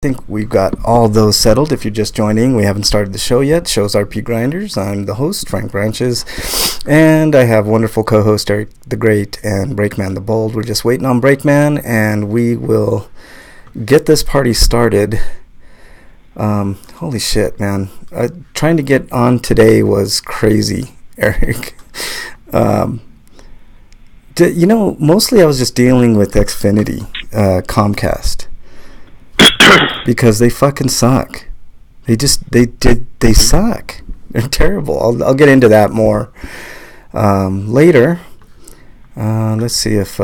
think we've got all those settled. If you're just joining, we haven't started the show yet. The show's RPGrinders. I'm the host, Frank Branches, and I have wonderful co-host Eric the Great and Breakman the Bold. We're just waiting on Breakman, and we will get this party started. Holy shit, man. Trying to get on today was crazy, Eric. Mostly I was just dealing with Xfinity, Comcast. Because they fucking suck. They suck. They're terrible. I'll get into that more later. Let's see if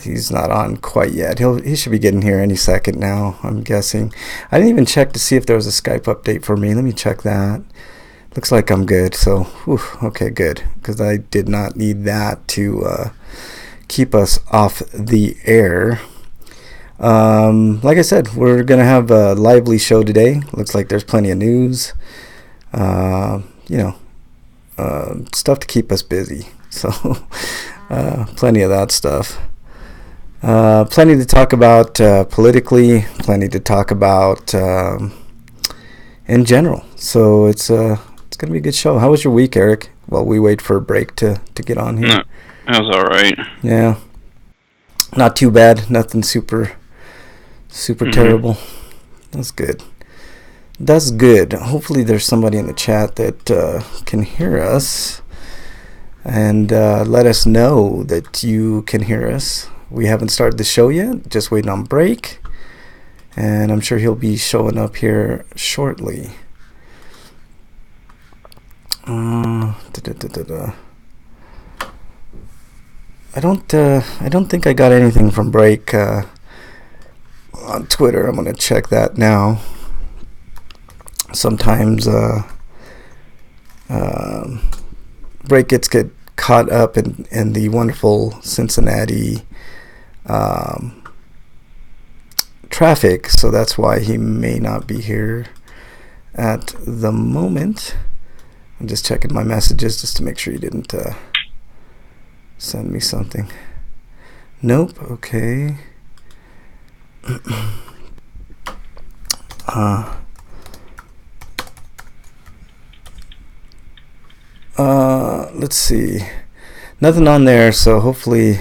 he's not on quite yet. He should be getting here any second now, I'm guessing. I didn't even check to see if there was a Skype update for me. Let me check that. Looks like I'm good. So, okay, good. Because I did not need that to keep us off the air. Like I said, we're going to have a lively show today. Looks like there's plenty of news. Stuff to keep us busy. So, plenty of that stuff. Plenty to talk about politically, plenty to talk about in general. So, it's going to be a good show. How was your week, Eric? While we wait for a break to get on here. No, that was all right. Yeah. Not too bad. Nothing super terrible. That's good. Hopefully there's somebody in the chat that can hear us and let us know that you can hear us. We haven't started the show yet, just waiting on break, and I'm sure he'll be showing up here shortly. I don't think I got anything from break on Twitter. I'm gonna check that now. Sometimes break gets caught up in the wonderful Cincinnati traffic, so that's why he may not be here at the moment. I'm just checking my messages just to make sure he didn't send me something. Nope. Okay. Let's see. Nothing on there, so hopefully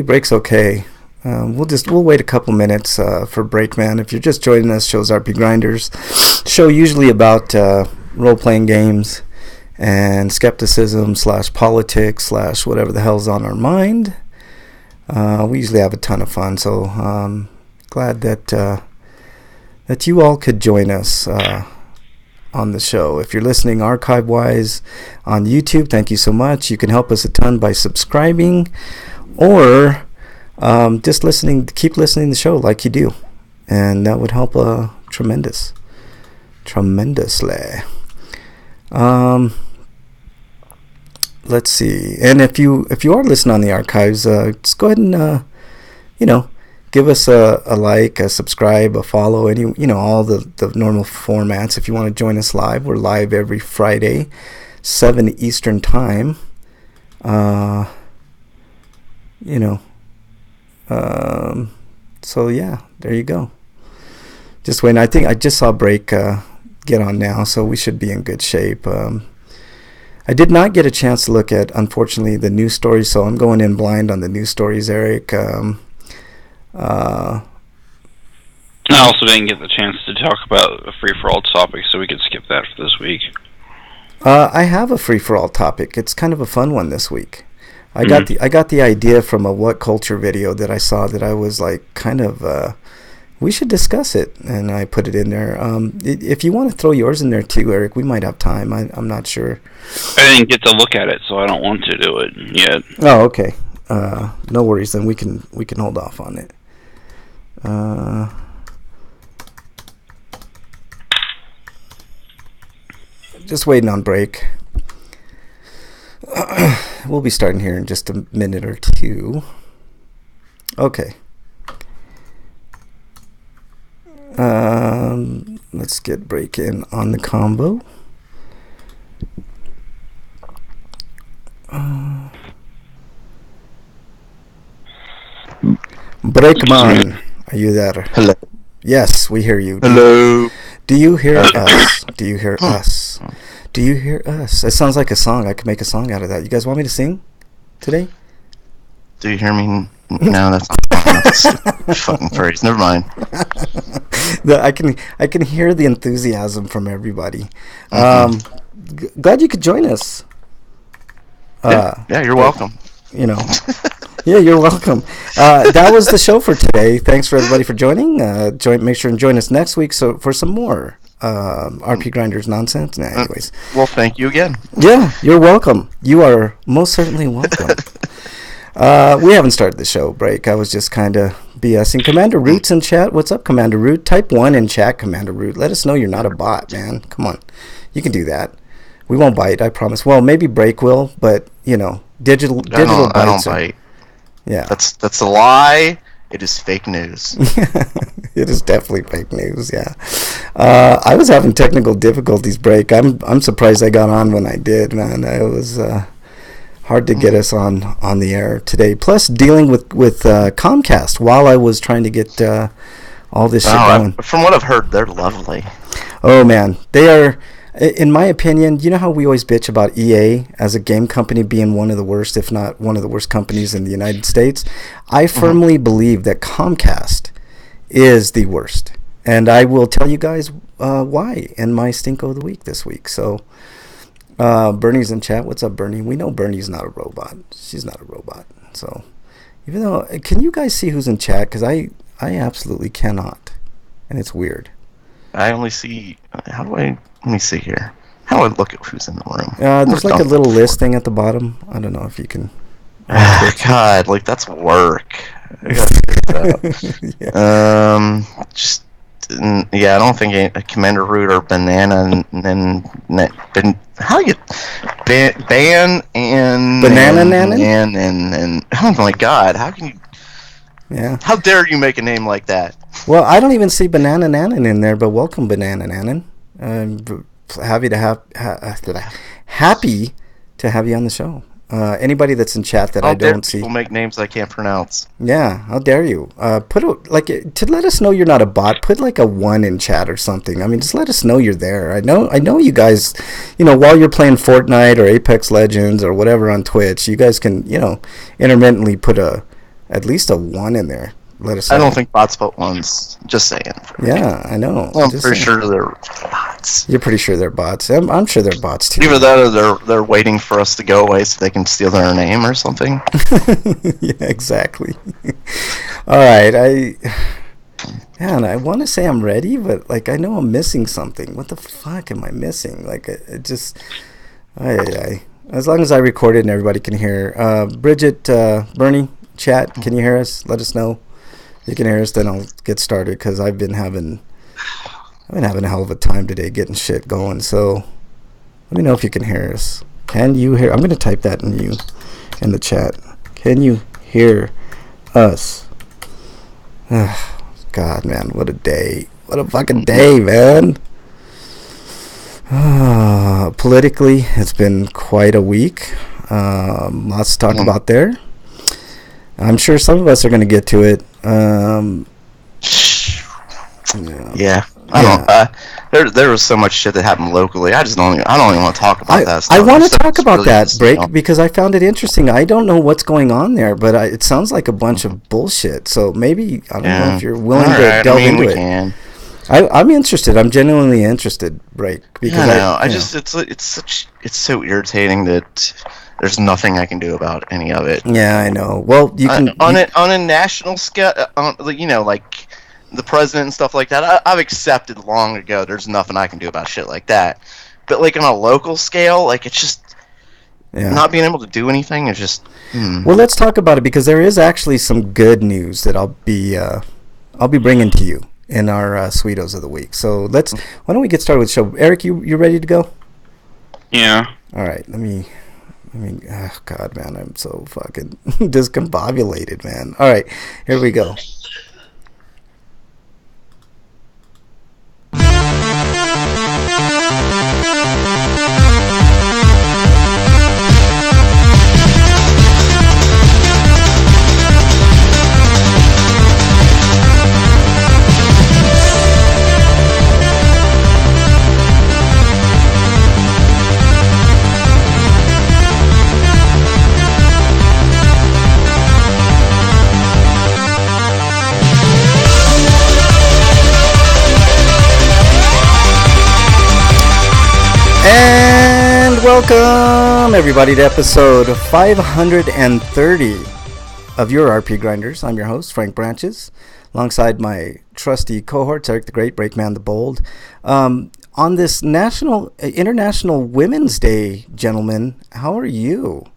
break's okay. We'll wait a couple minutes for break, man. If you're just joining us, show's RPGrinders. Show usually about role-playing games and skepticism / politics / whatever the hell's on our mind. We usually have a ton of fun, so glad that you all could join us on the show. If you're listening archive-wise on YouTube, thank you so much. You can help us a ton by subscribing or just keep listening to the show like you do, and that would help tremendously. Let's see. And if you are listening on the archives, just go ahead and give us a like, a subscribe, a follow, all the normal formats. If you want to join us live, we're live every Friday, 7 Eastern time. So yeah, there you go. Just waiting. I think I just saw break get on now, so we should be in good shape. I did not get a chance to look at, unfortunately, the news stories, so I'm going in blind on the news stories, Eric. I also didn't get the chance to talk about a free-for-all topic, so we could skip that for this week. I have a free-for-all topic. It's kind of a fun one this week. I got the idea from a What Culture video that I saw that I was like kind of we should discuss it, and I put it in there. If you want to throw yours in there too, Eric, we might have time. I'm not sure. I didn't get to look at it, so I don't want to do it yet. Oh, okay. No worries. Then we can hold off on it. Just waiting on break. We'll be starting here in just a minute or two. Okay. Let's get break in on the combo. Breakman, are you there? Hello. Yes, we hear you. Hello. Do you hear us? Do you hear us? Do you hear us? It sounds like a song. I could make a song out of that. You guys want me to sing today? Do you hear me? No, that's not a fucking phrase. Never mind. I can hear the enthusiasm from everybody. Glad you could join us. Yeah, you're welcome. You know. Yeah, you're welcome. That was the show for today. Thanks for everybody for joining. Make sure and join us next week for some more RPGrinders nonsense. Nah, anyways. Well, thank you again. Yeah, you're welcome. You are most certainly welcome. We haven't started the show, Break. I was just kind of BSing. Commander Root's in chat. What's up, Commander Root? Type 1 in chat, Commander Root. Let us know you're not a bot, man. Come on. You can do that. We won't bite, I promise. Well, maybe Break will, but, digital bites. I don't bite. Yeah. That's a lie. It is fake news. It is definitely fake news, yeah. I was having technical difficulties, Break. I'm surprised I got on when I did, man. It was hard to get us on the air today. Plus, dealing with Comcast while I was trying to get all this shit going. From what I've heard, they're lovely. Oh, man. They are... In my opinion, you know how we always bitch about EA as a game company being one of the worst, if not one of the worst companies in the United States? I firmly believe that Comcast is the worst. And I will tell you guys why in my Stinko of the Week this week. So, Bernie's in chat. What's up, Bernie? We know Bernie's not a robot. She's not a robot. So, even though... Can you guys see who's in chat? Because I absolutely cannot. And it's weird. I only see... How do I... Let me see here. How do I look at who's in the room? There's like a little list thing at the bottom. I don't know if you can... God, that's work. I gotta figure it out. I don't think a Commander Root or Banana and then... How you... Ban and... Banana Nanan? And... Oh my God, how can you... Yeah. How dare you make a name like that? Well, I don't even see Banana Nanan in there, but welcome, Banana Nanan. Happy to have you on the show. Anybody that's in chat that I don't see. People make names I can't pronounce. Yeah, how dare you? To let us know you're not a bot. Put like a 1 in chat or something. I mean, just let us know you're there. I know you guys. While you're playing Fortnite or Apex Legends or whatever on Twitch, you guys can intermittently put at least a 1 in there. Let us know. I don't think bots put 1s. Just saying. Yeah, I know. I'm pretty sure they're bots. You're pretty sure they're bots. I'm sure they're bots too. Either that or they're waiting for us to go away so they can steal their name or something. Yeah, exactly. All right, and I want to say I'm ready, but I know I'm missing something. What the fuck am I missing? It just... As long as I record it and everybody can hear. Bridget, Bernie, chat, can you hear us? Let us know. You can hear us, then I'll get started because I've been having a hell of a time today getting shit going. So let me know if you can hear us. Can you hear? I'm gonna type that in the chat. Can you hear us? God, man, what a day! What a fucking day, man. Politically, it's been quite a week. Lots to talk about there. I'm sure some of us are going to get to it. Yeah. I don't. There was so much shit that happened locally. I don't even want to talk about that stuff. I want to talk about that, Break, because I found it interesting. I don't know what's going on there, but it sounds like a bunch of bullshit. So maybe I don't know if you're willing to delve into it. Can. I'm interested. I'm genuinely interested, Break. Because it's so irritating that there's nothing I can do about any of it. Yeah, I know. Well, you can on a national scale, like the president and stuff like that. I've accepted long ago. There's nothing I can do about shit like that. But on a local scale, it's just not being able to do anything. It's just. Well, let's talk about it because there is actually some good news that I'll be bringing to you in our Sweetos of the Week. So why don't we get started with the show? Eric, you ready to go? Yeah. All right. Oh God, man, I'm so fucking discombobulated, man. All right, here we go. Welcome, everybody, to episode 530 of your RP Grinders. I'm your host, Frank Branches, alongside my trusty cohorts, Eric the Great, Breakman the Bold. On this International Women's Day, gentlemen, how are you?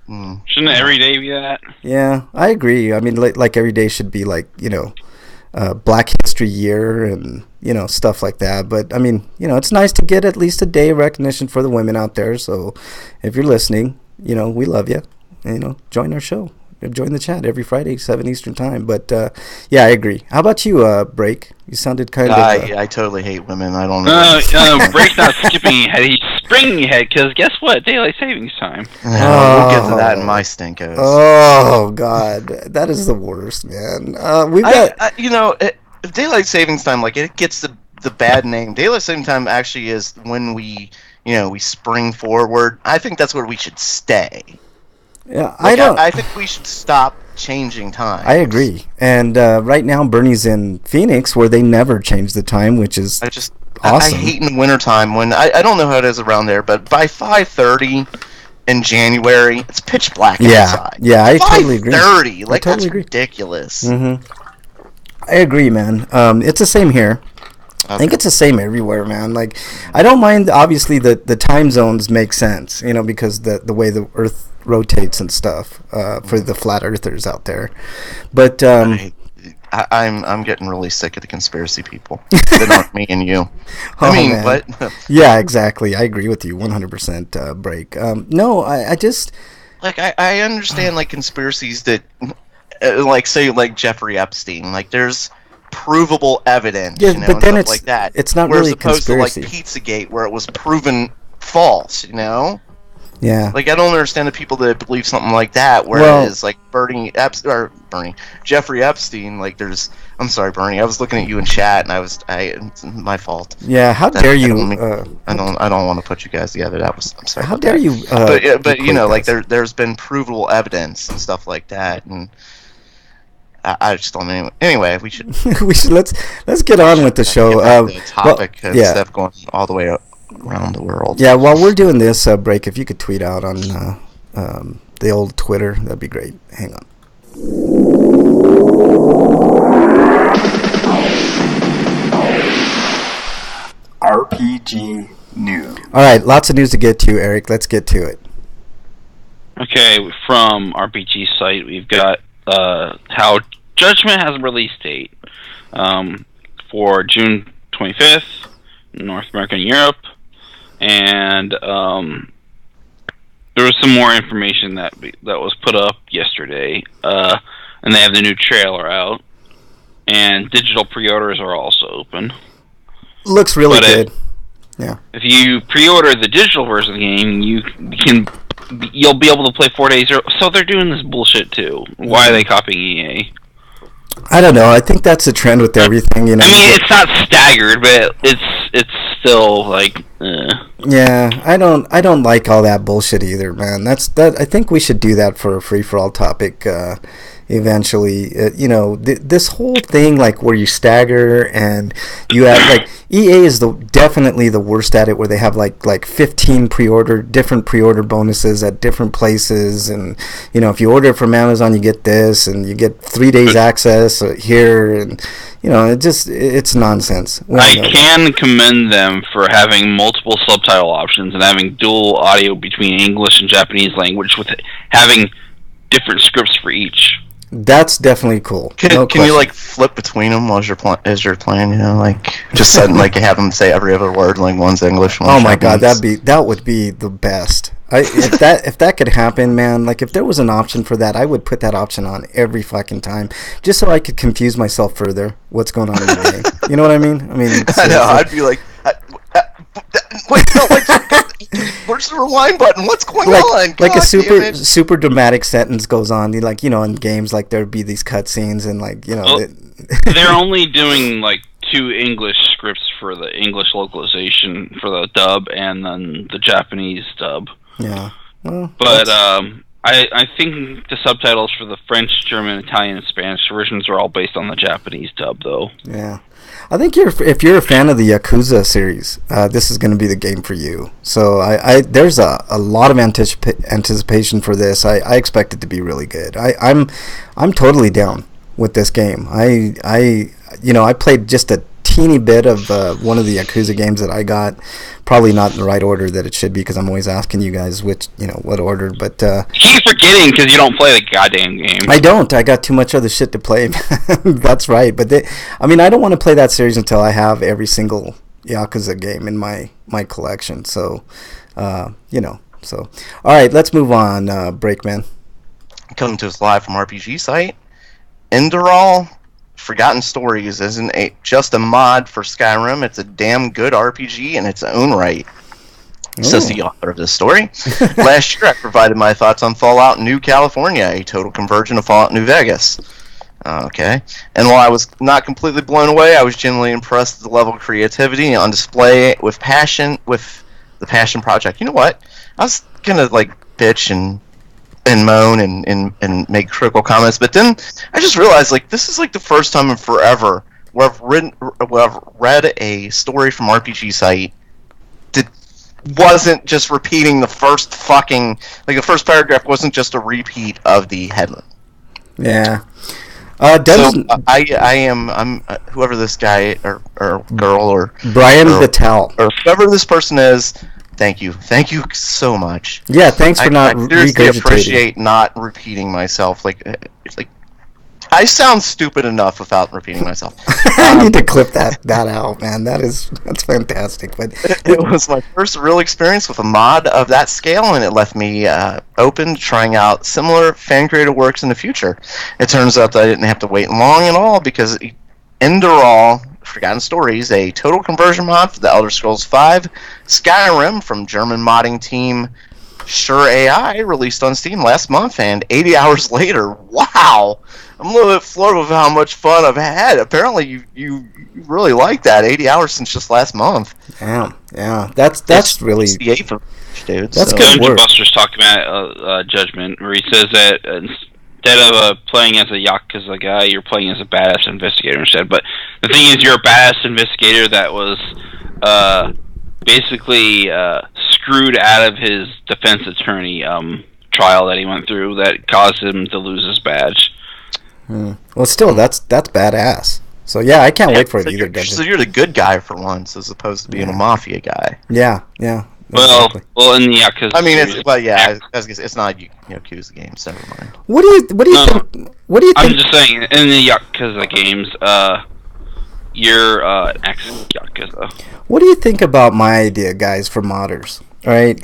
Shouldn't every day be that? Yeah, I agree. I mean, like every day should be like, Black History Year and, stuff like that. But, I mean, it's nice to get at least a day of recognition for the women out there. So if you're listening, we love you. Join our show. Join the chat every Friday, 7 Eastern time. But, yeah, I agree. How about you, Break? You sounded kind of... I totally hate women. I don't know. Break's not skipping ahead. He's springing ahead because guess what? Daylight savings time. We'll get to that in my stinkos. Oh, God. That is the worst, man. We've got... if daylight savings time, it gets the bad name. Daylight savings time actually is when we spring forward. I think that's where we should stay. Yeah, I think we should stop changing time. I agree. And right now, Bernie's in Phoenix, where they never change the time, which is awesome. I hate in the wintertime when I don't know how it is around there, but by 5:30 in January, it's pitch black outside. Yeah, I totally agree. 5:30, I totally agree. Ridiculous. Mm-hmm. I agree, man. It's the same here. Okay. I think it's the same everywhere, man. I don't mind. Obviously, the time zones make sense, because the way the Earth rotates and stuff for the flat earthers out there. But I'm getting really sick of the conspiracy people. They aren't me and you. But yeah, exactly. I agree with you 100%. Break. No, I just I understand conspiracies that say Jeffrey Epstein. There's provable evidence. Yeah, but then it's like that. It's not Whereas really conspiracy. Opposed to Pizzagate, where it was proven false. Yeah. I don't understand the people that believe something like that. Whereas Jeffrey Epstein, I'm sorry, Bernie. I was looking at you in chat, and it's my fault. Yeah. How dare you? I don't want to put you guys together. I'm sorry. How dare you? There's been provable evidence and stuff like that, and I just don't. Anyway, we should. let's get on with the show. The topic instead of going all the way around the world. Yeah, while we're doing this break, if you could tweet out on the old Twitter, that'd be great. Hang on. RPG news. All right, lots of news to get to, Eric. Let's get to it. Okay, from RPG site, we've got how Judgment has a release date for June 25th, North America and Europe. And there was some more information that was put up yesterday, and they have the new trailer out, and digital pre-orders are also open. Looks really good. Yeah. If you pre-order the digital version of the game, you'll be able to play 4 days. So they're doing this bullshit too. Why are they copying EA? I don't know. I think that's a trend with everything. It's not staggered, but it's still Yeah, I don't like all that bullshit either, man. I think we should do that for a free for all topic eventually. This whole thing where you stagger and you have EA is definitely the worst at it, where they have 15 different pre-order bonuses at different places, and if you order from Amazon you get this, and you get 3 days access here, and it's nonsense. I can commend them for having multiple subtitle options and having dual audio between English and Japanese language, with having different scripts for each. That's definitely cool. Can you flip between them as you're playing? Just have them say every other word, one's English, one's Oh my God, that would be the best. If that could happen, man. If there was an option for that, I would put that option on every fucking time, just so I could confuse myself further. What's going on in the game? You know what I mean? I know. I'd be like, wait, no, where's the rewind button? What's going on? God, a super dramatic sentence goes on. In games, there'd be these cutscenes and they're only doing 2 English scripts for the English localization for the dub and then the Japanese dub. Yeah. Well, but I think the subtitles for the French, German, Italian, and Spanish versions are all based on the Japanese dub, though. Yeah. I think if you're a fan of the Yakuza series, this is going to be the game for you. So there's a lot of anticipation for this. I expect it to be really good. I'm totally down with this game. I played just a teeny bit of one of the Yakuza games that I got, probably not in the right order that it should be, because I'm always asking you guys what order, but you keep forgetting because you don't play the goddamn game. I don't. I got too much other shit to play. That's right. But I don't want to play that series until I have every single Yakuza game in my collection. So, so all right, let's move on. Breakman, coming to us live from RPG site. Enderal Forgotten Stories isn't just a mod for Skyrim. It's a damn good RPG in its own right, says the author of this story. Last year I provided my thoughts on Fallout New California, a total conversion of Fallout New Vegas. Okay. And while I was not completely blown away, I was genuinely impressed with the level of creativity on display with the Passion Project. You know what? I was gonna bitch and moan and make critical comments, but then I just realized this is the first time in forever where I've read a story from RPG site that wasn't just repeating the first the first paragraph wasn't just a repeat of the headline. Yeah. I'm whoever this guy or girl or Brian Vitale or whoever this person is. Thank you so much. Yeah, thanks for not I seriously appreciate not repeating myself. I sound stupid enough without repeating myself. I need to clip that out, man. That's fantastic. But it was my first real experience with a mod of that scale, and it left me open to trying out similar fan-created works in the future. It turns out that I didn't have to wait long at all, because Enderal Forgotten Stories, a total conversion mod for the Elder Scrolls V Skyrim from German modding team Sure AI, released on Steam last month, and 80 hours later, wow! I'm a little bit floored with how much fun I've had. Apparently, you really like that. 80 hours since just last month. Yeah. That's really the 8th of dude. That's so. good Dungeon work. Buster's talking about Judgment, where he says that instead of playing as a Yakuza guy, you're playing as a badass investigator instead. But the thing is, you're a badass investigator that was basically screwed out of his defense attorney trial that he went through that caused him to lose his badge. Well, still, that's badass. So yeah, I can't wait for it either. So you're the good guy for once, as opposed to being a mafia guy. Yeah. Exactly. Well, in the Yakuza. I mean, it's not Yakuza games. Never mind. What do you think? What do you think? I'm just saying, in the Yakuza games, you're an ex-Yakuza. What do you think about my idea, guys, for modders? All right,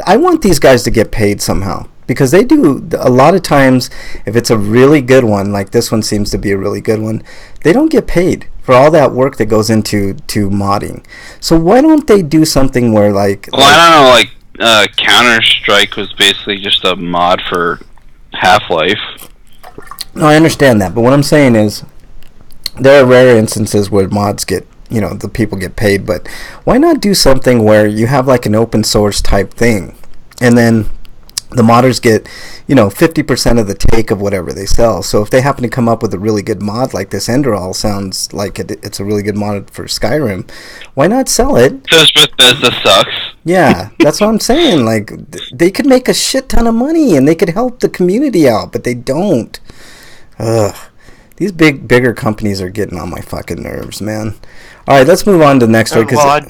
I want these guys to get paid somehow, because they do a lot of times. If it's a really good one, like this one seems to be a really good one, they don't get paid for all that work that goes into modding. So why don't they do something where I don't know, Counter-Strike was basically just a mod for Half-Life. No, I understand that, but what I'm saying is there are rare instances where mods get, the people get paid, but why not do something where you have an open source type thing, and then the modders get, 50% of the take of whatever they sell. So if they happen to come up with a really good mod like this, Enderal sounds like it's a really good mod for Skyrim, why not sell it? Because Bethesda sucks. Yeah, that's what I'm saying. They could make a shit ton of money, and they could help the community out, but they don't. Ugh. These bigger companies are getting on my fucking nerves, man. All right, let's move on to the next story.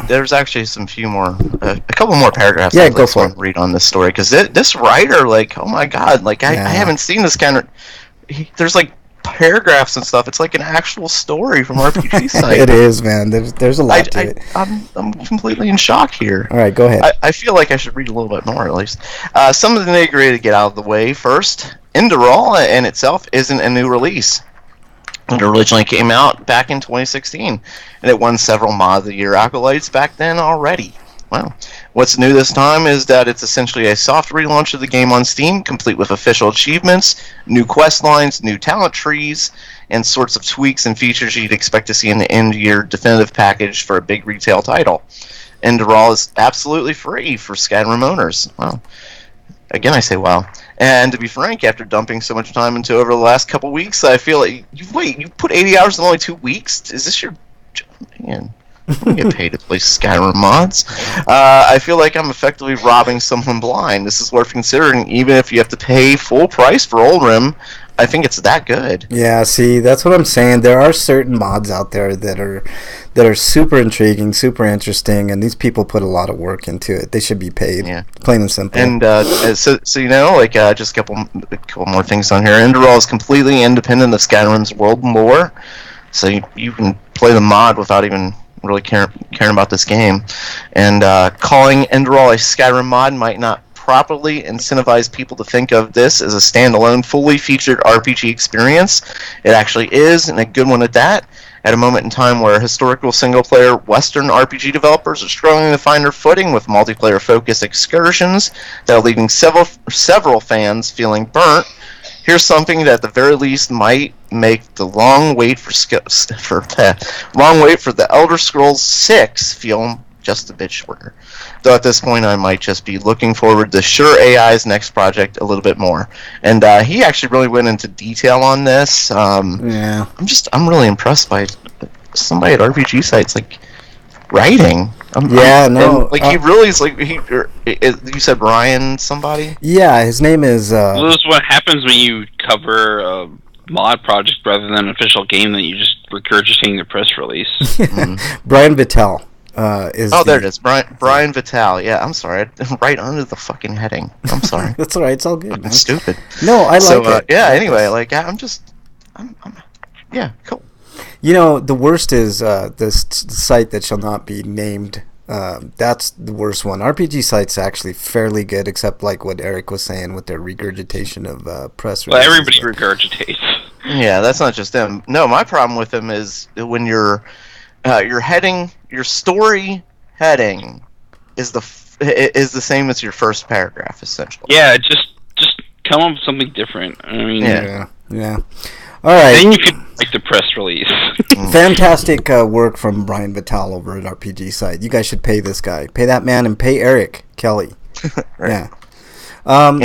There's actually a couple more paragraphs. Yeah, go for it. Read on this story, because this writer, oh my god, I haven't seen this kind of. There's paragraphs and stuff. It's like an actual story from RPG site. It is, man. There's a lot to it. I'm completely in shock here. All right, go ahead. I feel like I should read a little bit more, at least. Some of the nitty-gritty to get out of the way first. Enderal in itself isn't a new release. It originally came out back in 2016, and it won several Mod of the Year accolades back then already. Well, what's new this time is that it's essentially a soft relaunch of the game on Steam, complete with official achievements, new quest lines, new talent trees, and sorts of tweaks and features you'd expect to see in the end-year definitive package for a big retail title. Enderal is absolutely free for Skyrim owners. Well, Again, I say wow. And to be frank, after dumping so much time into over the last couple weeks, I feel like you put 80 hours in only 2 weeks. Is this your man? I get paid to play Skyrim mods. I feel like I'm effectively robbing someone blind. This is worth considering, even if you have to pay full price for Oldrim. I think it's that good. Yeah, see, that's what I'm saying. There are certain mods out there that are super intriguing, super interesting, and these people put a lot of work into it. They should be paid. Yeah. Plain and simple. And so you know, like just a couple more things on here. Enderal is completely independent of Skyrim's world lore, so you can play the mod without even really caring about this game. And calling Enderal a Skyrim mod might not properly incentivize people to think of this as a standalone, fully featured RPG experience. It actually is, and a good one at that. At a moment in time where historical single-player Western RPG developers are struggling to find their footing with multiplayer-focused excursions that are leaving several fans feeling burnt, here's something that at the very least might make the long wait for the Elder Scrolls 6 feel just a bit shorter. Though at this point I might just be looking forward to Sure AI's next project a little bit more. And he actually really went into detail on this. Yeah. I'm really impressed by somebody at RPG sites like writing. He Really is like you said Ryan somebody? Yeah, his name is This is what happens when you cover a mod project rather than an official game that you just regurgitating the press release. Brian Vitale. There it is. Brian Vitale. Yeah, I'm sorry. Right under the fucking heading. I'm sorry. That's all right. It's all good. It's stupid. No, I like it. Yeah. Anyway, like I'm cool. You know, the worst is this site that shall not be named. That's the worst one. RPG site's actually fairly good, except like what Eric was saying with their regurgitation of press releases. Well, everybody regurgitates. Yeah, that's not just them. No, my problem with them is when your heading, your story heading, is the same as your first paragraph, essentially. Yeah, just come up with something different. I mean, yeah. All right. Then you could like the press release. Fantastic work from Brian Vitale over at RPG site. You guys should pay this guy. Pay that man and pay Eric Kelly. Right. Yeah. What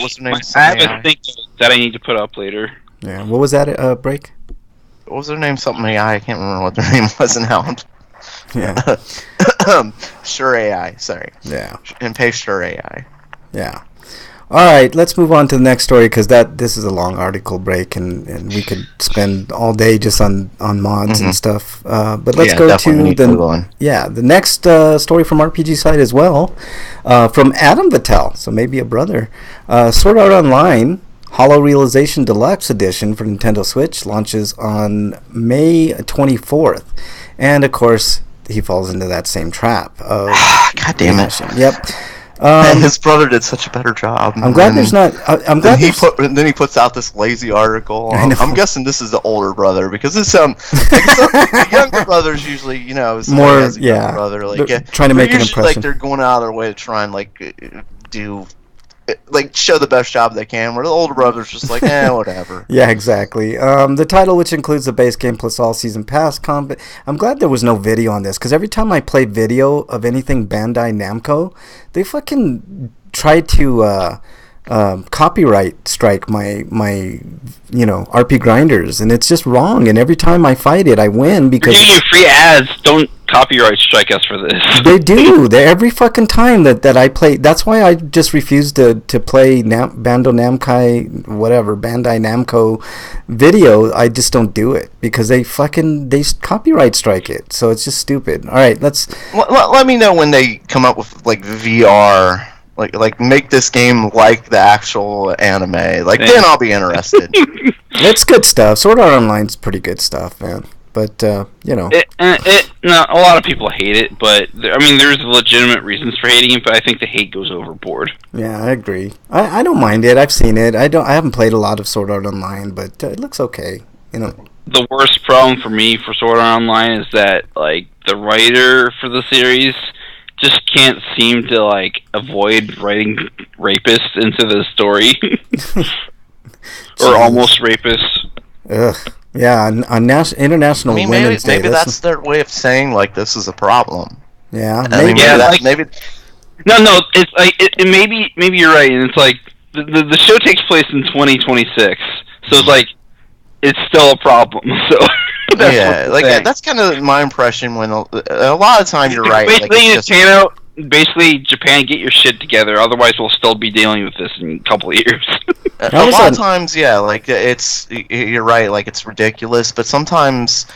was her name? I have a thing that I need to put up later. Yeah. What was that, Break? What was her name? Something AI. I can't remember what their name was now. Yeah. Sure AI. Sorry. Yeah. And pay Sure AI. Yeah. All right, let's move on to the next story because this is a long article, Break, and we could spend all day just on mods and stuff. But let's go to the next story from RPG site as well, from Adam Vitale, so maybe a brother. Sword Art Online Hollow Realization Deluxe Edition for Nintendo Switch launches on May 24th, and of course he falls into that same trap. God damn it! Yep. His brother did such a better job. I'm glad there's not. I'm glad then he puts out this lazy article. I'm guessing this is the older brother because it's the younger brothers usually, more as a younger brother, like trying to make an impression. Like they're going out of their way to try and do. Show the best job they can, where the older brother's just like, whatever. Yeah, exactly. The title, which includes the base game plus all season pass combat. I'm glad there was no video on this, because every time I play video of anything Bandai Namco, they fucking try to copyright strike my RPGrinders, and it's just wrong. And every time I fight it, I win because we're giving you free ads. Don't copyright strike us for this. They do. Every fucking time that I play. That's why I just refuse to play Bandai Namco video. I just don't do it because they copyright strike it. So it's just stupid. All right, let me know when they come up with like VR. Like make this game like the actual anime. Then I'll be interested. It's good stuff. Sword Art Online's pretty good stuff, man. But a lot of people hate it, but there's legitimate reasons for hating it. But I think the hate goes overboard. Yeah, I agree. I don't mind it. I've seen it. I haven't played a lot of Sword Art Online, but it looks okay. The worst problem for me for Sword Art Online is that the writer for the series just can't seem to avoid writing rapists into the story or almost rapists. Ugh. Yeah, on International Women's Day. Maybe that's their way of saying this is a problem. Yeah, maybe. No, it's like maybe you're right, and it's like the show takes place in 2026, so it's like it's still a problem. So Yeah, like that's kind of my impression. When a lot of time you're right. Basically, Japan, get your shit together. Otherwise, we'll still be dealing with this in a couple of years. A lot of times, yeah, like you're right. Like it's ridiculous, but sometimes.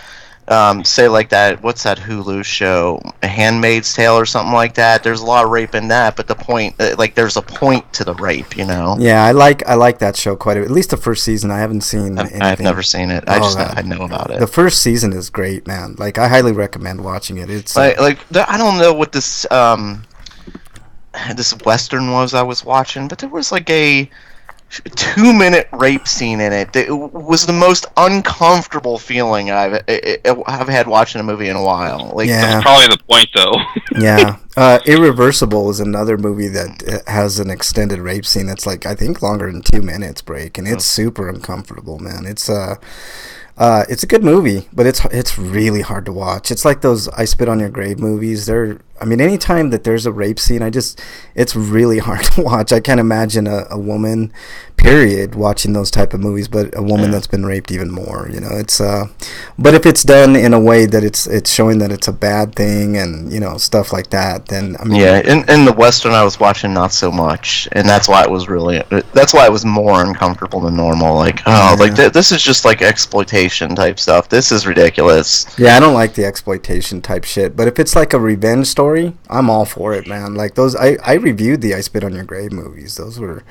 Say like that, what's that Hulu show, A Handmaid's Tale or something like that. There's a lot of rape in that, but the point, like, there's a point to the rape, you know. Yeah, I like that show quite a bit. At least the first season. I haven't seen anything. I've never seen it. I know about it. The first season is great, man. Like, I highly recommend watching it. It's I don't know what this this Western was I was watching, but there was like a 2-minute rape scene in it. It was the most uncomfortable feeling I've had watching a movie in a while. Like, that's probably the point, though. Yeah, Irreversible is another movie that has an extended rape scene that's like I think longer than 2 minutes, break, and it's super uncomfortable, man. It's a good movie, but it's really hard to watch. It's like those I Spit on Your Grave movies. Anytime that there's a rape scene, it's really hard to watch. I can't imagine a woman, period, watching those type of movies, but a woman that's been raped even more. You know, it's but if it's done in a way that it's showing that it's a bad thing and stuff like that, then in the Western I was watching, not so much, and that's why it was more uncomfortable than normal. Like, this is just like exploitation type stuff. This is ridiculous. Yeah, I don't like the exploitation type shit, but if it's like a revenge story, I'm all for it, man. Like those, I reviewed the I Spit on Your Grave movies. Those were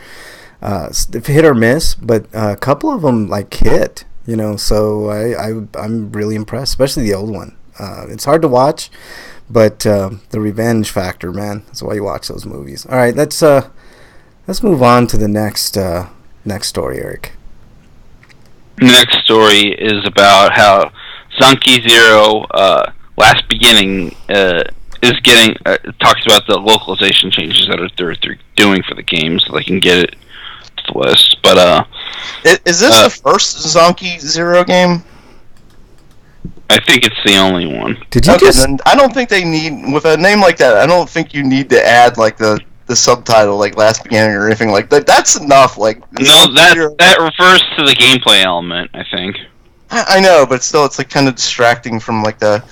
hit or miss, but a couple of them like hit. So I'm really impressed, especially the old one. It's hard to watch, but the revenge factor, man, that's why you watch those movies. All right, let's move on to the next story, Eric. Next story is about how Zanki Zero Last Beginning is getting talks about the localization changes that they're doing for the game, so they can get it to the list. But is this the first Zanki Zero game? I think it's the only one. Then I don't think they need, with a name like that, I don't think you need to add like the subtitle, like Last Beginning or anything like that. That's enough. Like, no, that refers to the gameplay element, I think. I know, but still, it's like kind of distracting from like the,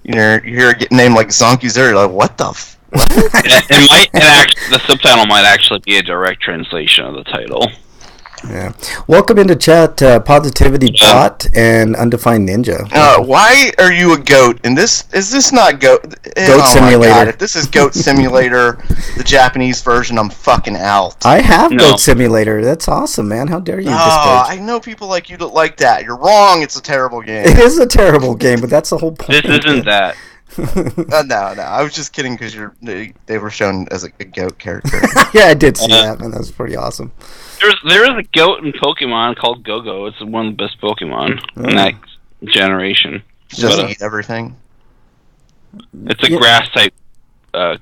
you hear a name like Zonky Zero, you're like, what the the subtitle might actually be a direct translation of the title. Yeah. Welcome into chat, Positivity Bot and Undefined Ninja. Why are you a goat? And is this not Goat Simulator? God, if this is Goat Simulator, the Japanese version, I'm fucking out. I have Goat Simulator. That's awesome, man. How dare you? I know people like you that like that. You're wrong. It's a terrible game. It is a terrible game, but that's the whole point. This isn't that. No. I was just kidding because they were shown as a goat character. Yeah, I did see that, man. That was pretty awesome. There is a goat in Pokemon called Go-Go. It's one of the best Pokemon in that generation. Just eat everything. It's a grass type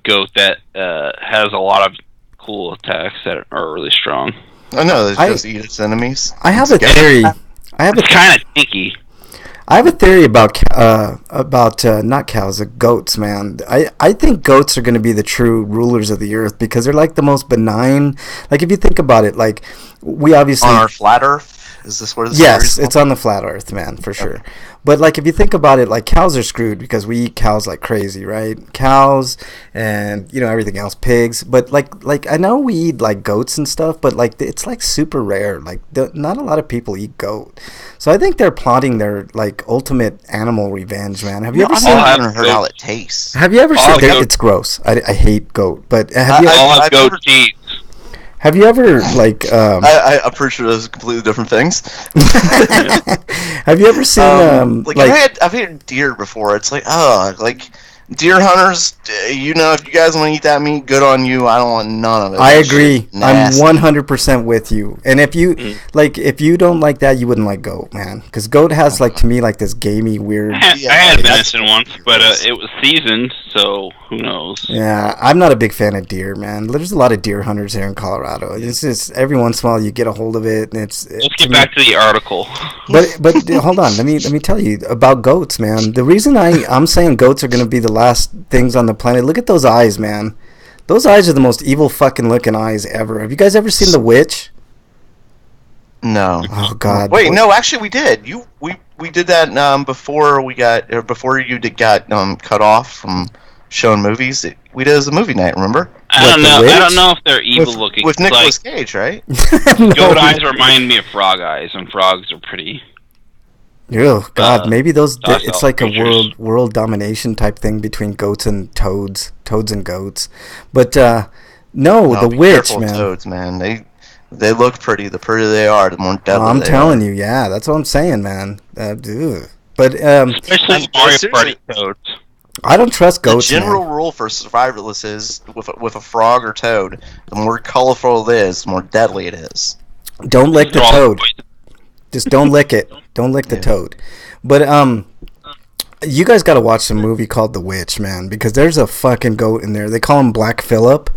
goat that has a lot of cool attacks that are really strong. I know, it's just eat its enemies. I have a theory. It's kind of stinky. I have a theory about not cows, goats, man. I think goats are going to be the true rulers of the earth because they're like the most benign. Like if you think about it, like we obviously on our flat Earth. Is this where? Yes, it's on the flat Earth, man, for sure. Okay. But like if you think about it, like cows are screwed because we eat cows like crazy, right? Cows and everything else, pigs. But like I know we eat like goats and stuff, but like it's like super rare. Like not a lot of people eat goat. So I think they're plotting their like ultimate animal revenge, man. Have you ever seen? I haven't heard how it tastes. Have you ever seen? It's gross. I hate goat, but have you? I've goat cheese. Have you ever like? I'm pretty sure those are completely different things. Have you ever seen I've had deer before. It's like deer hunters. If you guys want to eat that meat, good on you. I don't want none of it. I agree. I'm 100% with you. And if you if you don't like that, you wouldn't like goat, man. Because goat has to me this gamey weird. I had venison once, but it was seasoned, so who knows? Yeah, I'm not a big fan of deer, man. There's a lot of deer hunters here in Colorado. It's just every once in a while you get a hold of it, and let's get back to the article. But hold on, let me tell you about goats, man. The reason I'm saying goats are going to be the last things on the planet. Look at those eyes, man. Those eyes are the most evil fucking looking eyes ever. Have you guys ever seen The Witch? No. Oh God. Wait, no. Actually, we did. We did that before you got cut off from showing movies. We did it as a movie night. Remember? I don't know if they're evil looking. With Nicolas Cage, right? Goat eyes remind me of frog eyes, and frogs are pretty. Oh God, maybe those. It's like creatures. a world domination type thing between goats and toads and goats. But no, The be Witch, careful, man. Toads, man. They look pretty. The prettier they are, the more deadly I'm they telling are. you, yeah, that's what I'm saying, man. Dude. But Especially Mario Party toads. I don't trust The goats. general Man. rule for survivalists is with a frog or toad, the more colorful it is, the more deadly it is. Don't lick the They're all toad. poison. Just don't lick it. Don't lick the toad. But you guys got to watch the movie called The Witch, man, because there's a fucking goat in there. They call him Black Phillip,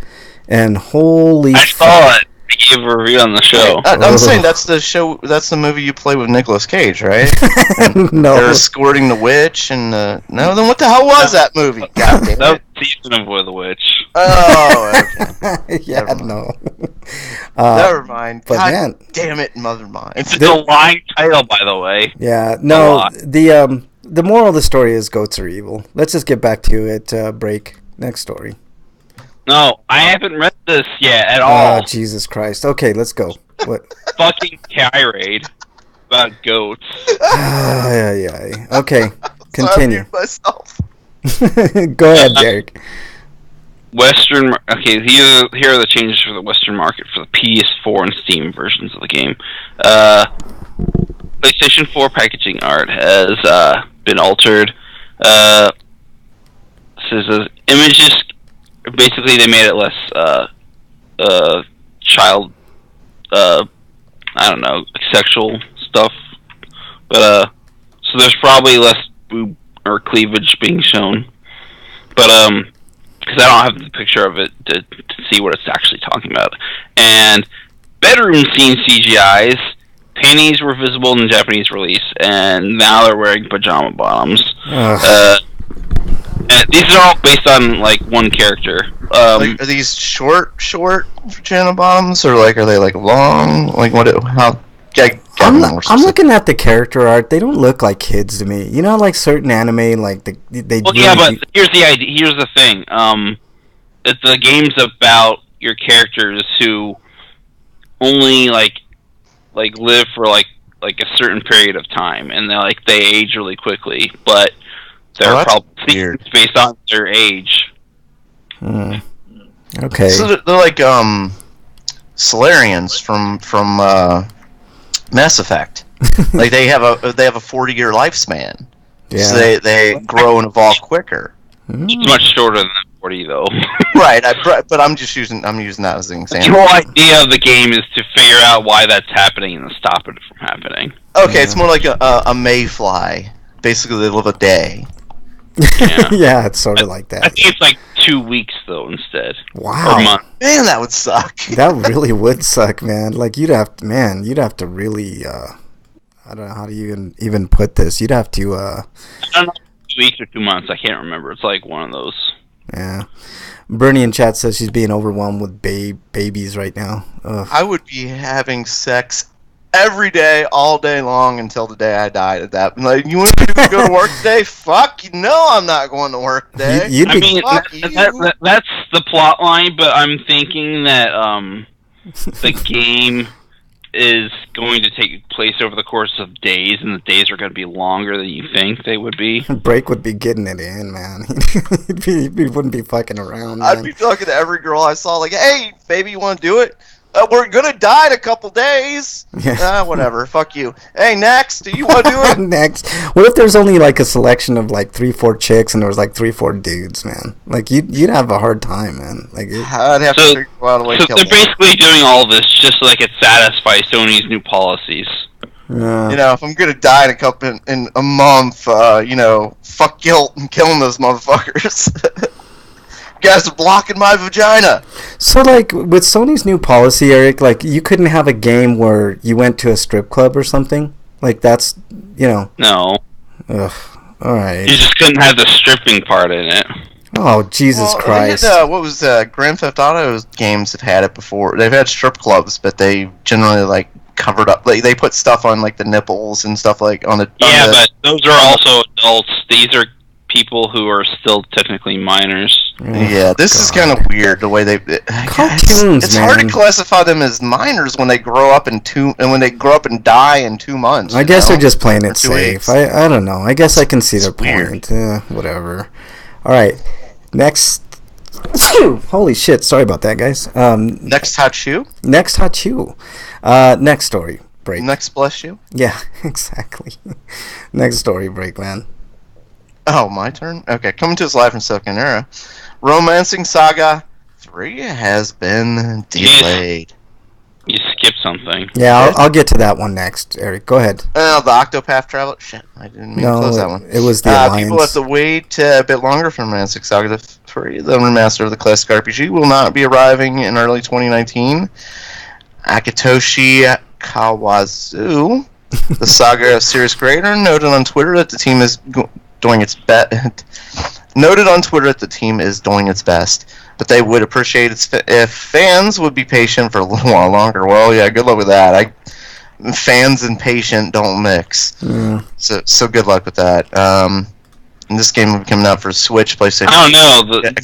and holy. I saw it. I gave a review on the show. I'm saying that's the show. That's the movie you play with Nicolas Cage, right? No. They're escorting the witch, and no. Then what the hell was that movie? God damn That it! was season of Will the Witch. Oh, okay. Yeah, Never no. Never mind. but God man- damn it, mother mind. It's a lying title, by the way. Yeah, A no. lot. The moral of the story is goats are evil. Let's just get back to it. Break. Next story. No, I haven't read this yet at Oh, all. Jesus Christ. Okay, let's go. What? Fucking tirade about goats. Yeah. Okay, So I continue. muted myself. Go ahead, Derek. Okay, here are the changes for the Western market for the PS4 and Steam versions of the game. PlayStation 4 packaging art has been altered. Says images. Basically, they made it less child. I don't know, sexual stuff. But so there's probably less boob or cleavage being shown. But because I don't have the picture of it to see what it's actually talking about. And bedroom scene CGIs. Panties were visible in the Japanese release, and now they're wearing pajama bottoms. And these are all based on like one character. Like, are these short vagina bottoms, or like are they like long? Like what? How? I'm looking at the character art. They don't look like kids to me. You know, like certain anime, like they. Well, yeah, but here's the idea. Here's the thing. The game's about your characters who only like live for like a certain period of time, and they age really quickly, but they're probably weird based on their age. Okay. So they're like Solarians from Mass Effect. Like they have a 40-year lifespan. Yeah. So they grow and evolve quicker. It's much shorter than 40 though. Right, but I'm using that as an The example. whole idea of the game is to figure out why that's happening and stop it from happening. Okay, it's more like a mayfly. Basically, they live a day. Yeah. Yeah, it's sort of like that. I think it's like 2 weeks though instead. Wow. Or a month. Man, that would suck. That really would suck, man. Like you'd have to really I don't know how to even put this. You'd have to I don't know, 2 weeks or 2 months. I can't remember. It's like one of those. yeah. Bernie in chat says she's being overwhelmed with babies right now. Ugh. I would be having sex every day, all day long, until the day I died. At that, like, you want me to go to work today? Fuck, you know I'm not going to work today. You'd I be mean, Fuck you. that's the plot line, but I'm thinking that the game is going to take place over the course of days, and the days are going to be longer than you think they would be. Break would be getting it in, man. he wouldn't be fucking around, man. I'd be talking to every girl I saw, like, "Hey, baby, you want to do it? We're gonna die in a couple days." Yeah. Whatever. Fuck you. Hey, next, do you want to do it? Next, what if there's only like a selection of like 3-4 chicks and there was like 3-4 dudes, man? Like you'd have a hard time, man. Like I'd have to figure out a way to So kill they're them. basically doing all this just so they could satisfy Sony's new policies. You know, if I'm gonna die in a month, fuck guilt and killing those motherfuckers. You guys are blocking my vagina. So like with Sony's new policy, Eric, like you couldn't have a game where you went to a strip club or something. Like that's No. Ugh. All right. You just couldn't have the stripping part in it. Oh, Jesus Christ. They had, what was Grand Theft Auto games that had it before. They've had strip clubs, but they generally like covered up. Like they put stuff on like the nipples and stuff like on the. Yeah, but those are also adults. These are people who are still technically minors. Yeah, this is kind of weird the way they. Cartoons, it's man. hard to classify them as minors when they grow up and when they grow up and die in 2 months. I guess they're just playing it 2 safe. weeks. I don't know. I guess I can see their weird. point. Whatever. All right. Next. Holy shit. Sorry about that, guys. Next hot shoe. Next hot shoe. Next story. Break. Next bless you. Yeah, exactly. Next story. Break, man. Oh, my turn? Okay, coming to us live from Silicon Era. Romancing Saga 3 has been delayed. You skipped something. Yeah, I'll get to that one next, Eric. Go ahead. The Octopath Traveler. Shit, I didn't mean to close that one. It was the Alliance. People have to wait a bit longer for Romancing Saga 3. The remaster of the classic RPG will not be arriving in early 2019. Akitoshi Kawazu, the Saga series creator, noted on Twitter that the team is doing its best. Noted on Twitter that the team is doing its best, but they would appreciate it if fans would be patient for a little while longer. Well, yeah, good luck with that. Fans and patient don't mix. So good luck with that. And this game will be coming out for Switch, PlayStation. I don't know. It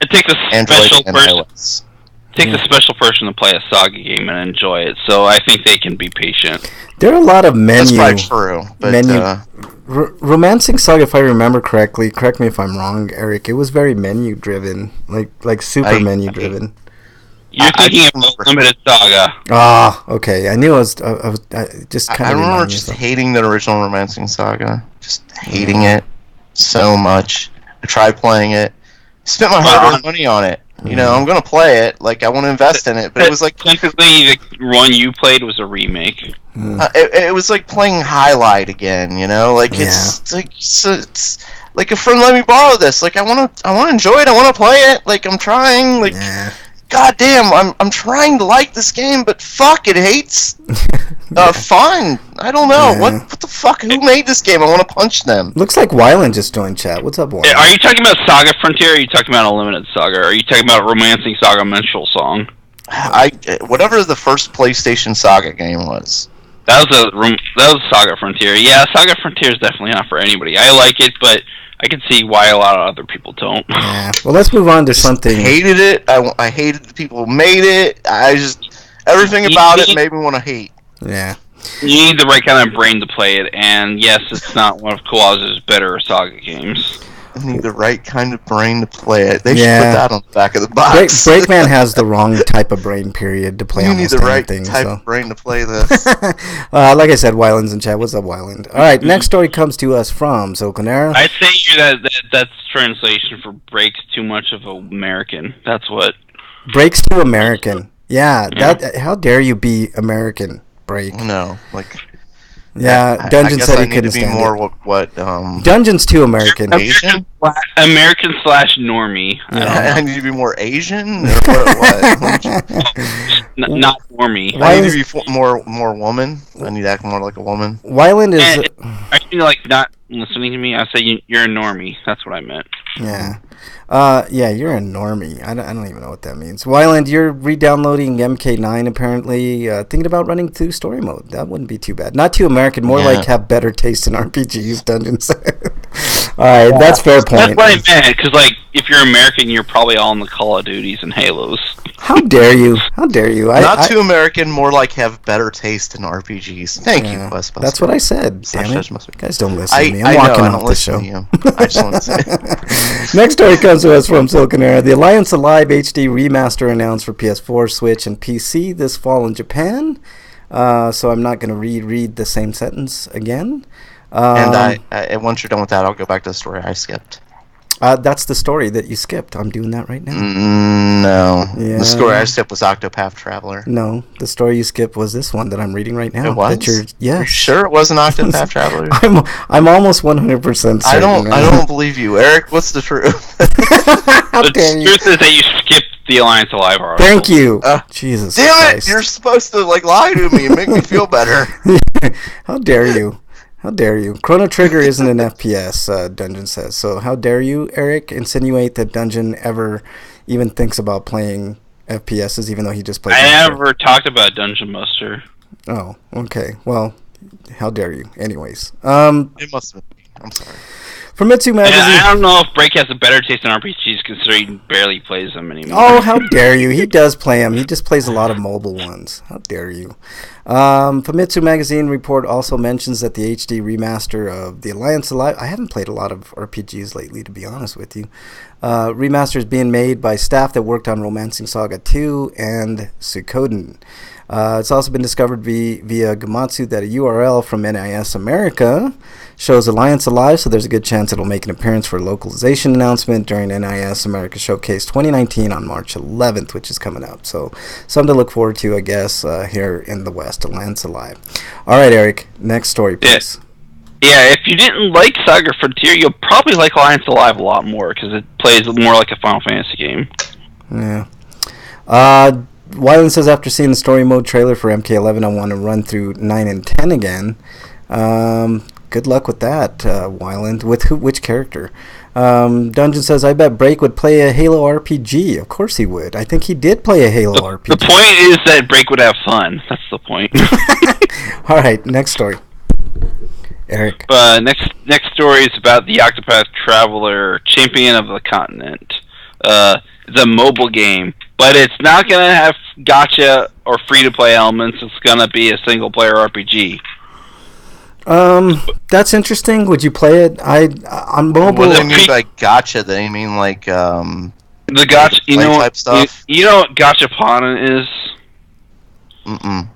takes a Android special and person. iOS. It takes a special person to play a Saga game and enjoy it. So I think they can be patient. There are a lot of menu. That's probably true. But, Romancing Saga, if I remember correctly, correct me if I'm wrong, Eric, it was very menu driven, like super menu driven. You're thinking of Limited Saga. Ah, okay. I knew I was just kind of. I remember just hating the original Romancing Saga, just hating it so much. I tried playing it, spent my hard-earned money on it. You know, I'm gonna play it. Like I want to invest in it, but it was like technically the one you played was a remake. It was like playing Highlight again. You know, like it's like it's like a friend let me borrow this. Like I want to enjoy it. I want to play it. Like I'm trying. Like God damn, I'm trying to like this game, but fuck, it hates. Fine. I don't know what the fuck. Who made this game? I want to punch them. Looks like Wyland just joined chat. What's up, Wyland? Are you talking about Saga Frontier? Or are you talking about Unlimited Saga? Or are you talking about Romancing Saga Minstrel Song? Whatever the first PlayStation Saga game was. That was Saga Frontier. Yeah, Saga Frontier is definitely not for anybody. I like it, but I can see why a lot of other people don't. Yeah. Well, let's move on to something. Hated it. I hated the people who made it. Everything about it made me want to hate. Yeah. You need the right kind of brain to play it, and yes, it's not one of Kawasu's better Saga games. I need the right kind of brain to play it. They should put that on the back of the box. Breakman has the wrong type of brain, period, to play almost anything. You need the right type of brain to play this. Like I said, Wyland's in chat. What's up, Wyland? All right, next story comes to us from Soconera. I'd say that's translation for breaks too much of American. That's what. Breaks to American. Yeah. That. How dare you be American, Break? No, like... Yeah, Dungeon said he couldn't stand more it. What Dungeon's too American. Asian? American/normie. I need to be more Asian? Or what? Not normie. I need to be more woman. I need to act more like a woman. Wyland is... Are you like not listening to me? I say you're a normie. That's what I meant. Yeah. Yeah, you're a normie. I don't even know what that means. Wyland, you're re-downloading MK9 apparently. Thinking about running through story mode. That wouldn't be too bad. Not too American, more like have better taste in RPGs, Dungeon said. Alright, that's fair point. That's what I meant, because like, if you're American, you're probably all in the Call of Duties and Halos. How dare you? How dare you? Not too American, more like have better taste in RPGs. Thank you, Questbuster. That's what I said. Damn it. Guys, don't listen to me. I'm I walking know, off the show. I just want to say. Next story comes to us from Soconera. The Alliance Alive HD remaster announced for PS4, Switch, and PC this fall in Japan. So I'm not going to reread the same sentence again. And once you're done with that, I'll go back to the story I skipped. That's the story that you skipped. I'm doing that right now. No. Yeah. The story I skipped was Octopath Traveler. No, the story you skipped was this one that I'm reading right now. It was? Yes. You're sure it wasn't Octopath Traveler? I'm almost 100% certain. I don't believe you. Eric, what's the truth? How dare you? The truth is that you skipped the Alliance Alive article. Thank you. Jesus Damn Christ. it! You're supposed to lie to me and make me feel better. How dare you? How dare you? Chrono Trigger isn't an FPS, Dungeon says. So how dare you, Eric, insinuate that Dungeon ever even thinks about playing FPSs, even though he just plays. I never talked about Dungeon Master. Oh, okay. Well, how dare you? Anyways, It must have been. I'm sorry. From Mitsu Magazine. I don't know if Break has a better taste in RPGs considering he barely plays them anymore. Oh, how dare you? He does play them. He just plays a lot of mobile ones. How dare you? Famitsu Magazine report also mentions that the HD remaster of The Alliance Alive... I haven't played a lot of RPGs lately, to be honest with you. Remaster is being made by staff that worked on Romancing Saga 2 and Suikoden. It's also been discovered via Gamatsu that a URL from NIS America shows Alliance Alive, so there's a good chance it'll make an appearance for a localization announcement during NIS America Showcase 2019 on March 11th, which is coming up. So something to look forward to, I guess, here in the West, Alliance Alive. All right, Eric, next story, please. Yeah, if you didn't like Saga Frontier, you'll probably like Alliance Alive a lot more, because it plays more like a Final Fantasy game. Yeah. Wyland says, after seeing the story mode trailer for MK11, I want to run through 9 and 10 again. Good luck with that, Wyland. With which character? Dungeon says, I bet Break would play a Halo RPG. Of course he would. I think he did play a Halo RPG. The point is that Break would have fun. That's the point. All right, next story. Eric. Next story is about the Octopath Traveler, Champion of the Continent. It's a mobile game, but it's not going to have gacha or free-to-play elements. It's going to be a single-player RPG. That's interesting. Would you play it? On mobile. What do they mean by gacha? They mean like the gacha. type stuff? You know what gachapon is? Mm-mm.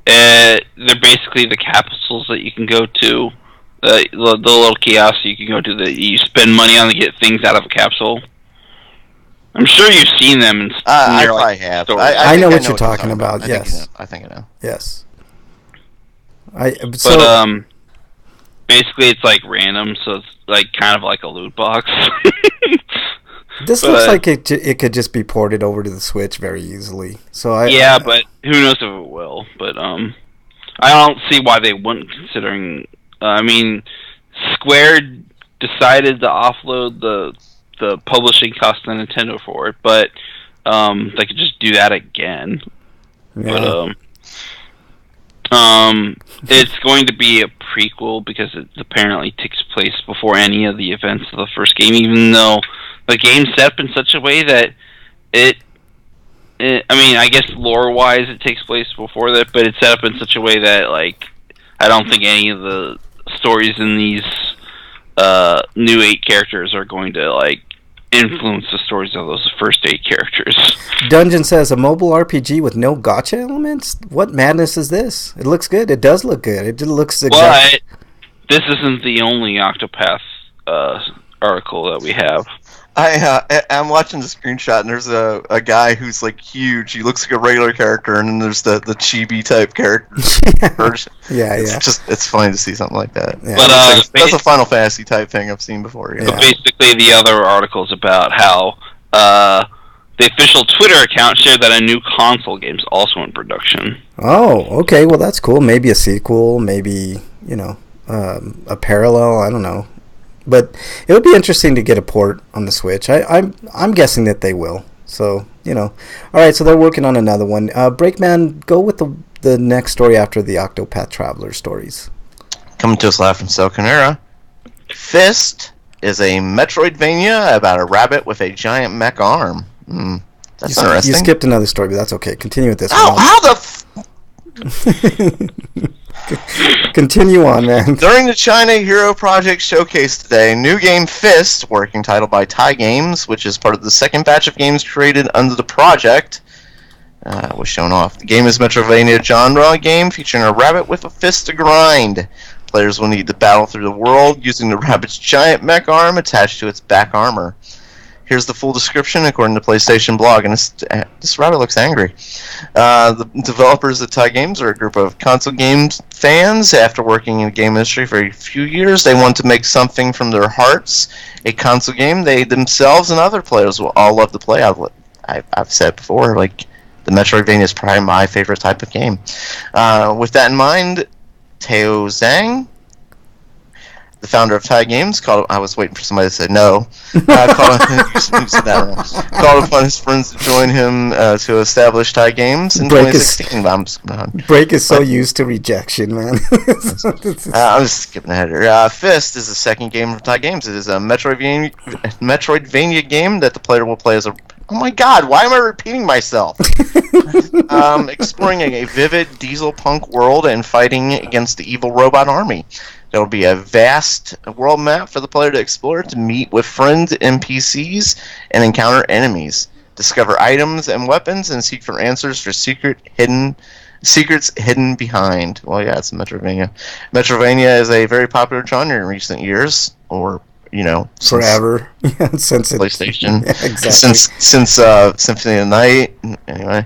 They're basically the capsules that you can go to, the little kiosks you can go to that you spend money on to get things out of a capsule. I'm sure you've seen them. In I probably have. I know what you're talking about. Yes, I think I know. Yes. Basically, it's like random, so it's like kind of like a loot box. This looks like it could just be ported over to the Switch very easily. So but who knows if it will? But I don't see why they wouldn't. Considering, Square decided to offload the publishing cost to Nintendo for it, but they could just do that again. Yeah. But it's going to be a prequel because it apparently takes place before any of the events of the first game, even though the game's set up in such a way that I guess lore-wise it takes place before that, but it's set up in such a way that, like, I don't think any of the stories in these new 8 characters are going to, like, influence the stories of those first 8 characters. Dungeon says, a mobile RPG with no gacha elements? What madness is this? It looks good. It does look good. It looks exactly... But this isn't the only Octopath article that we have. I'm watching the screenshot, and there's a guy who's like huge. He looks like a regular character, and then there's the chibi type character version. It's funny to see something like that. Yeah. But that's a Final Fantasy type thing I've seen before. Yeah. But basically, the other article is about how the official Twitter account shared that a new console game is also in production. Oh, okay. Well, that's cool. Maybe a sequel. Maybe a parallel. I don't know. But it would be interesting to get a port on the Switch. I'm guessing that they will. So, All right, so they're working on another one. Breakman, go with the next story after the Octopath Traveler stories. Coming to us live from Silconera. Fist is a Metroidvania about a rabbit with a giant mech arm. That's interesting. You skipped another story, but that's okay. Continue with this one. How Continue on, man. During the China Hero Project showcase today, new game Fist, working title by Tai Games, which is part of the second batch of games created under the project, was shown off. The game is Metroidvania genre game featuring a rabbit with a fist to grind. Players will need to battle through the world using the rabbit's giant mech arm attached to its back armor. Here's the full description according to PlayStation Blog, and this rabbit looks angry. The developers at Tai Games are a group of console games fans. After working in the game industry for a few years, they want to make something from their hearts, a console game they themselves and other players will all love to play. I've said before, like, the Metroidvania is probably my favorite type of game. With that in mind, Teo Zhang The founder of Thai Games I was waiting for somebody to say no. Called upon his friends to join him to establish Thai Games in 2016. Break is so used to rejection, man. I'm just skipping ahead here. Fist is the second game from Thai Games. It is a Metroidvania game that the player will play as a... Oh my god, why am I repeating myself? Exploring a vivid diesel punk world and fighting against the evil robot army. There will be a vast world map for the player to explore, to meet with friends, NPCs, and encounter enemies. Discover items and weapons, and seek for answers for secrets hidden behind. Well, yeah, it's a Metroidvania. Metroidvania is a very popular genre in recent years, or forever. Since PlayStation. Yeah, exactly. Since Symphony of the Night. Anyway,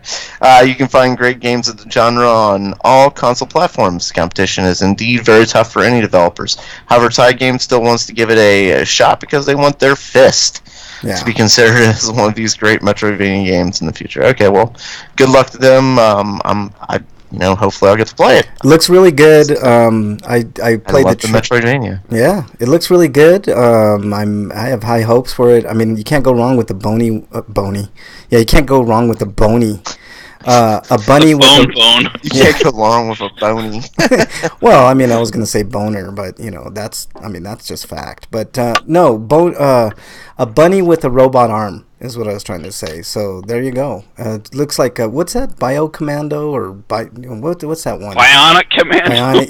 you can find great games of the genre on all console platforms. The competition is indeed very tough for any developers. However, Thai Games still wants to give it a shot because they want their Fist to be considered as one of these great Metroidvania games in the future. Okay, well, good luck to them. Hopefully I'll get to play it. Looks really good. I played the Metroidvania. Yeah, it looks really good. I have high hopes for it. I mean, you can't go wrong with the bony. Yeah, you can't go wrong with the bony. A bunny with a bone. You can't go wrong with a bony. Well, I mean, I was gonna say boner, but that's just fact. But no, a bunny with a robot arm is what I was trying to say. So there you go. It looks like what's that? Biocommando or what's that one? Bionic Commando.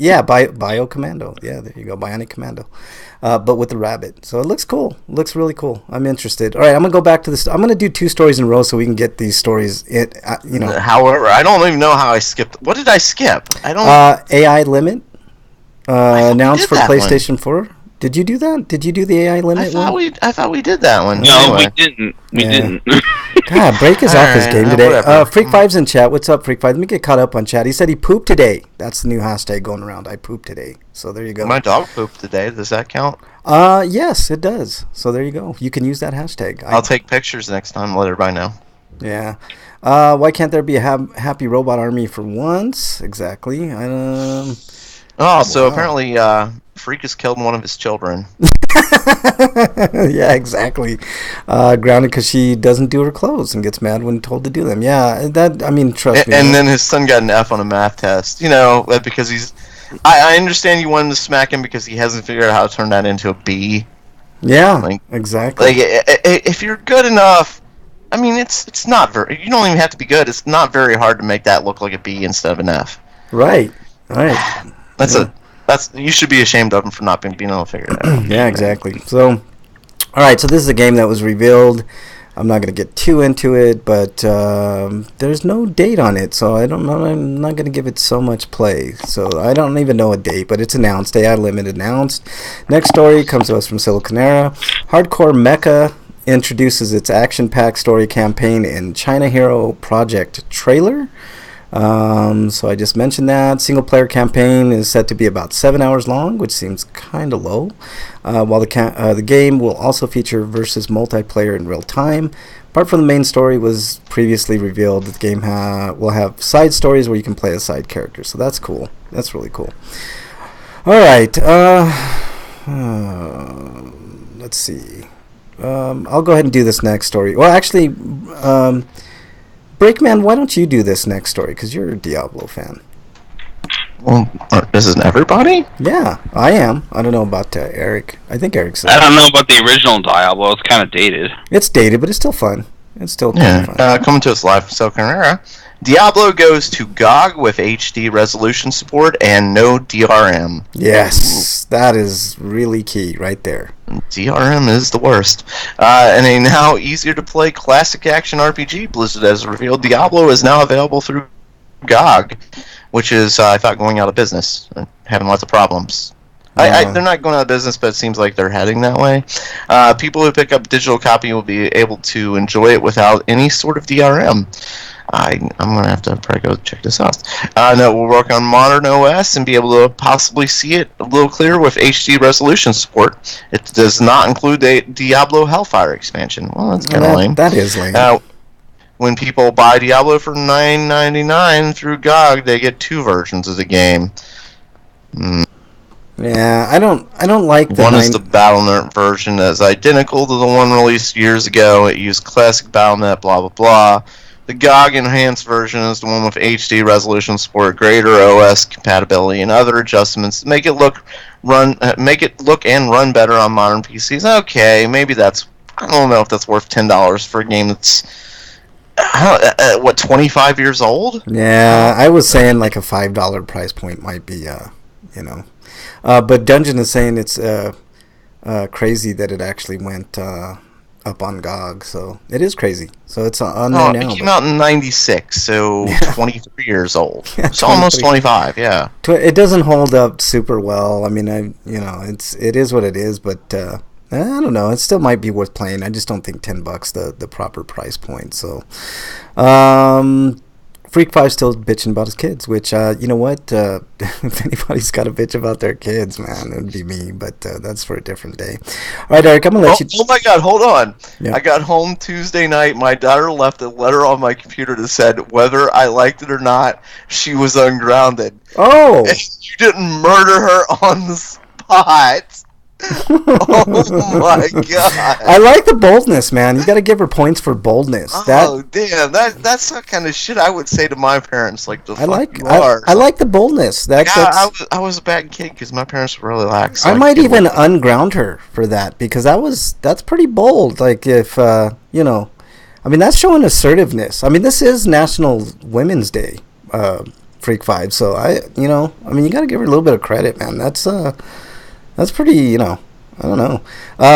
Biocommando. Yeah, there you go. Bionic Commando. But with the rabbit. So it looks cool. It looks really cool. I'm interested. All right, I'm gonna go back to this. I'm gonna do 2 stories in a row so we can get these stories. However, I don't even know how I skipped. What did I skip? I don't. AI limit announced for PlayStation 4. Did you do that? Did you do the AI limit one? I thought we did that one. No, anyway. We didn't. God, Break is off his game today. Freak5's in chat. What's up, Freak5? Let me get caught up on chat. He said he pooped today. That's the new hashtag going around. I pooped today. So there you go. My dog pooped today. Does that count? Yes, it does. So there you go. You can use that hashtag. I'll take pictures next time. Let everybody know. Yeah. Why can't there be a happy robot army for once? Exactly. Apparently Freak has killed one of his children. Yeah, exactly. Grounded because she doesn't do her clothes and gets mad when told to do them. Yeah, trust me. And then his son got an F on a math test. Because he's... I understand you wanted to smack him because he hasn't figured out how to turn that into a B. Yeah, exactly. If you're good enough... it's not very... You don't even have to be good. It's not very hard to make that look like a B instead of an F. Right. You should be ashamed of him for not being able to figure it out. Yeah, exactly. So, all right. So this is a game that was revealed. I'm not going to get too into it, but there's no date on it, so I'm not going to give it so much play. So I don't even know a date, but it's announced. AI Limit announced. Next story comes to us from Siliconera. Hardcore Mecha introduces its action-packed story campaign in China Hero Project trailer. So I just mentioned that. Single player campaign is set to be about 7 hours long, which seems kind of low. While the game will also feature versus multiplayer in real time. Apart from the main story was previously revealed, the game will have side stories where you can play a side character. So that's cool. That's really cool. All right. Let's see. I'll go ahead and do this next story. Well, actually... Breakman, why don't you do this next story? Because you're a Diablo fan. Well, isn't everybody? Yeah, I am. I don't know about Eric. I think Eric's... I don't know about the original Diablo. It's kind of dated. It's dated, but it's still fun. It's still kind of fun. Coming to us live from South Carolina. Diablo goes to GOG with HD resolution support and no DRM. Yes, that is really key right there. DRM is the worst. And a now easier to play classic action RPG, Blizzard has revealed Diablo is now available through GOG, which is, I thought, going out of business, having lots of problems. They're not going out of business, but it seems like they're heading that way. People who pick up digital copy will be able to enjoy it without any sort of DRM. I'm going to have to probably go check this out. No, we'll work on modern OS and be able to possibly see it a little clearer with HD resolution support. It does not include the Diablo Hellfire expansion. Well, that's kind of lame. That is lame. When people buy Diablo for $9.99 through GOG, they get 2 versions of the game. Yeah, I don't like the One is the Battle.net version that is identical to the one released years ago. It used classic Battle.net, blah blah blah. The GOG enhanced version is the one with HD resolution support, greater OS compatibility, and other adjustments to make it look and run better on modern PCs. Okay, maybe that's, I don't know if that's worth $10 for a game that's 25 years old. Yeah, I was saying like a $5 price point might be, you know. But Dungeon is saying it's crazy that it actually went up on GOG, so it is crazy. So it's on there now. It came out in '96, so 23 years old. Yeah, it's almost 25. Yeah. It doesn't hold up super well. I mean, it is what it is, but I don't know. It still might be worth playing. I just don't think $10 the proper price point. So, Freak 5 still bitching about his kids, which, you know what? If anybody's got a bitch about their kids, man, it would be me, but that's for a different day. All right, Eric, I'm going to let you... Oh, my God, hold on. Yeah. I got home Tuesday night. My daughter left a letter on my computer that said whether I liked it or not, she was ungrounded. Oh! And you didn't murder her on the spot. Oh my God! I like the boldness, man. You got to give her points for boldness. Damn! That's the kind of shit I would say to my parents. Like I like the boldness. I was a bad kid because my parents were really lax. So I might even unground her for that because that's pretty bold. Like if I mean that's showing assertiveness. I mean this is National Women's Day, Freak 5. So you got to give her a little bit of credit, man. That's pretty, I don't know.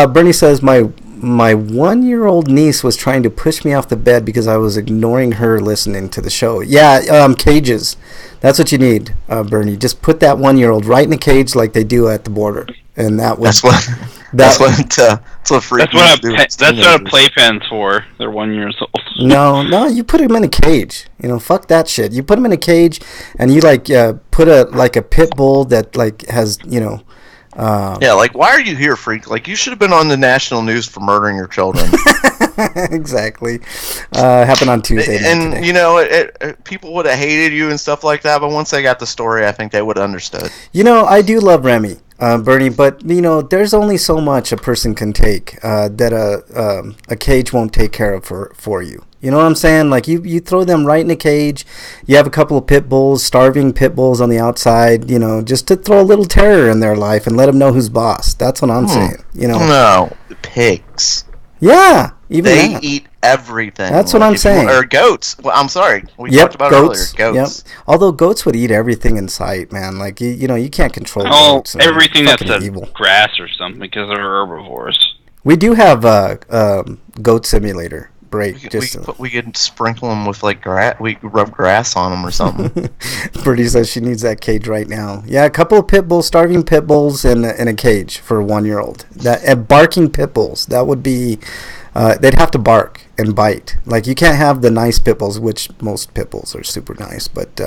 Bernie says, my 1-year-old niece was trying to push me off the bed because I was ignoring her listening to the show. Yeah, cages. That's what you need, Bernie. Just put that 1-year-old right in a cage like they do at the border. And that's what a playpen's for. They're 1 year old. No, you put him in a cage. Fuck that shit. You put him in a cage and you put a pit bull that has, why are you here, Freak? Like, you should have been on the national news for murdering your children. Exactly. Happened on Tuesday. And, people would have hated you and stuff like that, but once they got the story, I think they would have understood. I do love Remy, Bernie, but, there's only so much a person can take that a cage won't take care of for you. You know what I'm saying? Like, you throw them right in a cage. You have a couple of pit bulls, starving pit bulls on the outside, just to throw a little terror in their life and let them know who's boss. That's what I'm saying, No, pigs. Yeah, they eat everything. That's what I'm saying. Or goats. Well, I'm sorry. We talked about goats. Earlier. Goats. Yep. Although goats would eat everything in sight, man. Like, you can't control goats. Everything that's evil. Grass or something because they're herbivores. We do have Goat Simulator. Break. We could sprinkle them with grass. We could rub grass on them or something. Birdie says she needs that cage right now. Yeah, a couple of pit bulls, starving pit bulls in a cage for a 1-year-old. That barking pit bulls. That would be. They'd have to bark and bite. Like, you can't have the nice pit bulls, which most pit bulls are super nice, but.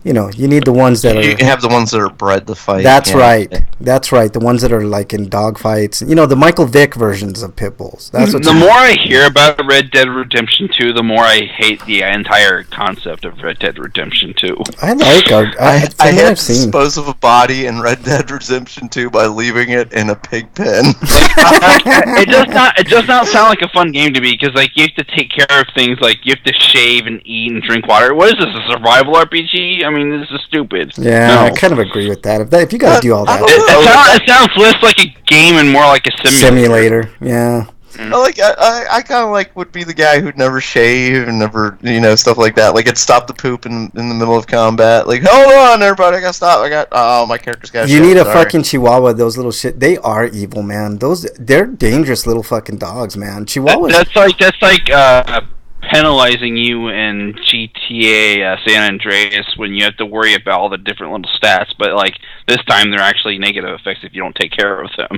You need the ones that are... You can have the ones that are bred to fight. That's right. That's right. The ones that are, in dog fights. The Michael Vick versions of pit bulls. That's what. The more I hear about Red Dead Redemption 2, the more I hate the entire concept of Red Dead Redemption 2. I like I had to dispose of a body in Red Dead Redemption 2 by leaving it in a pig pen. It does not sound like a fun game to me, because, you have to take care of things, you have to shave and eat and drink water. What is this, a survival RPG? I mean, this is stupid. Yeah, no. I kind of agree with that. If you gotta do all that, it sounds less like a game and more like a simulator. Yeah. I kind of would be the guy who'd never shave and never stuff like that. It'd stop the poop in the middle of combat. Hold on, everybody, I gotta stop. My character's got. You need a fucking Chihuahua. Those little shit. They are evil, man. They're dangerous little fucking dogs, man. Chihuahuas. That's like penalizing you in GTA San Andreas when you have to worry about all the different little stats, but this time they're actually negative effects if you don't take care of them.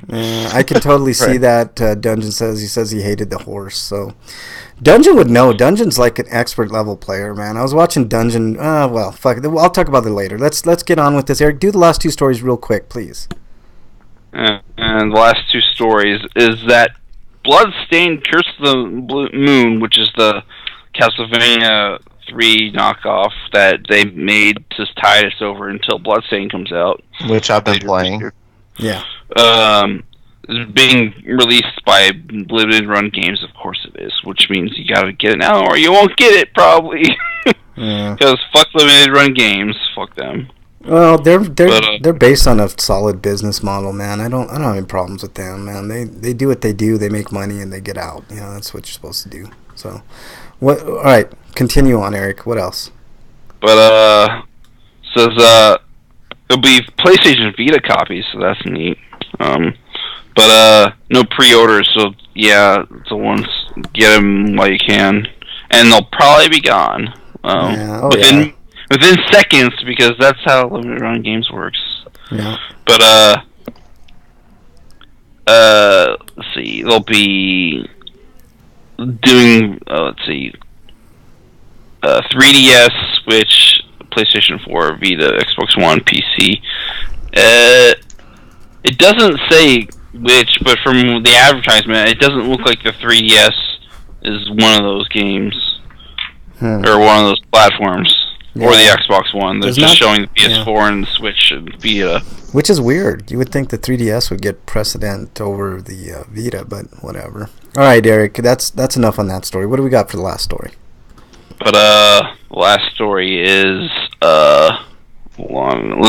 I can totally see that. Dungeon says he hated the horse, so Dungeon would know. Dungeon's like an expert level player, man. I was watching Dungeon. Well, fuck it. I'll talk about it later. Let's get on with this. Eric, do the last two stories real quick, please. And the last two stories is that Bloodstained Curse of the Moon, which is the Castlevania 3 knockoff that they made to tide us over until Bloodstain comes out. Which I've been playing. Yeah. It's being released by limited run games, of course it is, which means you gotta get it now or you won't get it, probably. Because fuck limited run games, fuck them. Well, they're based on a solid business model, man. I don't have any problems with them, man. They do what they do. They make money and they get out. You know, that's what you're supposed to do. So, what? All right, continue on, Eric. What else? But says it'll be PlayStation Vita copies, so that's neat. But no pre-orders, so yeah, so once get them while you can, and they'll probably be gone within seconds, because that's how limited run games works. Yeah. But let's see, they'll be doing 3DS, Switch, PlayStation 4, Vita, Xbox One, PC. It doesn't say which, but from the advertisement, it doesn't look like the 3DS is one of those games or one of those platforms, or the Xbox One. They're just showing the PS4 and the Switch and Vita. Which is weird. You would think the 3DS would get precedent over the Vita, but whatever. All right, Eric, that's enough on that story. What do we got for the last story? But the last story is hold on,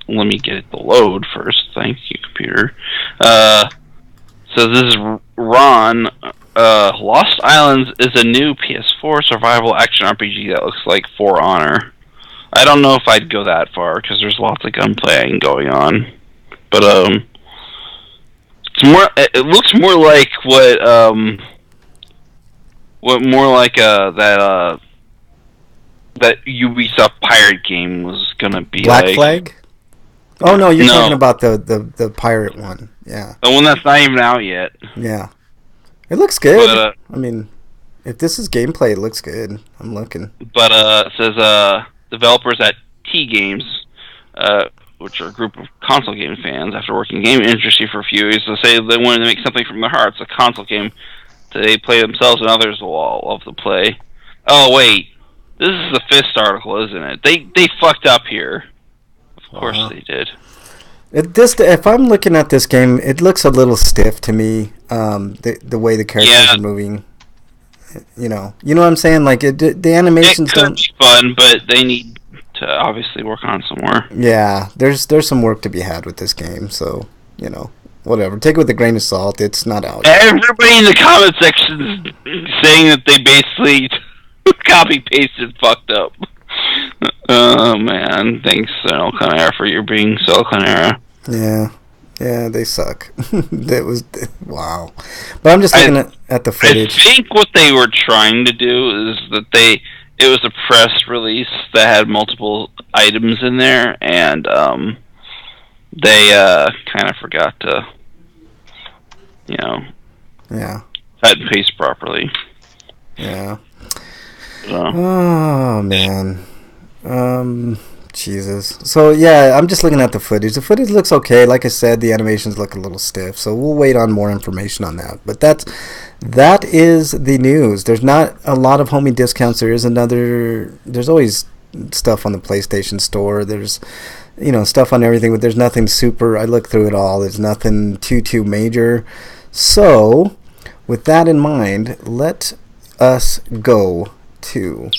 let me get it to load first. Thank you, computer. So this is Ron. Lost Islands is a new PS4 survival action RPG that looks like For Honor. I don't know if I'd go that far because there's lots of gunplay going on, but it's more. It looks more like that Ubisoft pirate game was gonna be. Black Flag? Oh no, you're talking about the pirate one. Yeah. The one that's not even out yet. Yeah. It looks good. But, I mean, if this is gameplay, it looks good. I'm looking. But it says developers at T Games, which are a group of console game fans, after working in the game industry for a few years, they say they wanted to make something from their hearts, a console game that they play themselves and others will all love to play. Oh wait. This is the 5th article, isn't it? They fucked up here. Of course they did. If I'm looking at this game, it looks a little stiff to me. The way the characters are moving. You know what I'm saying? Like the animations don't. It could be fun, but they need to obviously work on it some more. Yeah, there's some work to be had with this game. So whatever. Take it with a grain of salt. It's not out. Everybody in the comment section is saying that they basically copy pasted fucked up. Oh man, thanks Silicon Era for your being Silicon Era. Yeah, they suck. That was wow. But I'm just looking at the footage. I think what they were trying to do is that it was a press release that had multiple items in there, and they kind of forgot to cut and paste properly. Yeah. Oh man. Jesus. So yeah, I'm just looking at the footage. The footage looks okay. Like I said, the animations look a little stiff. So we'll wait on more information on that. But that is the news. There's not a lot of homie discounts. There's always stuff on the PlayStation Store. There's stuff on everything, but there's nothing super. I looked through it all. There's nothing too major. So with that in mind, let us go to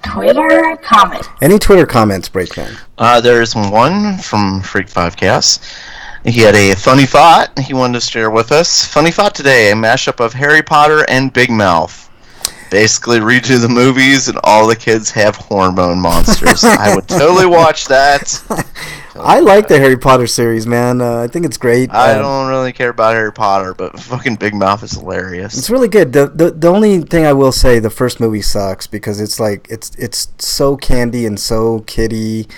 Twitter comments. Any Twitter comments, Breakman? There's one from Freak5Cast. He had a funny thought he wanted to share with us. Funny thought today, a mashup of Harry Potter and Big Mouth. Basically redo the movies and all the kids have hormone monsters. I would totally watch that. I like the Harry Potter series, man. I think it's great. I don't really care about Harry Potter, but fucking Big Mouth is hilarious. It's really good. The only thing I will say, the first movie sucks because it's like it's so candy and so kiddie.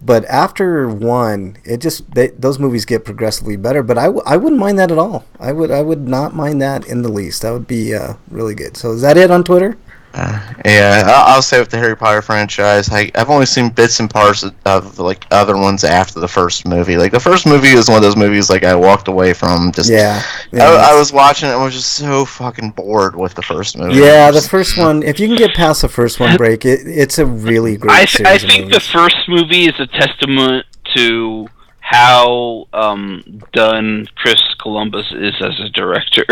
But after one, those movies get progressively better. But I wouldn't mind that at all. I would not mind that in the least. That would be really good. So is that it on Twitter? Yeah, I'll say with the Harry Potter franchise, I've only seen bits and parts of like other ones after the first movie. Like the first movie was one of those movies like I walked away from. I was watching it and was just so fucking bored with the first movie. Yeah, the first one. If you can get past the first one, Break, it's a really great series. I think the first movie is a testament to how done Chris Columbus is as a director.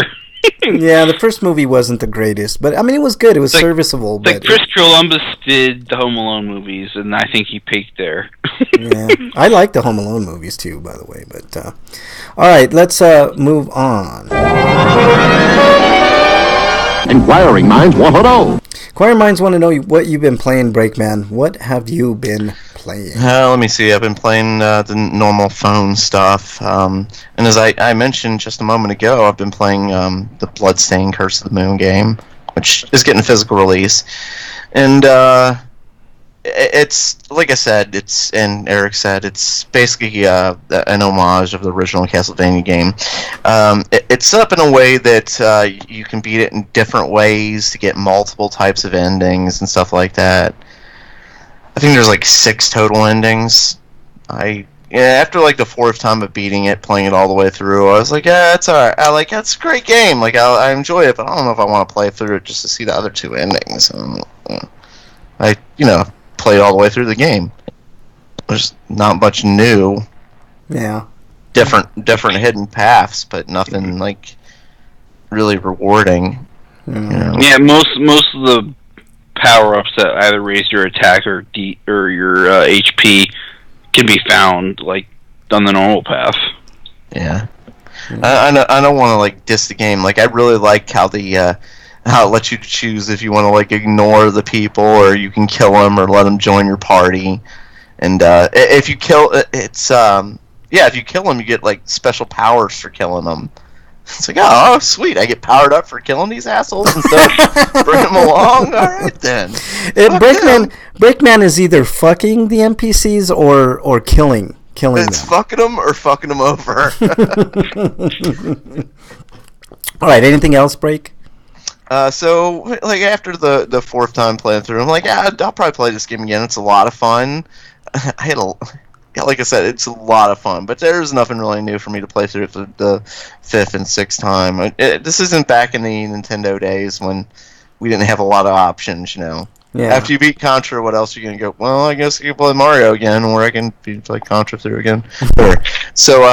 Yeah, the first movie wasn't the greatest, but I mean it was good. It was serviceable. But Chris Columbus did the Home Alone movies, and I think he peaked there. Yeah, I like the Home Alone movies too, by the way. But all right, let's move on. Inquiring minds want to know. Inquiring minds want to know what you've been playing, Breakman. What have you been playing? Let me see. I've been playing the normal phone stuff, and as I mentioned just a moment ago, I've been playing the Bloodstained Curse of the Moon game, which is getting a physical release, and it's like I said, and Eric said, it's basically an homage of the original Castlevania game. It's set up in a way that you can beat it in different ways to get multiple types of endings and stuff like that. I think there's like 6 total endings. After like the 4th time of beating it, playing it all the way through, I was like, yeah, it's alright. It's a great game. Like I enjoy it, but I don't know if I want to play through it just to see the other 2 endings. I played all the way through the game. There's not much new. Yeah. Different hidden paths, but nothing like really rewarding. Yeah, most of the power-ups that either raise your attack or your HP can be found like on the normal path. Yeah. I don't want to like diss the game. Like I really like how how it lets you choose if you want to like ignore the people or you can kill them or let them join your party. And if you kill if you kill them, you get like special powers for killing them. It's like, oh sweet, I get powered up for killing these assholes and stuff. Bring them along. All right then. Breakman is either fucking the NPCs or killing it's them. Fucking them or fucking them over. All right. Anything else, Break? So like after the 4th time playing through, I'm like, yeah, I'll probably play this game again. It's a lot of fun. Like I said, it's a lot of fun, but there's nothing really new for me to play through for the 5th and 6th time. This isn't back in the Nintendo days when we didn't have a lot of options, Yeah. After you beat Contra, what else are you going to go? Well, I guess I can play Mario again, or I can play Contra through again. So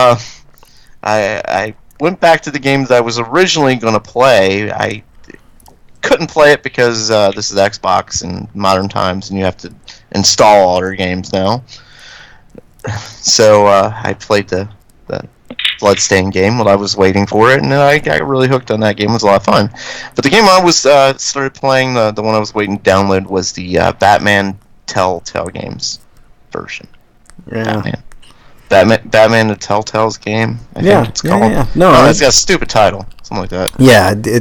I went back to the game that I was originally going to play. I couldn't play it because this is Xbox in modern times, and you have to install all your games now. So I played the Bloodstained game while I was waiting for it, and I got really hooked on that game. It was a lot of fun. But the game I was started playing, the one I was waiting to download, was the Batman Telltale Games version. Yeah. Batman the Telltale's game. I think it's called. Yeah. No, it's got a stupid title, something like that.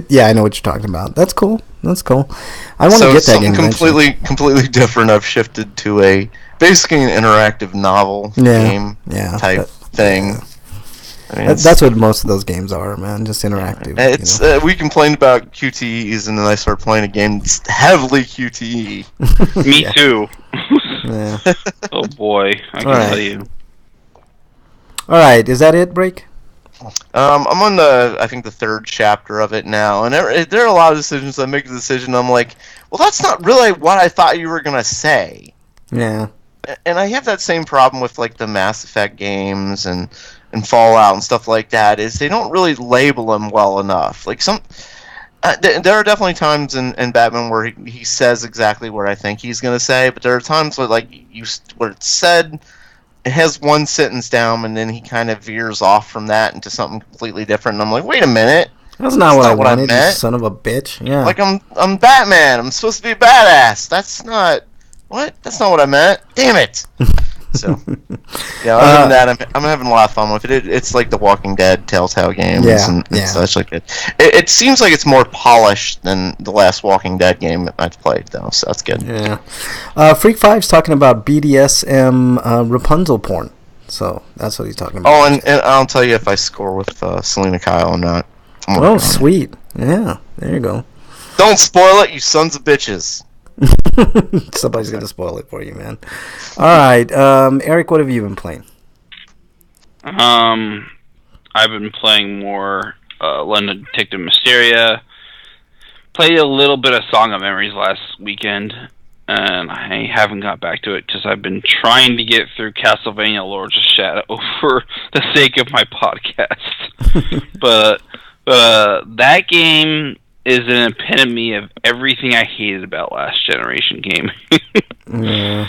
Yeah, I know what you're talking about. That's cool. I want to get that game. Completely different. I've shifted to basically an interactive novel game type thing. I mean, that's what most of those games are, man. Just interactive. It's we complained about QTEs, and then I started playing a game that's heavily QTE. Me too. Yeah. Oh boy, I can tell you. All right, is that it, Break? I'm on I think the 3rd chapter of it now, and there are a lot of decisions. I make a decision, I'm like, well, that's not really what I thought you were gonna say. Yeah. And I have that same problem with like the Mass Effect games and Fallout and stuff like that. Is they don't really label them well enough. Like there are definitely times in Batman where he says exactly what I think he's gonna say, but there are times where where it's said. It has one sentence down, and then he kind of veers off from that into something completely different. And I'm like, wait a minute, that's not what I wanted, you son of a bitch. Yeah, like I'm Batman. I'm supposed to be a badass. That's not what I meant. Damn it. So other than that, I'm having a lot of fun with it. It's like the Walking Dead Telltale games and such like it. It seems like it's more polished than the last Walking Dead game I've played, though. So that's good. Yeah. Freak 5's talking about BDSM Rapunzel porn. So that's what he's talking about. Oh, and I'll tell you if I score with Selena Kyle or not. Oh, sweet. Yeah, there you go. Don't spoil it, you sons of bitches. Somebody's gonna spoil it for you, man. All right, Eric, what have you been playing? I've been playing more London Detective Mysteria. Played a little bit of Song of Memories last weekend, and I haven't got back to it because I've been trying to get through Castlevania Lords of Shadow for the sake of my podcast. but that game is an epitome of everything I hated about last generation game. Yeah.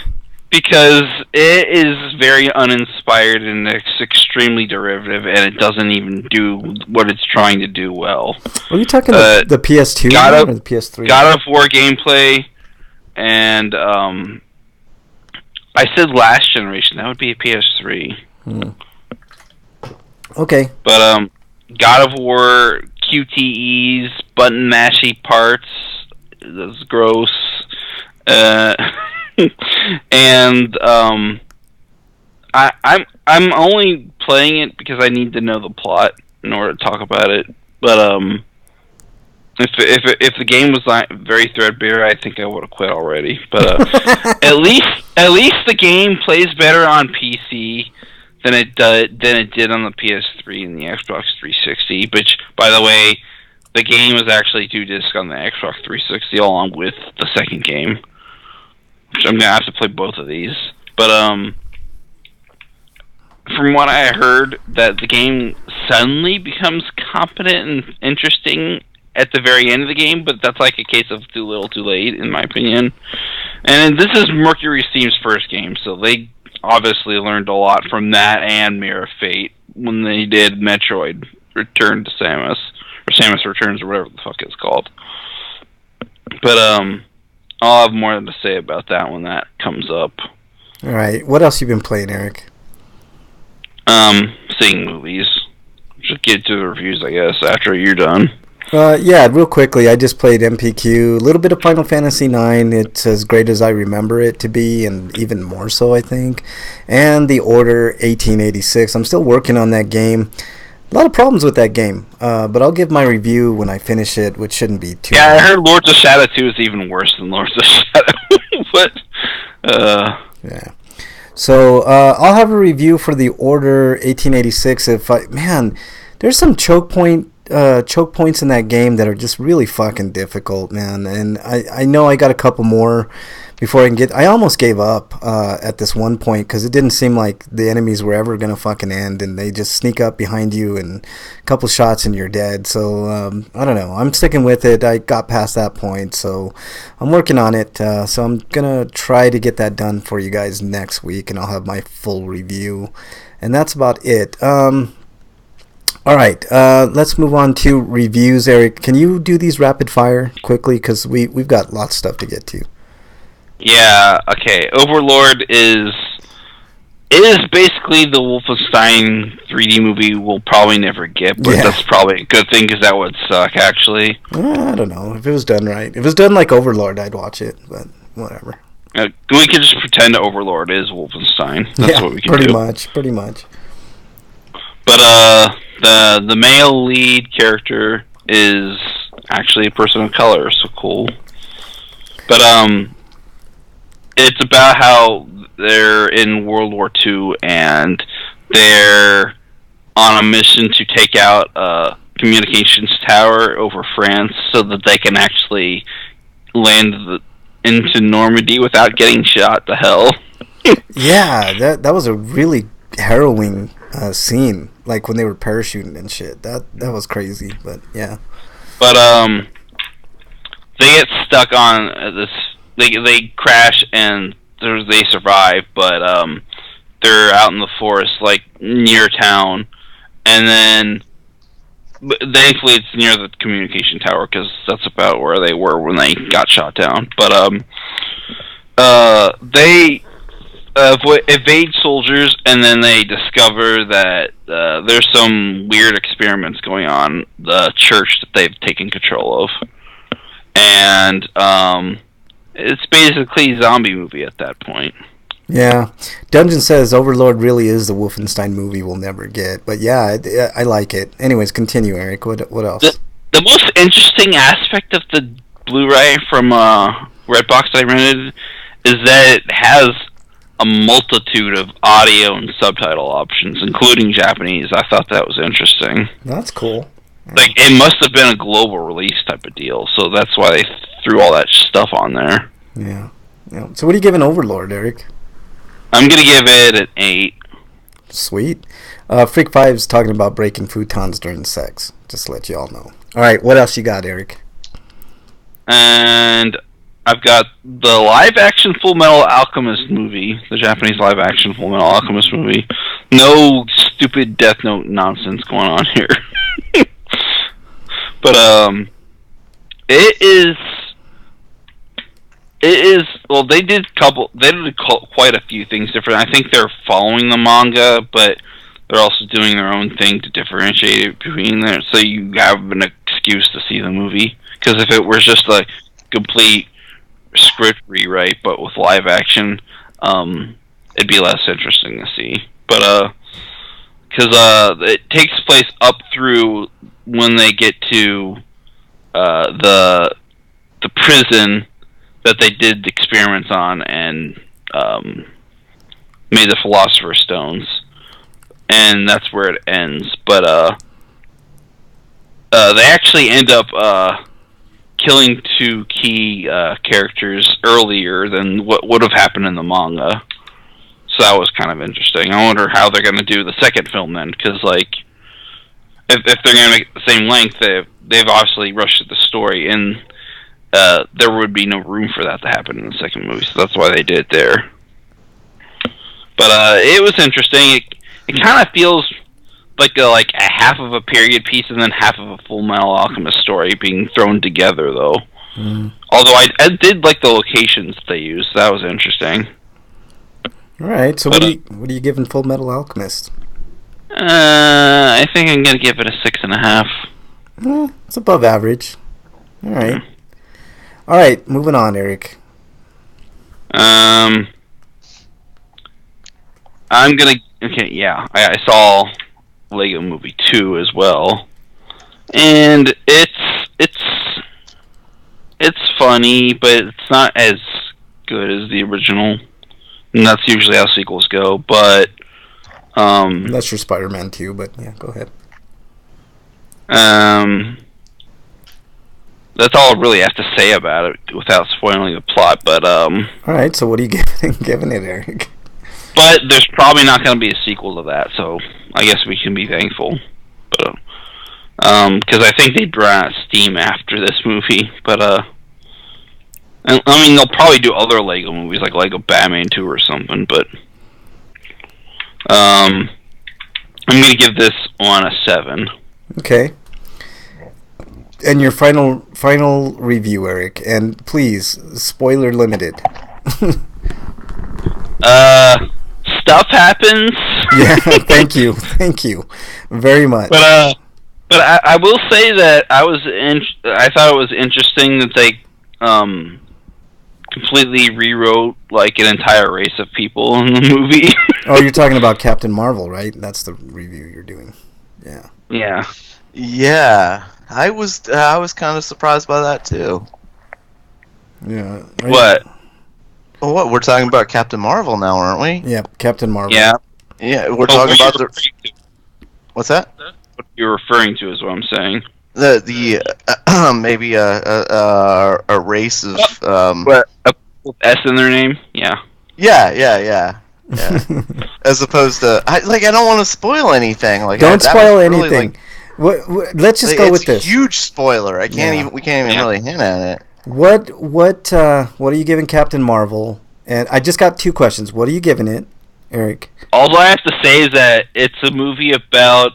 Because it is very uninspired and it's extremely derivative, and it doesn't even do what it's trying to do well. Are you talking the PS2 or the PS3? God of War gameplay, and I said last generation. That would be a PS3. Okay. But God of War QTEs, button mashy parts. That's gross. And I'm only playing it because I need to know the plot in order to talk about it. But if the game was not very threadbare, I think I would have quit already. But at least the game plays better on PC than it did on the PS3 and the Xbox 360. Which, by the way, the game was actually 2 discs on the Xbox 360 along with the second game. Which I'm gonna have to play both of these. But from what I heard, that the game suddenly becomes competent and interesting at the very end of the game, but that's like a case of too little, too late, in my opinion. And this is Mercury Steam's first game, so they obviously learned a lot from that and Mirror of Fate when they did Metroid Return to Samus, or Samus Returns, or whatever the fuck it's called. But I'll have more to say about that when that comes up. All right. What else you been playing, Eric? Seeing movies. Just get to the reviews, I guess, after you're done. Yeah, real quickly, I just played MPQ, a little bit of Final Fantasy IX. It's as great as I remember it to be, and even more so, I think. And The Order 1886. I'm still working on that game. A lot of problems with that game, but I'll give my review when I finish it, which shouldn't be too Yeah, long. I heard Lords of Shadow 2 is even worse than Lords of Shadow. But, Yeah. So, I'll have a review for The Order 1886 there's some choke points in that game that are just really fucking difficult, man. And I know I got a couple more before I can get... I almost gave up at this one point because it didn't seem like the enemies were ever going to fucking end, and they just sneak up behind you and a couple shots and you're dead. So, I don't know. I'm sticking with it. I got past that point, so I'm working on it. So I'm going to try to get that done for you guys next week, and I'll have my full review. And that's about it. All right, let's move on to reviews. Eric, can you do these rapid fire quickly? Because we've got lots of stuff to get to. yeah, okay. Overlord is basically the Wolfenstein 3D movie we'll probably never get, but that's probably a good thing because that would suck, actually. I don't know. If it was done right. If it was done like Overlord, I'd watch it, but whatever. We could just pretend Overlord is Wolfenstein. That's what we can do. Pretty much. But the male lead character is actually a person of color, so cool. But it's about how they're in World War II and they're on a mission to take out a communications tower over France so that they can actually land into Normandy without getting shot to hell. Yeah, that was a really harrowing scene, like when they were parachuting and shit. That was crazy, but yeah. But they get stuck on this. They crash and they survive, but they're out in the forest, like near town, and then thankfully it's near the communication tower because that's about where they were when they got shot down. But they evade soldiers, and then they discover that there's some weird experiments going on the church that they've taken control of, and it's basically a zombie movie at that point. Yeah, Dungeon says Overlord really is the Wolfenstein movie we'll never get, but yeah, I like it. Anyways, continue, Eric. What else? The most interesting aspect of the Blu-ray from Redbox I rented is that it has a multitude of audio and subtitle options, including Japanese. I thought that was interesting. That's cool. Like, it must have been a global release type of deal, so that's why they threw all that stuff on there. Yeah. So what are you giving Overlord, Eric? I'm gonna give it an 8. Sweet. Freak 5's talking about breaking futons during sex. Just to let you all know. All right, what else you got, Eric? And I've got the live-action Full Metal Alchemist movie, the Japanese live-action Full Metal Alchemist movie. No stupid Death Note nonsense going on here. But it is. Well, they did quite a few things different. I think they're following the manga, but they're also doing their own thing to differentiate it between there, so you have an excuse to see the movie. Because if it was just a complete script rewrite, but with live action, it'd be less interesting to see. But because it takes place up through when they get to the prison that they did experiments on and made the Philosopher's Stones, and that's where it ends. But they actually end up killing 2 key characters earlier than what would have happened in the manga. So that was kind of interesting. I wonder how they're going to do the second film then, because like if they're going to make it the same length, they've obviously rushed the story, and there would be no room for that to happen in the second movie. So that's why they did it there. But it was interesting. It kind of feels like a half of a period piece and then half of a Full Metal Alchemist story being thrown together, though. Although I did like the locations they used. That was interesting. All right. So what are you giving Full Metal Alchemist? I think I'm gonna give it a 6.5. It's above average. All right. All right. Moving on, Eric. I'm gonna. Okay, yeah. I saw Lego Movie 2 as well, and it's funny, but it's not as good as the original, and that's usually how sequels go. But that's your Spider-Man 2, but yeah, go ahead. That's all I really have to say about it without spoiling the plot. But all right. So what are you giving it, Eric? But there's probably not going to be a sequel to that, so I guess we can be thankful. But because I think they'd run out of steam after this movie. But I mean, they'll probably do other Lego movies like Lego Batman 2 or something. But I'm going to give this one a 7. Okay. And your final review, Eric, and please, spoiler limited. Stuff happens. Yeah, thank you very much. But I will say that I thought it was interesting that they completely rewrote like an entire race of people in the movie. Oh, you're talking about Captain Marvel, right? That's the review you're doing. Yeah. Yeah. Yeah, I was kind of surprised by that too. Yeah. What? Well, what, we're talking about Captain Marvel now, aren't we? Yeah, Captain Marvel. Yeah, we're talking about the. What's that? What you're referring to is what I'm saying. The maybe a race of What, with S in their name? Yeah. Yeah. As opposed to I don't want to spoil anything. Like don't spoil really, anything. Let's just go with this. It's a huge spoiler. We can't even really hint at it. What are you giving Captain Marvel? And I just got 2 questions. What are you giving it, Eric? All I have to say is that it's a movie about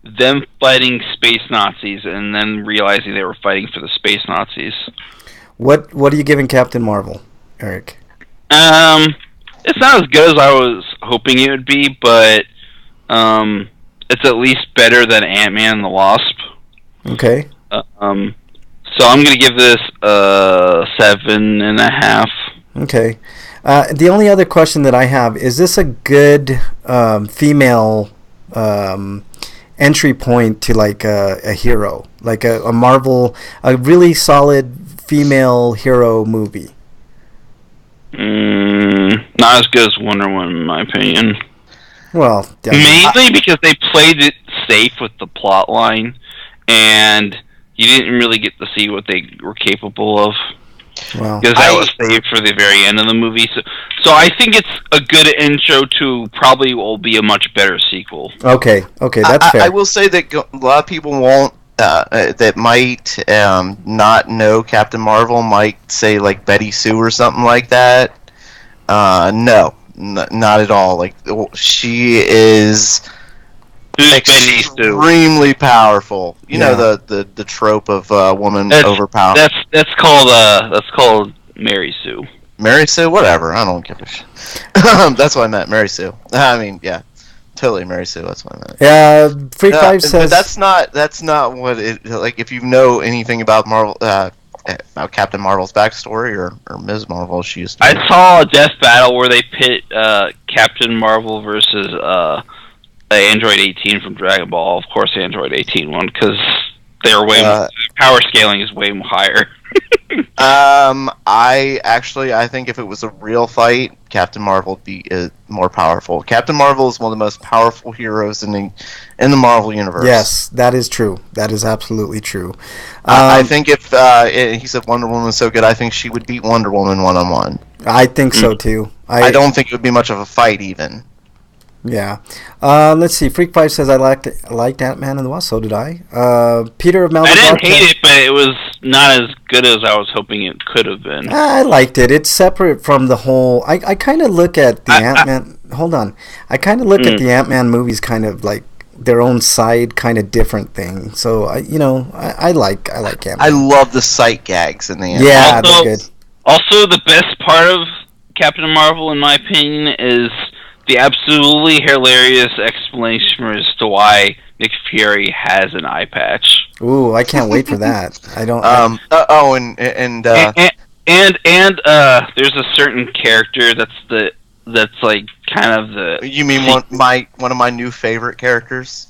them fighting space Nazis and then realizing they were fighting for the space Nazis. What are you giving Captain Marvel, Eric? It's not as good as I was hoping it would be, but it's at least better than Ant-Man and the Wasp. Okay. So I'm gonna give this a 7.5. Okay. The only other question that I have is this a good female entry point to like a hero, like a Marvel, a really solid female hero movie. Not as good as Wonder Woman, in my opinion. Well, mainly because they played it safe with the plot line, and you didn't really get to see what they were capable of. Well, because that was saved for the very end of the movie. So I think it's a good intro to probably will be a much better sequel. Okay, that's fair. I will say that a lot of people won't that might not know Captain Marvel might say like Betty Sue or something like that. No, not at all. Like she is extremely powerful. You know the trope of woman overpowered. That's called Mary Sue. Mary Sue, whatever. I don't give a shit. That's what I meant, Mary Sue. I mean, yeah, totally Mary Sue. That's what I meant. Yeah, Freak 5 says that's not what it like. If you know anything about Marvel, about Captain Marvel's backstory or Ms. Marvel, she used to. I saw a death battle where they pit Captain Marvel versus Android 18 from Dragon Ball. Of course, Android 18 won because they're way power scaling is way higher. I think if it was a real fight, Captain Marvel would be more powerful. Captain Marvel is one of the most powerful heroes in the Marvel universe. Yes, that is true. That is absolutely true. I think if he said Wonder Woman was so good, I think she would beat Wonder Woman 1-on-1. I think so too. I don't think it would be much of a fight even. Yeah. Let's see. Freak 5 says I liked Ant-Man and the Wasp. So did I. Peter of Mount. I didn't hate it, but it was not as good as I was hoping it could have been. I liked it. It's separate from the whole. I kind of look at the Ant-Man. Hold on. I kind of look at the Ant-Man movies kind of like their own side, kind of different thing. So I like Ant-Man. I love the sight gags in the Ant-Man. Yeah, they're good. Also, the best part of Captain Marvel, in my opinion, is the absolutely hilarious explanation as to why Nick Fury has an eye patch. Ooh, I can't wait for that. I don't. And there's a certain character that's like kind of the. You mean one of my new favorite characters?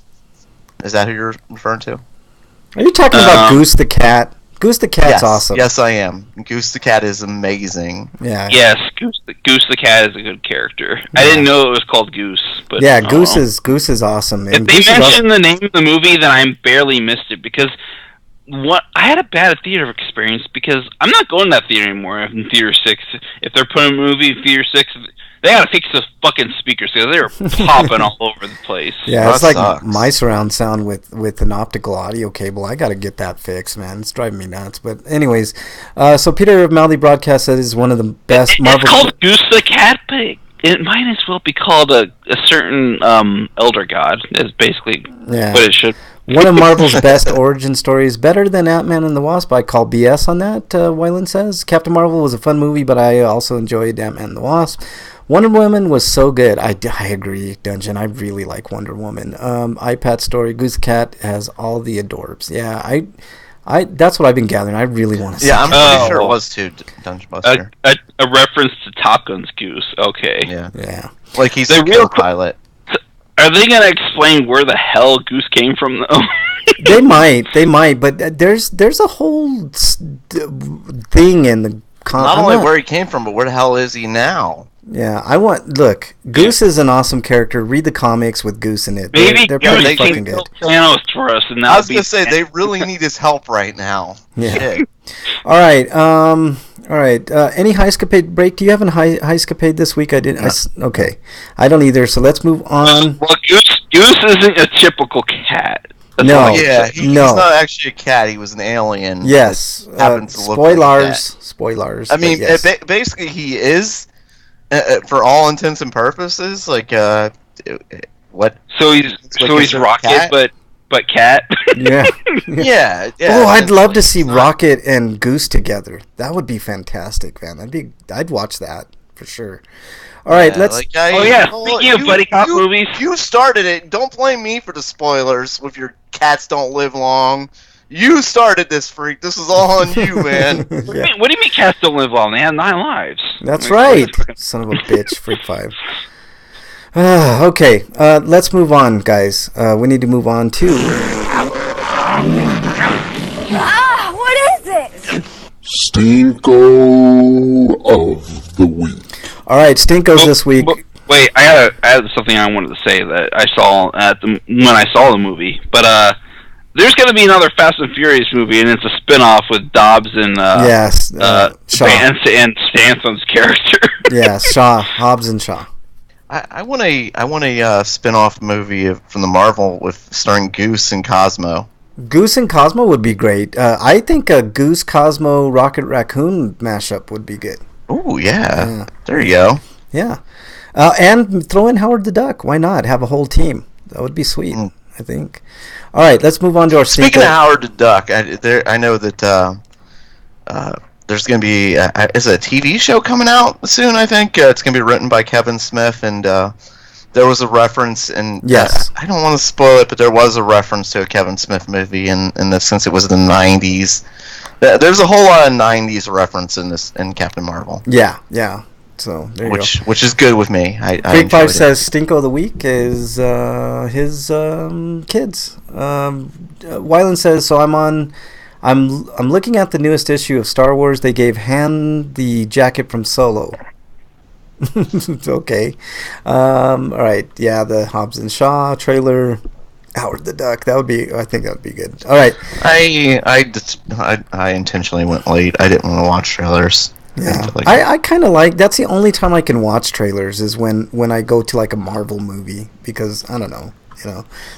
Is that who you're referring to? Are you talking about Goose the Cat? Goose the Cat's awesome. Yes, I am. Goose the Cat is amazing. Yeah. Yes, Goose the Cat is a good character. Yeah. I didn't know it was called Goose, but yeah, Goose is awesome. If they mention the name of the movie, then I barely missed it because I had a bad theater experience because I'm not going to that theater anymore. In Theater 6, if they're putting a movie in Theater 6. They gotta fix the fucking speakers because they were popping all over the place. Yeah, it's like my surround sound with an optical audio cable. I gotta get that fixed, man. It's driving me nuts. But anyways, so Peter of Mouthy Broadcast says is one of the best Marvel. It's called Goose the Cat, but it might as well be called a certain elder god. Is basically what it should. One of Marvel's best origin stories, better than Ant-Man and the Wasp. I call BS on that. Wyland says Captain Marvel was a fun movie, but I also enjoyed Ant-Man and the Wasp. Wonder Woman was so good. I agree, Dungeon. I really like Wonder Woman. iPad story, Goose Cat has all the adorbs. Yeah, I that's what I've been gathering. I really want to see. Yeah, I'm pretty sure it was too, Dungeon Buster. A reference to Top Gun's Goose. Okay. Yeah. Like he's a real pilot. Are they gonna explain where the hell Goose came from though? They might, but there's a whole thing in the. Not only where he came from, but where the hell is he now? Yeah, Goose is an awesome character. Read the comics with Goose in it. Maybe they're pretty fucking good. Thanos for us, and I was gonna say they really need his help right now. Yeah. Shit. All right. Any Heiscapade break? Do you have a Heiscapade this week? I didn't. Okay. I don't either. So let's move on. Well, Goose isn't a typical cat. He's not actually a cat. He was an alien. Yes. Happens to look like a cat. Spoilers. I mean, yes. Basically, he is. For all intents and purposes, like what? So he's Rocket, but cat. Yeah. Yeah. Oh, I'd love to see Rocket and Goose together. That would be fantastic, man. I'd watch that for sure. All right, let's. Speaking of buddy cop movies, you started it. Don't blame me for the spoilers. With your cats don't live long. You started this, freak. This is all on you, man. What do you mean cats don't live long? They have 9 lives. That's right. Son of a bitch, Freak 5. Okay, let's move on, guys. We need to move on to... What is it? Stinko of the week. All right, Stinkos this week. Wait, I had something I wanted to say that I saw when I saw the movie. But there's going to be another Fast and Furious movie, and it's a spin-off with Dobbs and Shaw. And Stanton's character. Yeah, Shaw, Hobbs and Shaw. I want a spin-off movie from the Marvel with starring Goose and Cosmo. Goose and Cosmo would be great. I think a Goose Cosmo Rocket Raccoon mashup would be good. Oh yeah, there you go. Yeah, and throw in Howard the Duck. Why not? Have a whole team. That would be sweet. I think. All right, let's move on to our. Speaking of Howard the Duck, I know that there's going to be is it a TV show coming out soon? I think it's going to be written by Kevin Smith, and there was a reference, and yes, I don't want to spoil it, but there was a reference to a Kevin Smith movie, in this since it was the '90s. There's a whole lot of '90s reference in Captain Marvel. Yeah. So there you go. Which is good with me. Creek 5 says Stinko of the week is his kids. Wyland says, so I'm looking at the newest issue of Star Wars. They gave Han the jacket from Solo. Okay. All right. Yeah, the Hobbs and Shaw trailer. Howard the Duck. I think that would be good. All right. I intentionally went late. I didn't want to watch trailers. Yeah, I kind of like. That's the only time I can watch trailers is when I go to like a Marvel movie, because I don't know,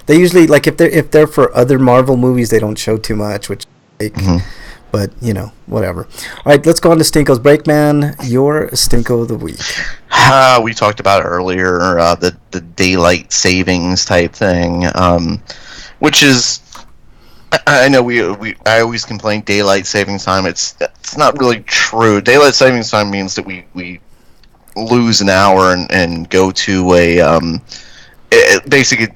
they usually, like, if they're for other Marvel movies, they don't show too much, which but whatever. All right, let's go on to Stinko's Breakman. Your Stinko of the week. We talked about earlier the daylight savings type thing, which is. I know I always complain daylight savings time. It's not really true. Daylight savings time means that we lose an hour and go to a basically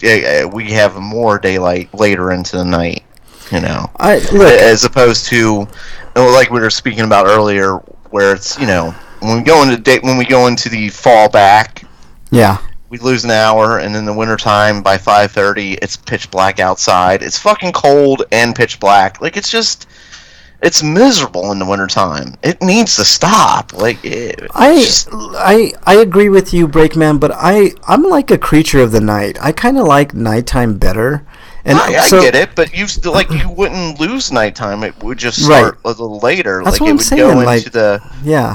we have more daylight later into the night. As opposed to like we were speaking about earlier, where it's when we go into the fall back. Yeah. We lose an hour, and in the wintertime, by 5:30, it's pitch black outside. It's fucking cold and pitch black. Like, it's miserable in the wintertime. It needs to stop. Like, I agree with you, Breakman, but I'm like a creature of the night. I kind of like nighttime better. And I get it, but you wouldn't lose nighttime. It would just start a little later. That's like, what it I'm would saying. go into the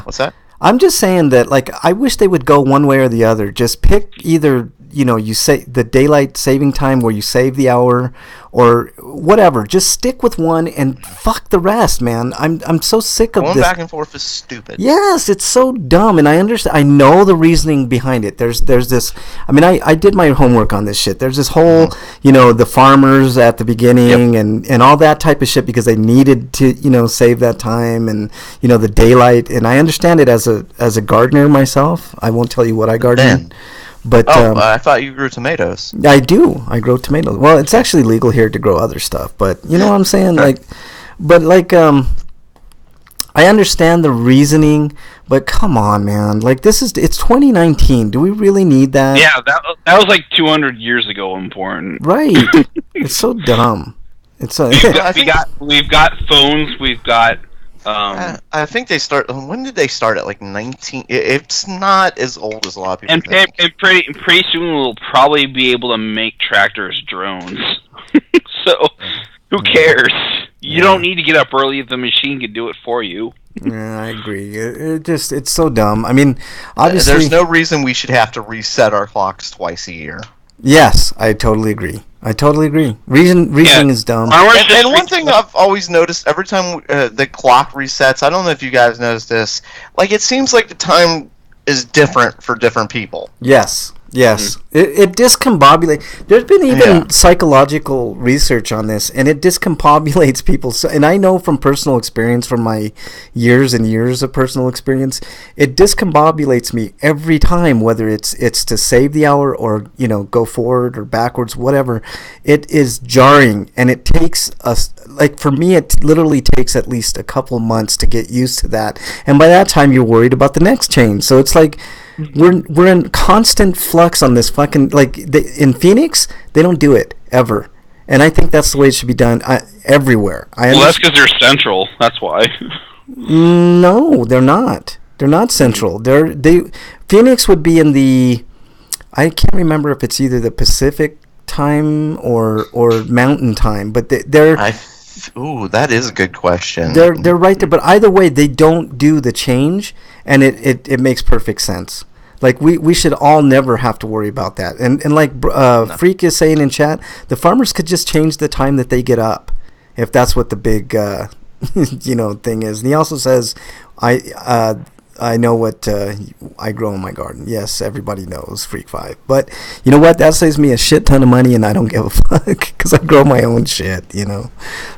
What's that? I'm just saying that, like, I wish they would go one way or the other. Just pick either, you say the daylight saving time where you save the hour or whatever. Just stick with one and fuck the rest, man. I'm so sick of Going this. back and forth is stupid. Yes, it's so dumb, and I understand. I know the reasoning behind it. There's this. I mean, I did my homework on this shit. There's this whole, the farmers at the beginning and all that type of shit because they needed to, save that time and the daylight. And I understand it as a gardener myself. I won't tell you what I garden. But I thought you grew tomatoes. I do. I grow tomatoes. Well, it's actually legal here to grow other stuff, but you know what I'm saying? I understand the reasoning, but come on, man. Like, it's 2019. Do we really need that? Yeah, that was like 200 years ago important. Right. It's so dumb. It's we've got phones, we've got I think they start. When did they start? At like 19? It's not as old as a lot of people think. And pretty soon we'll probably be able to make tractors drones. So who cares? You don't need to get up early if the machine can do it for you. Yeah, I agree. It's so dumb. I mean, obviously, there's no reason we should have to reset our clocks twice a year. Yes, I totally agree. Reasoning is dumb. And one thing I've always noticed every time the clock resets, I don't know if you guys noticed this, like, it seems like the time is different for different people. Yes. It discombobulates. There's been even psychological research on this, and it discombobulates people. So, and I know from personal experience, from my years and years of personal experience, it discombobulates me every time, whether it's to save the hour or go forward or backwards, whatever. It is jarring, and it takes us, like, for me, it literally takes at least a couple months to get used to that, and by that time you're worried about the next change. So it's like we're in constant flux on this fucking, like, in Phoenix they don't do it ever, and I think that's the way it should be done everywhere. Well, that's because they're central. That's why. No, they're not. They're not central. Phoenix would be in the. I can't remember if it's either the Pacific time or Mountain time, but they're. Ooh, that is a good question. They're right there, but either way, they don't do the change, and it makes perfect sense. Like we should all never have to worry about that. And like Freak is saying in chat, the farmers could just change the time that they get up, if that's what the big thing is. And he also says, I know what I grow in my garden. Yes, everybody knows Freak 5. But you know what? That saves me a shit ton of money, and I don't give a fuck because I grow my own shit,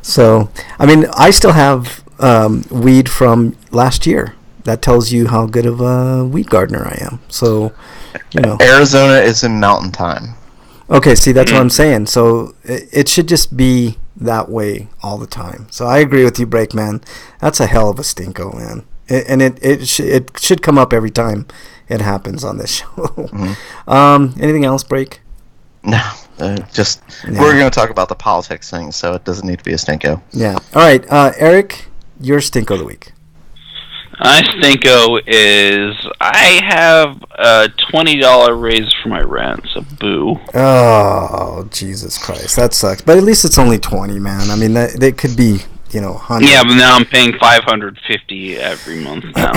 So, I mean, I still have weed from last year. That tells you how good of a weed gardener I am. So, Arizona is in mountain time. Okay, see, that's what I'm saying. So it should just be that way all the time. So I agree with you, Breakman. That's a hell of a stinko, man. It should come up every time it happens on this show. Anything else, Break? No, we're going to talk about the politics thing, so it doesn't need to be a stinko. Yeah. All right, Eric, your stinko of the week. My stinko is I have a $20 raise for my rent, so boo. Oh, Jesus Christ, that sucks. But at least it's only 20, man. I mean, they could be. 100. Yeah, but now I'm paying $550 every month now.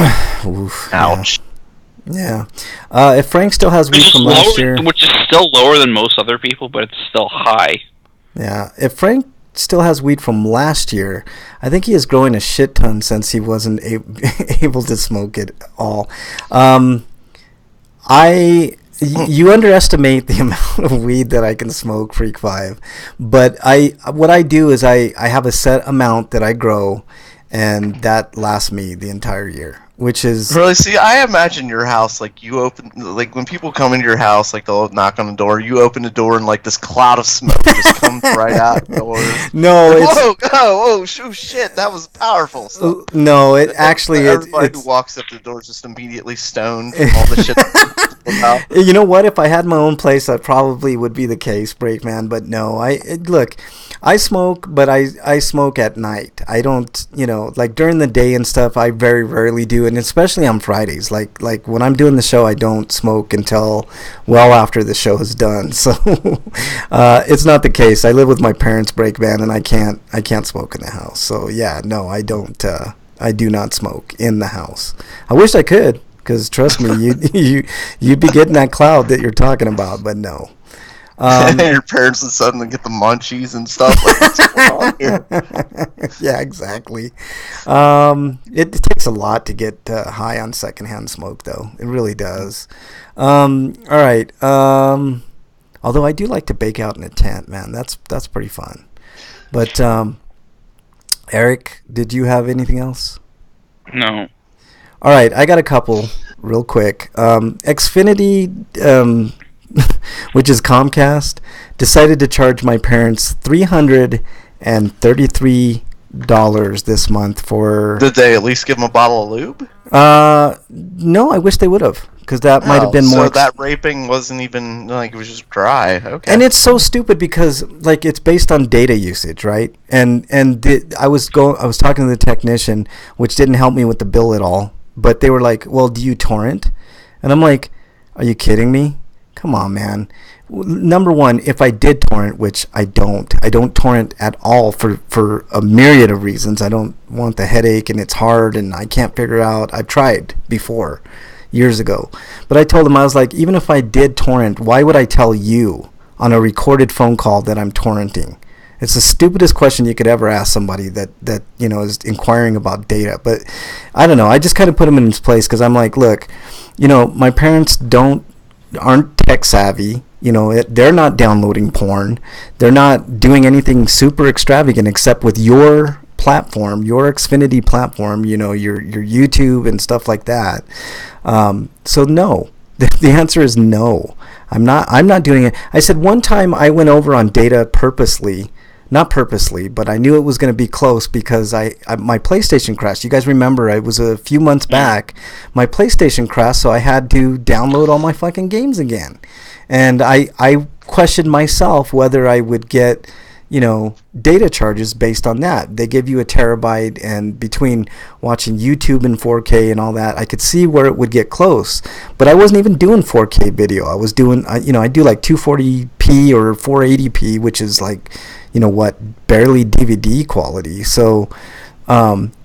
Oof, ouch. Yeah. If Frank still has weed from last year, which is still lower than most other people, but it's still high. Yeah. If Frank still has weed from last year, I think he is growing a shit ton since he wasn't able to smoke it all. You underestimate the amount of weed that I can smoke, Freak 5. But what I do is I have a set amount that I grow, and that lasts me the entire year, which is... Really? See, I imagine your house, like, when people come into your house, like, they'll knock on the door, you open the door, and, like, this cloud of smoke just comes right out the door. No, it's... shit, that was powerful. So, no, it actually... Everybody who walks up the door is just immediately stoned from all the shit. You know what? If I had my own place, that probably would be the case, Breakman. But no, look, I smoke, but I smoke at night. I don't, like during the day and stuff. I very rarely do, and especially on Fridays. Like when I'm doing the show, I don't smoke until well after the show is done. So it's not the case. I live with my parents, Breakman, and I can't smoke in the house. So yeah, no, I don't. I do not smoke in the house. I wish I could. Because trust me, you'd be getting that cloud that you're talking about, but no. Your parents would suddenly get the munchies and stuff. What's going on here? Yeah, exactly. It takes a lot to get high on secondhand smoke, though. It really does. All right. Although I do like to bake out in a tent, man. That's pretty fun. But Eric, did you have anything else? No. All right, I got a couple real quick. Xfinity, which is Comcast, decided to charge my parents $333 this month for... Did they at least give them a bottle of lube? No, I wish they would have, because that might have been more... So that raping wasn't even, like, it was just dry. Okay. And it's so stupid because, like, it's based on data usage, right? And I was talking to the technician, which didn't help me with the bill at all. But they were like, well, do you torrent? And I'm like, are you kidding me? Come on, man. Number one, if I did torrent, which I don't torrent at all for a myriad of reasons. I don't want the headache, and it's hard, and I can't figure out. I've tried before, years ago. But I told them, I was like, even if I did torrent, why would I tell you on a recorded phone call that I'm torrenting? It's the stupidest question you could ever ask somebody that is inquiring about data. But I don't know. I just kind of put them in his place because I'm like, look, my parents aren't tech savvy. They're not downloading porn. They're not doing anything super extravagant except with your platform, your Xfinity platform. Your YouTube and stuff like that. So no, the answer is no. I'm not doing it. I said one time I went over on data purposely. Not purposely, but I knew it was going to be close because my PlayStation crashed. You guys remember, it was a few months back. My PlayStation crashed, so I had to download all my fucking games again. And I questioned myself whether I would get, data charges based on that. They give you a terabyte, and between watching YouTube in 4K and all that, I could see where it would get close. But I wasn't even doing 4K video. I was doing, I do like 240p or 480p, which is like, barely DVD quality. So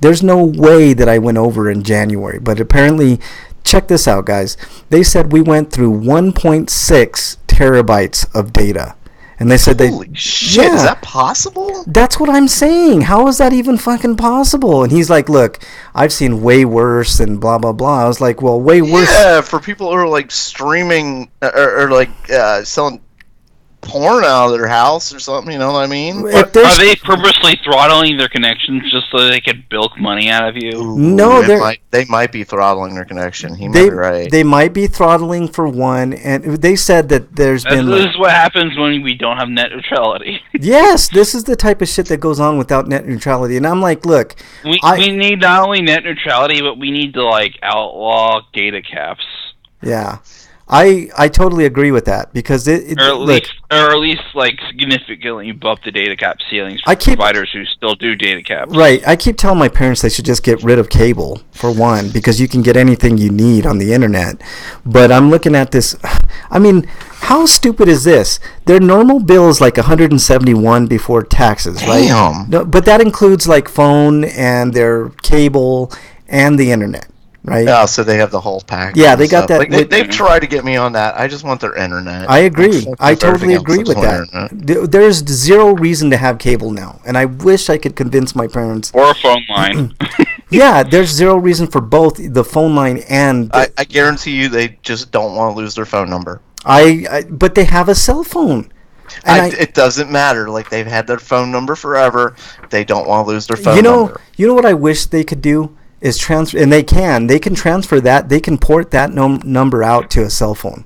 there's no way that I went over in January. But apparently, check this out, guys. They said we went through 1.6 terabytes of data. And they said Holy shit, is that possible? That's what I'm saying. How is that even fucking possible? And he's like, look, I've seen way worse and blah, blah, blah. I was like, well, way worse. Yeah, for people who are like streaming or like selling porn out of their house or something, you know what I mean? Are they purposely throttling their connections just so they could bilk money out of you? Ooh, no, they might be throttling their connection. He might be right. They might be throttling for one, and they said that this is what happens when we don't have net neutrality. Yes, this is the type of shit that goes on without net neutrality, and I'm like, look, we need not only net neutrality, but we need to like outlaw data caps. Yeah. I totally agree with that because or at least like significantly bump the data cap ceilings for providers who still do data caps. Right. I keep telling my parents they should just get rid of cable for one because you can get anything you need on the internet. But I'm looking at this. I mean, how stupid is this? Their normal bill is like $171 before taxes, right? Damn. No, but that includes like phone and their cable and the internet. Right? Yeah, so they have the whole package. Yeah, they got that. Like, they've tried to get me on that. I just want their internet. I agree. I totally agree with that. There's zero reason to have cable now, and I wish I could convince my parents. Or a phone line. Yeah, there's zero reason for both the phone line and. I guarantee you, they just don't want to lose their phone number. But they have a cell phone. It doesn't matter. Like they've had their phone number forever. They don't want to lose their phone number. You know what I wish they could do? Is transfer, and they can transfer that. They can port that number out to a cell phone.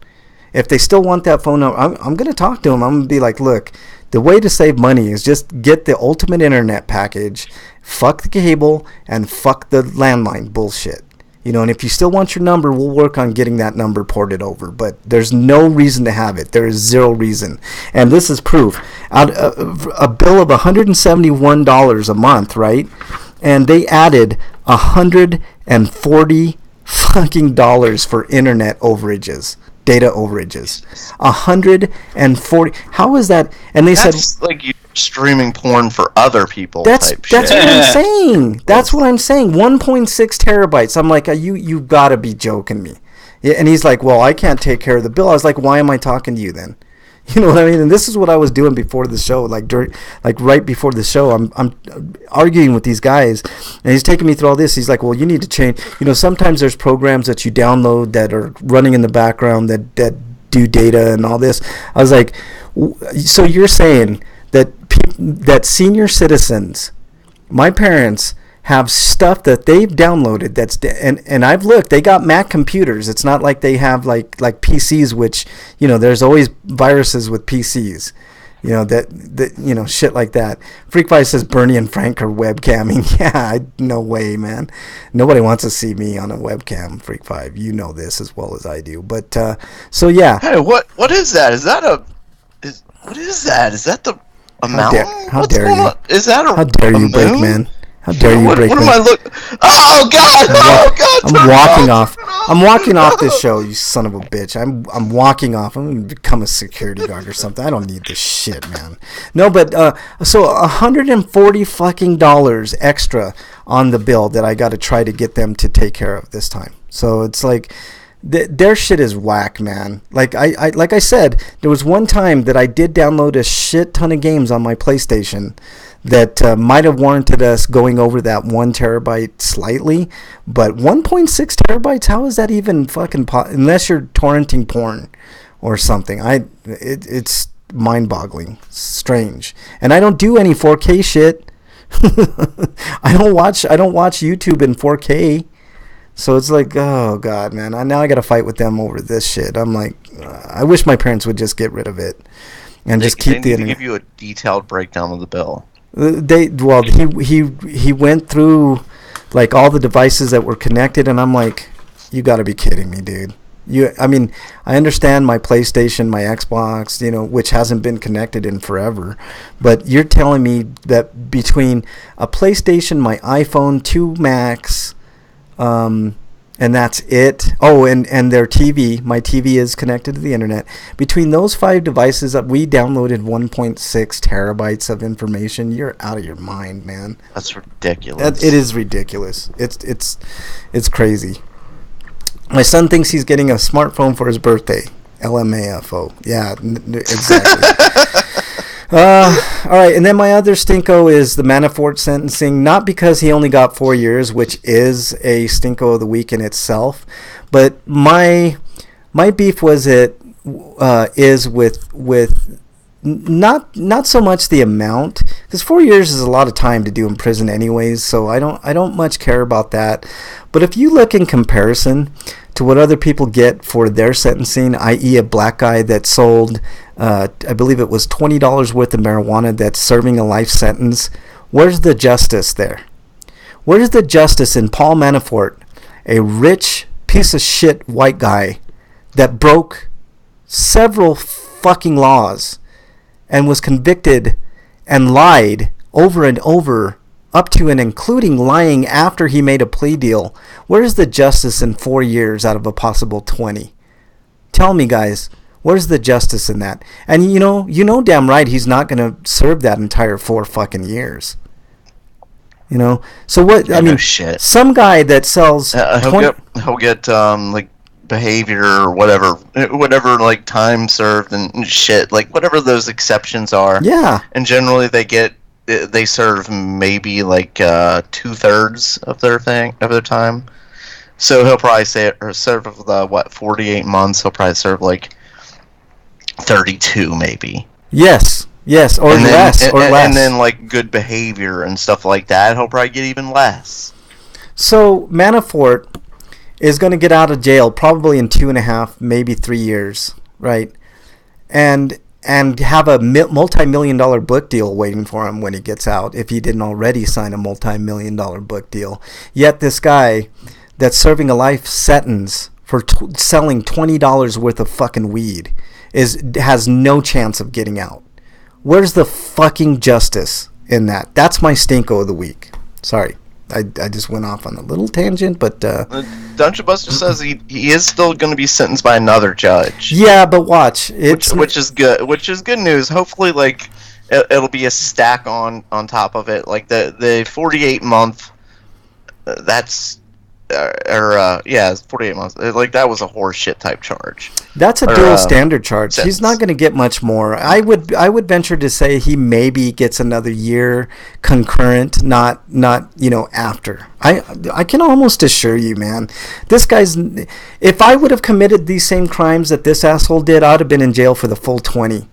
If they still want that phone number, I'm going to talk to them. I'm going to be like, look, the way to save money is just get the ultimate internet package, fuck the cable, and fuck the landline bullshit. And if you still want your number, we'll work on getting that number ported over. But there's no reason to have it. There is zero reason. And this is proof. A bill of $171 a month, right? And they added $140 fucking dollars for internet overages, data overages. 140. How is that? And they said like you streaming porn for other people. That's what I'm saying. That's what I'm saying. 1.6 terabytes. I'm like, you gotta be joking me. Yeah, and he's like, well, I can't take care of the bill. I was like, why am I talking to you then? You know what I mean? And this is what I was doing before the show, right before the show. I'm arguing with these guys, and he's taking me through all this. He's like, well, you need to change. Sometimes there's programs that you download that are running in the background that do data and all this. I was like, so you're saying that senior citizens, my parents, have stuff that they've downloaded and I've looked, they got Mac computers. It's not like they have like PCs, which there's always viruses with PCs, that shit like that. Freak5 says Bernie and Frank are webcamming. Yeah, no way, man. Nobody wants to see me on a webcam. Freak5, you know this as well as I do. But so yeah. Hey, what is that? What is that? Is that the amount? How dare you? Is that how dare you, Breakman? How dare you, Breakman? What am I looking? Oh God! Oh God! I'm walking off. I'm walking off this show, you son of a bitch. I'm walking off. I'm gonna become a security guard or something. I don't need this shit, man. No, but so $140 fucking dollars extra on the bill that I got to try to get them to take care of this time. So it's like. Their shit is whack, man. Like I said, there was one time that I did download a shit ton of games on my PlayStation that might have warranted us going over that 1 terabyte slightly, but 1.6 terabytes, how is that even fucking unless you're torrenting porn or something. It's mind-boggling, strange. And I don't do any 4K shit. I don't watch YouTube in 4K. So it's like, oh God, man! Now I got to fight with them over this shit. I'm like, I wish my parents would just get rid of it and just keep the internet. They give you a detailed breakdown of the bill. He went through like all the devices that were connected, and I'm like, you got to be kidding me, dude. I mean, I understand my PlayStation, my Xbox, which hasn't been connected in forever, but you're telling me that between a PlayStation, my iPhone, 2 Macs, and that's it. Oh, and their TV. My TV is connected to the internet. Between those 5 devices, we downloaded 1.6 terabytes of information. You're out of your mind, man. That's ridiculous. It is ridiculous. It's crazy. My son thinks he's getting a smartphone for his birthday. LMAFO. Yeah, exactly. All right, and then my other stinko is the Manafort sentencing, not because he only got 4 years, which is a stinko of the week in itself, but my beef is with not so much the amount, because 4 years is a lot of time to do in prison anyways, so I don't much care about that. But if you look in comparison to what other people get for their sentencing, i.e. a black guy that sold, I believe it was $20 worth of marijuana that's serving a life sentence, where's the justice there? Where's the justice in Paul Manafort, a rich piece of shit white guy that broke several fucking laws and was convicted and lied over and over, up to and including lying after he made a plea deal? Where's the justice in 4 years out of a possible 20? Tell me, guys, where's the justice in that? And you know damn right he's not going to serve that entire 4 fucking years. So what? I mean, shit. Some guy that sells he'll get like behavior or whatever like time served and shit, like whatever those exceptions are. Yeah. And generally they serve maybe like 2/3 of their time. So he'll probably serve of the 48 months. He'll probably serve like 32 maybe. Yes, or less. And then like good behavior and stuff like that, he'll probably get even less. So Manafort is going to get out of jail probably in 2.5, maybe 3 years, right? And have a multi-million-dollar book deal waiting for him when he gets out, if he didn't already sign a multi-million-dollar book deal. Yet this guy that's serving a life sentence for selling $20 worth of fucking weed has no chance of getting out. Where's the fucking justice in that? That's my stinko of the week. Sorry. I just went off on a little tangent, but Dungeon Buster says he is still going to be sentenced by another judge. Yeah, but watch, which is good. Which is good news. Hopefully, like it'll be a stack on top of it. Like the 48 month. That's it's 48 months. Like that was a horseshit type charge. That's a dual standard charge. Sentence. He's not going to get much more. I would venture to say he maybe gets another year concurrent, not after. I can almost assure you, man, this guy's. If I would have committed these same crimes that this asshole did, I'd have been in jail for the full 20.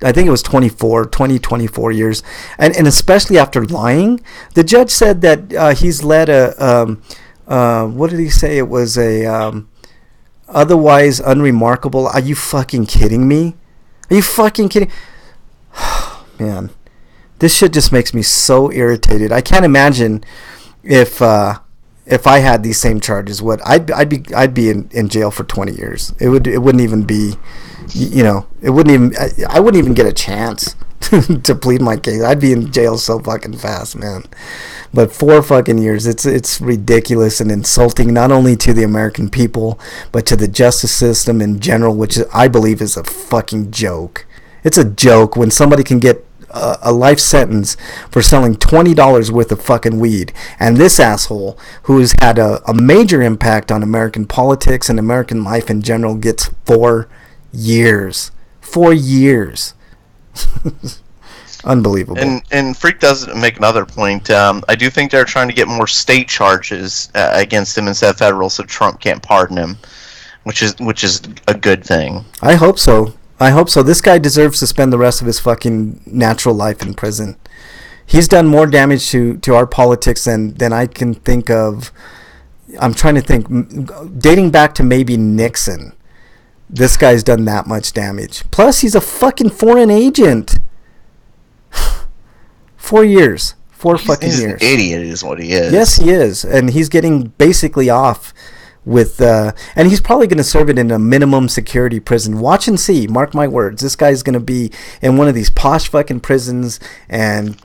I think it was 24 years, and especially after lying. The judge said that he's led a. What did he say? It was a otherwise unremarkable. Are you fucking kidding me? Are you fucking kidding? Man, this shit just makes me so irritated. I can't imagine if I had these same charges. What I'd be in jail for 20 years. It wouldn't even be, it wouldn't even. I wouldn't even get a chance to plead my case. I'd be in jail so fucking fast, man. But 4 fucking years, it's ridiculous and insulting, not only to the American people, but to the justice system in general, which I believe is a fucking joke. It's a joke when somebody can get a life sentence for selling $20 worth of fucking weed. And this asshole, who has had a major impact on American politics and American life in general, gets 4 years. 4 years. Unbelievable. And Freak does make another point. I do think they're trying to get more state charges against him instead of federal, so Trump can't pardon him, which is a good thing. I hope so. This guy deserves to spend the rest of his fucking natural life in prison. He's done more damage to our politics than I can think of. I'm trying to think, dating back to maybe Nixon. This guy's done that much damage. Plus, he's a fucking foreign agent. 4 years. 4 fucking years. He's an idiot is what he is. Yes, he is. And he's getting basically off with and he's probably going to serve it in a minimum security prison. Watch and see. Mark my words. This guy's going to be in one of these posh fucking prisons and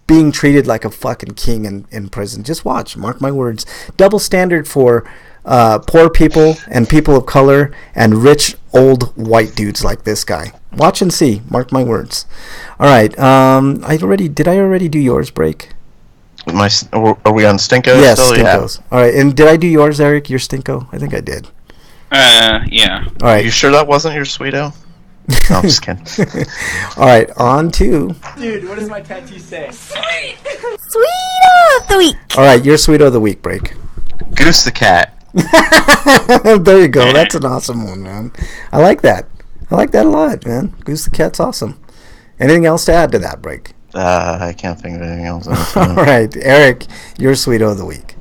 being treated like a fucking king in prison. Just watch. Mark my words. Double standard for poor people and people of color and rich old white dudes like this guy. Watch and see. Mark my words. All right. Did I already do yours, Break? Are we on Stinko? Yes, still? Stinkos. Yeah. All right. And did I do yours, Eric? Your Stinko? I think I did. Yeah. All right. You sure that wasn't your Sweeto? No, I'm just kidding. All right. On to. Dude, what does my tattoo say? Sweet of the week. All right. Your Sweeto of the week, Break. Goose the cat. There you go. That's an awesome one, man. I like that. I like that a lot, man. Goose the cat's awesome. Anything else to add to that, Break? I can't think of anything else. All right, Eric, your Sweeto of the week.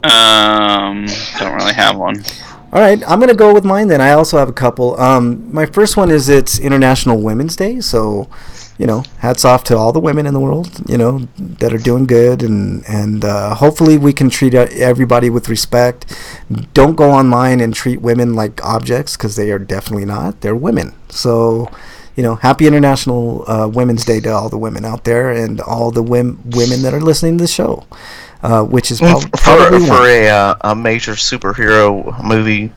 Don't really have one. All right, I'm gonna go with mine then. I also have a couple. My first one is it's International Women's Day, so hats off to all the women in the world, that are doing good, and hopefully we can treat everybody with respect. Don't go online and treat women like objects, because they are definitely not. They're women. So, happy International Women's Day to all the women out there and all the women that are listening to the show, which is probably for a major superhero movie,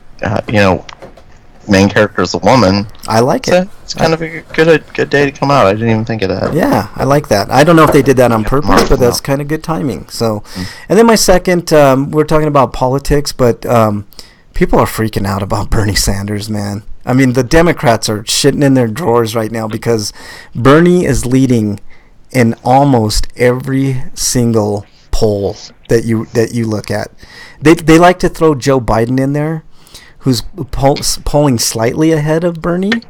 main character is a woman. I like it. It's kind of a good day to come out. I didn't even think of that. Yeah, I like that. I don't know if they did that on purpose, but that's kind of good timing. So, and then my second, we're talking about politics, but people are freaking out about Bernie Sanders, man. I mean, the Democrats are shitting in their drawers right now because Bernie is leading in almost every single poll that you look at. They like to throw Joe Biden in there, who's polling slightly ahead of Bernie,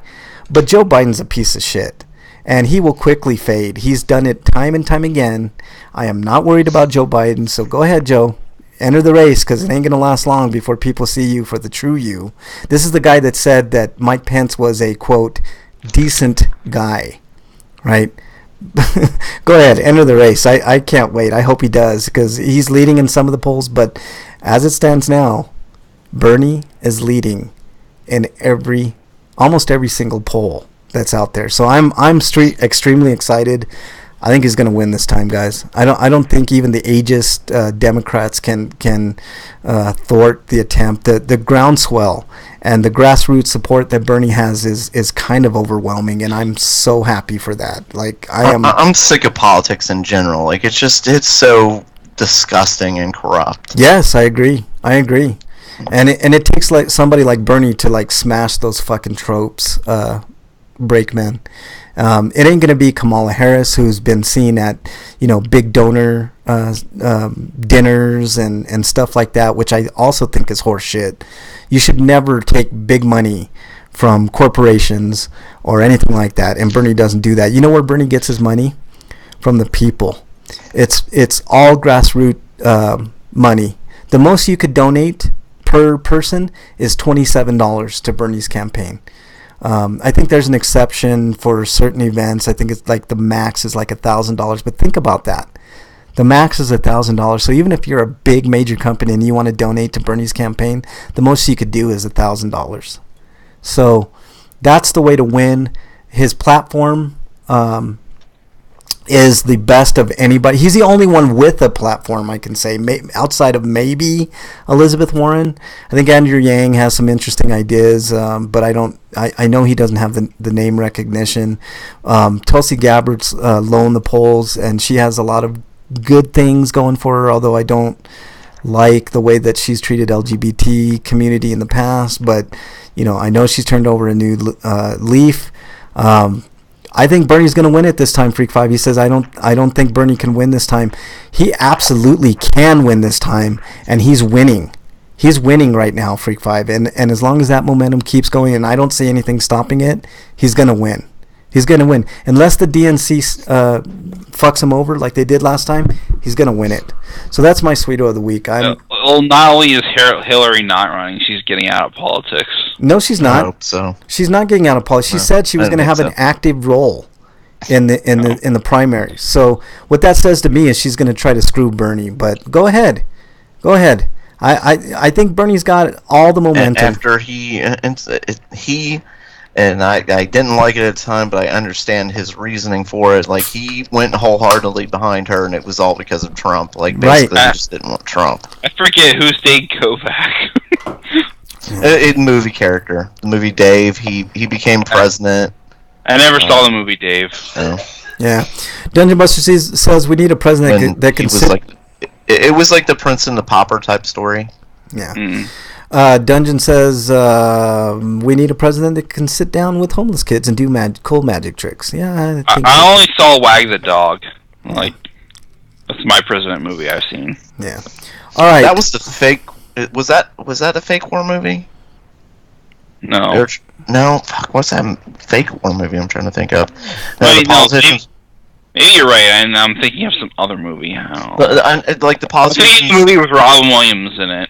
but Joe Biden's a piece of shit, and he will quickly fade. He's done it time and time again. I am not worried about Joe Biden, so go ahead, Joe. Enter the race, because it ain't going to last long before people see you for the true you. This is the guy that said that Mike Pence was a, quote, decent guy, right? Go ahead, enter the race. I can't wait. I hope he does, because he's leading in some of the polls, but as it stands now, Bernie is leading in almost every single poll that's out there. So I'm extremely excited. I think he's going to win this time, guys. I don't think even the ageist Democrats can thwart the attempt. The groundswell and the grassroots support that Bernie has is kind of overwhelming, and I'm so happy for that. Like I'm sick of politics in general. Like it's so disgusting and corrupt. Yes, I agree. And it takes like somebody like Bernie to like smash those fucking tropes, Brakeman. It ain't gonna be Kamala Harris, who's been seen at big donor dinners and stuff like that, which I also think is horseshit. You should never take big money from corporations or anything like that, and Bernie doesn't do that. You know where Bernie gets his money? From the people. It's all grassroots money. The most you could donate per person is $27 to Bernie's campaign. I think there's an exception for certain events. I think it's like the max is like $1,000, but think about that. The max is $1,000. So even if you're a big major company and you want to donate to Bernie's campaign, the most you could do is $1,000. So that's the way to win. His platform is the best of anybody. He's the only one with a platform, I can say, outside of maybe Elizabeth Warren. I think Andrew Yang has some interesting ideas, but I know he doesn't have the name recognition. Tulsi Gabbard's low in the polls, and she has a lot of good things going for her, although I don't like the way that she's treated LGBT community in the past. But I know she's turned over a new leaf. I think Bernie's going to win it this time, Freak 5. He says, I don't think Bernie can win this time. He absolutely can win this time, and he's winning. He's winning right now, Freak 5. And as long as that momentum keeps going, and I don't see anything stopping it, he's going to win. He's going to win. Unless the DNC fucks him over like they did last time, he's going to win it. So that's my Sweeto of the week. Well, not only is Hillary not running, she's getting out of politics. No, she's not. I hope so. She's not getting out of politics. She said she was going to have an active role in the primaries. So what that says to me is she's going to try to screw Bernie. But go ahead. I think Bernie's got all the momentum. And after I didn't like it at the time, but I understand his reasoning for it. Like, he went wholeheartedly behind her, and it was all because of Trump. Like, basically, he just didn't want Trump. I forget who stayed Kovac. Movie character. The movie Dave, he became president. I never saw the movie Dave. Yeah. Dungeon Buster says we need a president that can sit... It was like the Prince and the Pauper type story. Yeah. Dungeon says we need a president that can sit down with homeless kids and do cool magic tricks. Yeah, I only saw Wag the Dog. Like, that's my president movie I've seen. Yeah. All right. That was the fake. Was that a fake war movie? No. No. Fuck. What's that fake war movie I'm trying to think of? Wait, maybe you're right, and I'm thinking of some other movie. Like the politicians. I'm thinking of the movie with Robin Williams in it.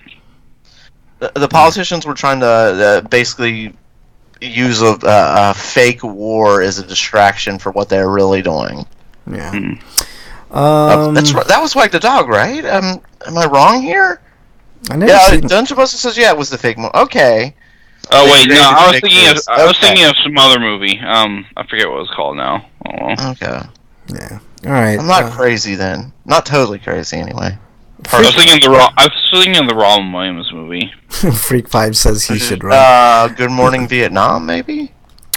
The politicians were trying to basically use a fake war as a distraction for what they're really doing. Yeah. That was Wag the Dog, right? Am I wrong here? Dungeon Buster says it was the fake one. Okay. Oh wait, no, I was thinking of some other movie. I forget what it was called now. Oh. Okay. Yeah. All right. I'm not crazy then. Not totally crazy anyway. I was thinking of the Robin Williams movie. Freak 5 says he should run. Good Morning Vietnam, maybe.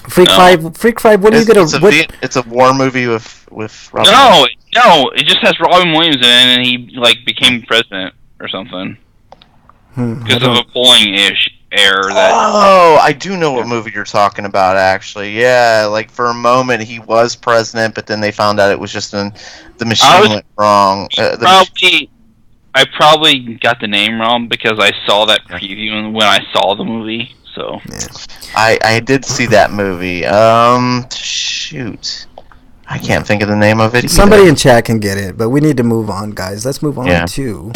Freak 5. What are you gonna? It's a war movie with Robin. No, it just has Robin Williams in it, and he became president or something because of a polling error. I do know what movie you're talking about. Actually, yeah, like for a moment he was president, but then they found out it was just the machine went wrong. I probably got the name wrong because I saw that preview when I saw the movie. So I did see that movie. Shoot, I can't think of the name of it. Somebody in chat can get it, but we need to move on, guys. Let's move on to.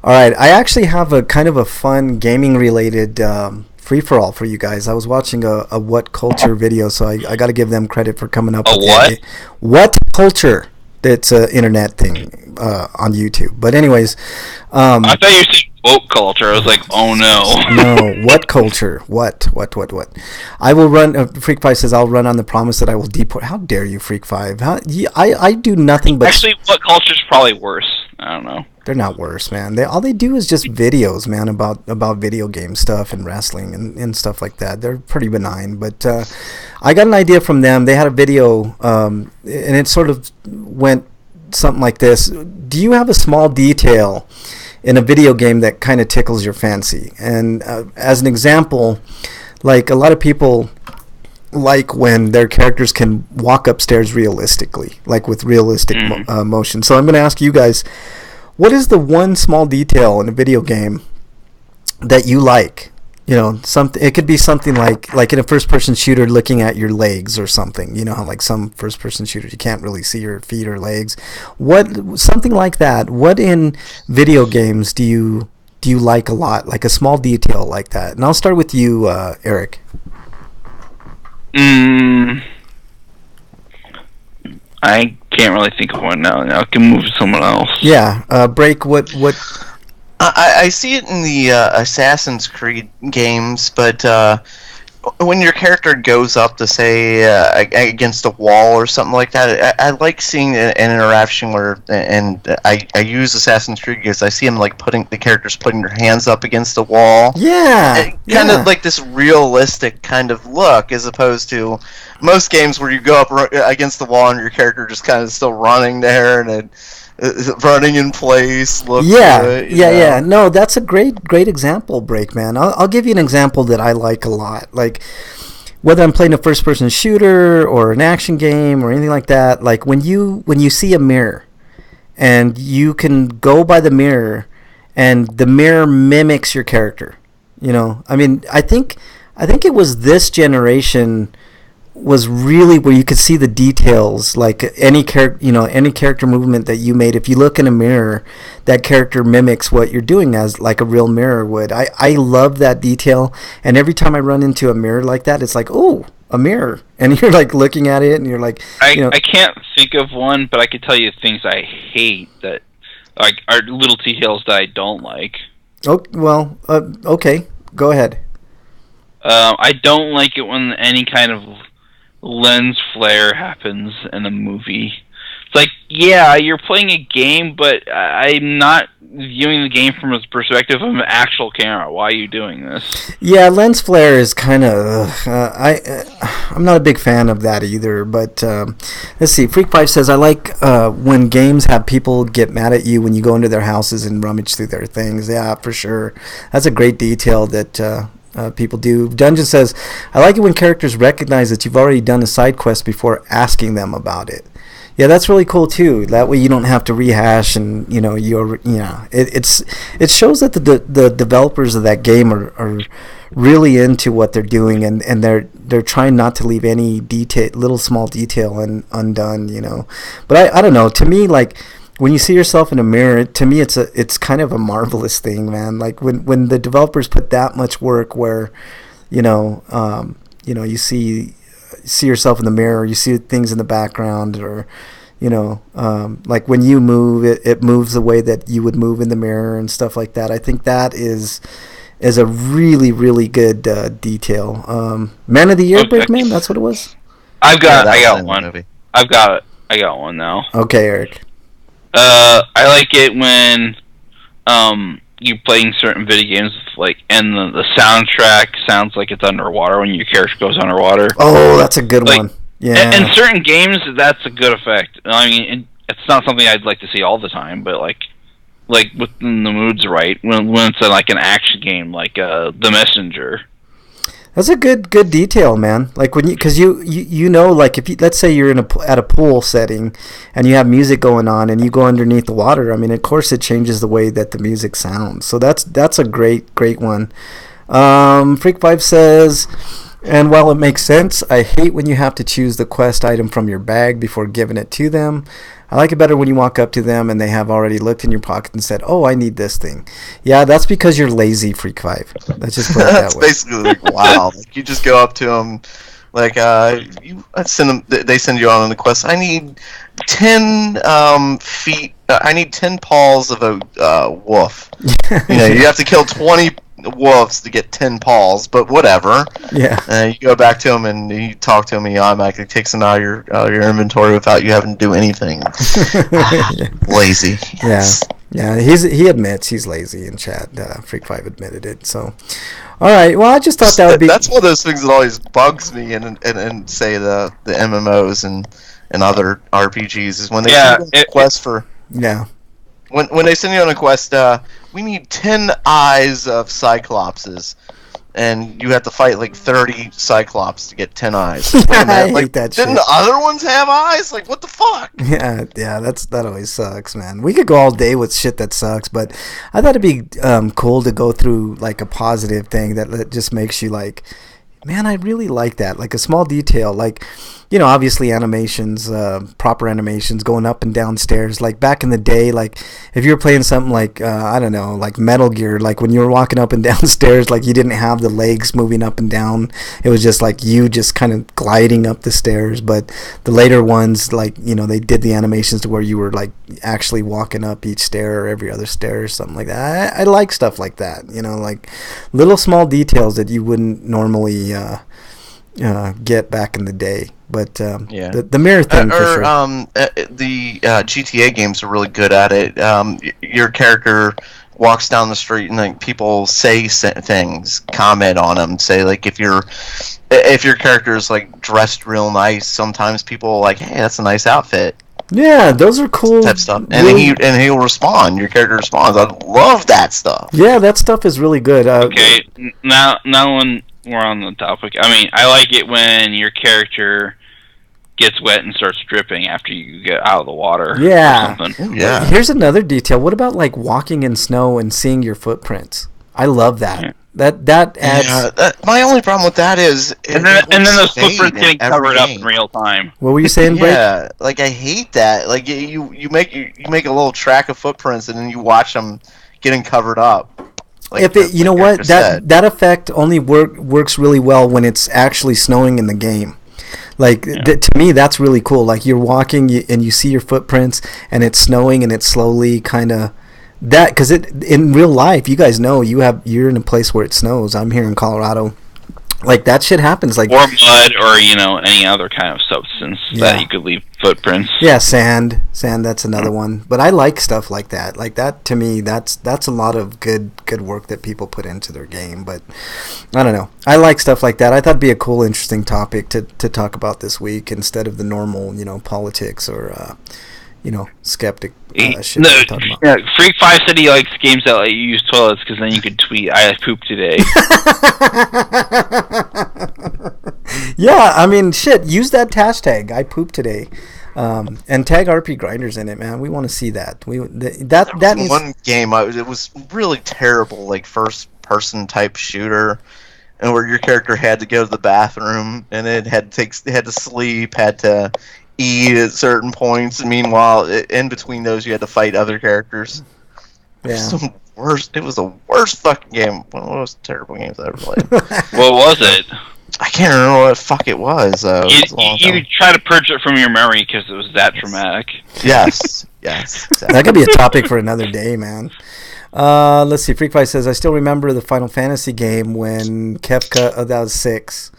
All right, I actually have a kind of a fun gaming related free-for-all for you guys. I was watching a What Culture video, so I got to give them credit for coming up with what? What Culture. It's an internet thing on YouTube. But anyways... I thought you were saying woke culture. I was like, oh no. No, what culture? What? I will run... Freak 5 says, I'll run on the promise that I will deport... How dare you, Freak 5? I do nothing but... Actually, what culture's probably worse? I don't know. They're not worse, man. All they do is just videos, man, about video game stuff and wrestling and stuff like that. They're pretty benign. But I got an idea from them. They had a video, and it sort of went something like this. Do you have a small detail in a video game that kind of tickles your fancy? And as an example, like a lot of people like when their characters can walk upstairs realistically, like with realistic motion. So I'm going to ask you guys, what is the one small detail in a video game that you like? You know, something. It could be something like in a first-person shooter, looking at your legs or something. You know how like some first-person shooters you can't really see your feet or legs. Something like that. What in video games do you like a lot? Like a small detail like that. And I'll start with you, Eric. I can't really think of one now. I can move to someone else. Yeah, Break, what... I see it in the Assassin's Creed games, but when your character goes up to, say, against a wall or something like that, I like seeing an interaction where, and I use Assassin's Creed because I see them like putting their hands up against the wall. Yeah, kind of like this realistic kind of look, as opposed to most games where you go up against the wall and your character just kind of still running there and running in place. Yeah. No, that's a great example, Break, man. I'll give you an example that I like a lot. Like whether I'm playing a first-person shooter or an action game or anything like that. Like when you see a mirror, and you can go by the mirror, and the mirror mimics your character. You know, I mean, I think it was this generation was really where you could see the details, like any character movement that you made. If you look in a mirror, that character mimics what you're doing as like a real mirror would. I love that detail, and every time I run into a mirror like that, it's like, oh, a mirror, and you're like looking at it, and you're like, I can't think of one, but I can tell you things I hate that like are little details that I don't like. Oh well, okay, go ahead. I don't like it when any kind of lens flare happens in a movie. It's like, yeah, you're playing a game, but I'm not viewing the game from a perspective of an actual camera. Why are you doing this? Yeah, lens flare is kind of I'm not a big fan of that either. But let's see. Freak5 says I like when games have people get mad at you when you go into their houses and rummage through their things. Yeah, for sure. That's a great detail that people do. Dungeon says I like it when characters recognize that you've already done a side quest before asking them about it. Yeah, that's really cool too. That way you don't have to rehash, and it shows that the developers of that game are really into what they're doing, and they're trying not to leave any little small detail undone. But I don't know. To me, like when you see yourself in a mirror, to me it's kind of a marvelous thing, man. Like when the developers put that much work where you see yourself in the mirror, you see things in the background, or like when you move, it moves the way that you would move in the mirror and stuff like that. I think that is a really, really good detail. Man of the Year, Brickman, that's what it was. I got one. I got one now. Okay, Eric. I like it when you playing certain video games, like, and the soundtrack sounds like it's underwater when your character goes underwater. Oh, that's a good one. Yeah. In certain games, that's a good effect. I mean, it's not something I'd like to see all the time, but like when the mood's right, when it's like an action game, like The Messenger. That's a good detail, man. Like when because you know, like if let's say you're at a pool setting and you have music going on and you go underneath the water. I mean, of course, it changes the way that the music sounds. So that's a great one. Freak5 says, and while it makes sense, I hate when you have to choose the quest item from your bag before giving it to them. I like it better when you walk up to them and they have already looked in your pocket and said, "Oh, I need this thing." Yeah, that's because you're lazy, Freak5. Let's just put it that way. That's basically like, wow. Like you just go up to them, like they send you on the quest. I need 10 feet. I need 10 paws of a wolf. You have to kill 20 wolves to get 10 paws, but whatever. Yeah. You go back to him and you talk to him, and he automatically takes them out of your inventory without you having to do anything. Lazy. Yes. Yeah. He admits he's lazy in chat. Freak5 admitted it. So, all right. Well, I just thought that would be. That's one of those things that always bugs me, and say the MMOs and other RPGs is when they send you a quest for. Yeah. When they send you on a quest, we need 10 eyes of Cyclopses, and you have to fight like 30 Cyclops to get 10 eyes. I hate that shit. Didn't the other ones have eyes? Like, what the fuck? Yeah, that always sucks, man. We could go all day with shit that sucks, but I thought it'd be cool to go through like a positive thing that just makes you like, man, I really like that. Like a small detail, like, obviously animations, proper animations going up and down stairs. Like back in the day, like if you were playing something like, I don't know, like Metal Gear, like when you were walking up and down stairs, like you didn't have the legs moving up and down. It was just like you just kind of gliding up the stairs. But the later ones, like, they did the animations to where you were like actually walking up each stair or every other stair or something like that. I like stuff like that, like little small details that you wouldn't normally get back in the day. But the mirror thing for sure. The GTA games are really good at it. Your character walks down the street and like people say things, comment on them. Say like if your character is like dressed real nice, sometimes people are like, "Hey, that's a nice outfit." Yeah, those are cool. Type stuff, and he'll respond. Your character responds. I love that stuff. Yeah, that stuff is really good. Okay, now when we're on the topic, I mean, I like it when your character gets wet and starts dripping after you get out of the water. Yeah. Or something. Yeah. Here's another detail. What about like walking in snow and seeing your footprints? I love that. Yeah. That adds. Yeah, my only problem with that is. And then those footprints getting covered up in real time. What were you saying, Blake? Yeah, like I hate that. Like you make a little track of footprints and then you watch them getting covered up. Like if it, you know what, said. that effect only works really well when it's actually snowing in the game. Like to me, that's really cool. Like you're walking and you see your footprints, and it's snowing, and it's slowly kind of that because in real life, you guys know you're in a place where it snows. I'm here in Colorado. Like that shit happens. Like or mud, or any other kind of substance that you could leave footprints. Yeah, sand. That's another one. But I like stuff like that. Like that to me, that's a lot of good work that people put into their game. But I don't know. I like stuff like that. I thought it'd be a cool, interesting topic to talk about this week instead of the normal, politics or skeptic shit. No, Freak 5 said he likes games that let you use toilets because then you could tweet, "I pooped today." Yeah, I mean, shit. Use that hashtag. I pooped today, and tag RPGrinders in it, man. We want to see that. That needs... one game. It was really terrible, like first-person type shooter, and where your character had to go to the bathroom and it had to sleep, had to eat at certain points, and meanwhile, in between those, you had to fight other characters. Yeah. It was the worst fucking game. One of the most terrible games I ever played. What was it? I can't remember what the fuck it was. You try to purge it from your memory because it was that traumatic. Yes. Exactly. That could be a topic for another day, man. Let's see. Freak Fight says, I still remember the Final Fantasy game when Kefka, that was 6,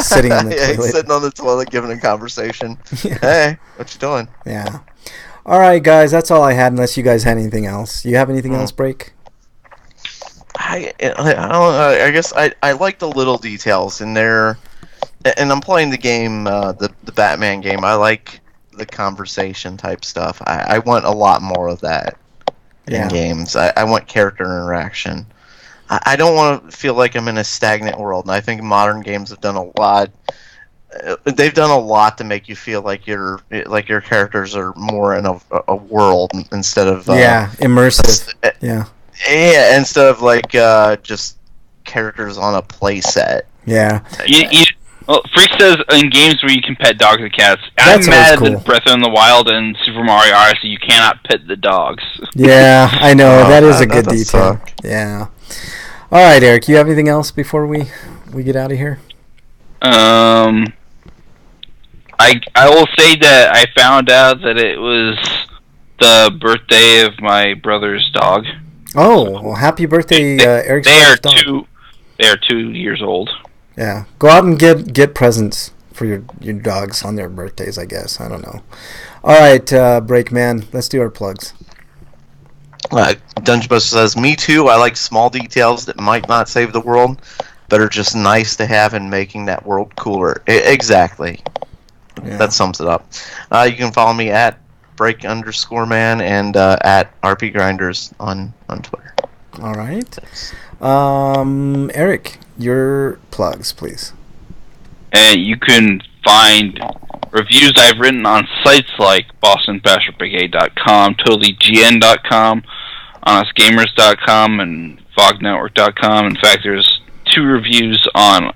sitting on the toilet. Sitting on the toilet giving a conversation. Yeah. Hey, what you doing? Yeah. All right, guys, that's all I had, unless you guys had anything else. You have anything else, Break? I guess I like the little details in there, and I'm playing the game, the Batman game. I like the conversation type stuff. I want a lot more of that in games. I want character interaction. I don't want to feel like I'm in a stagnant world, and I think modern games have done a lot. They've done a lot to make you feel like your characters are more in a world instead of immersive. Yeah, instead of like just characters on a play set. Yeah. Freak says in games where you can pet dogs and cats. That's I'm mad cool. that Breath of the Wild and Super Mario Odyssey you cannot pet the dogs. Yeah, I know. That is a good detail. Suck. Yeah. All right, Eric, you have anything else before we get out of here? I will say that I found out that it was the birthday of my brother's dog. Oh, well, happy birthday, Eric's dog. They are 2 years old. Yeah, go out and get presents for your dogs on their birthdays, I guess. I don't know. All right, Breakman, let's do our plugs. Dungeon Buster says, me too, I like small details that might not save the world, but are just nice to have in making that world cooler. Exactly. Yeah. That sums it up. You can follow me at break_man and at RPGrinders on Twitter. All right. Eric, your plugs, please. And you can find reviews I've written on sites like BostonBasherBrigade.com, TotallyGN.com, HonestGamers.com, and FogNetwork.com. In fact, there's 2 reviews on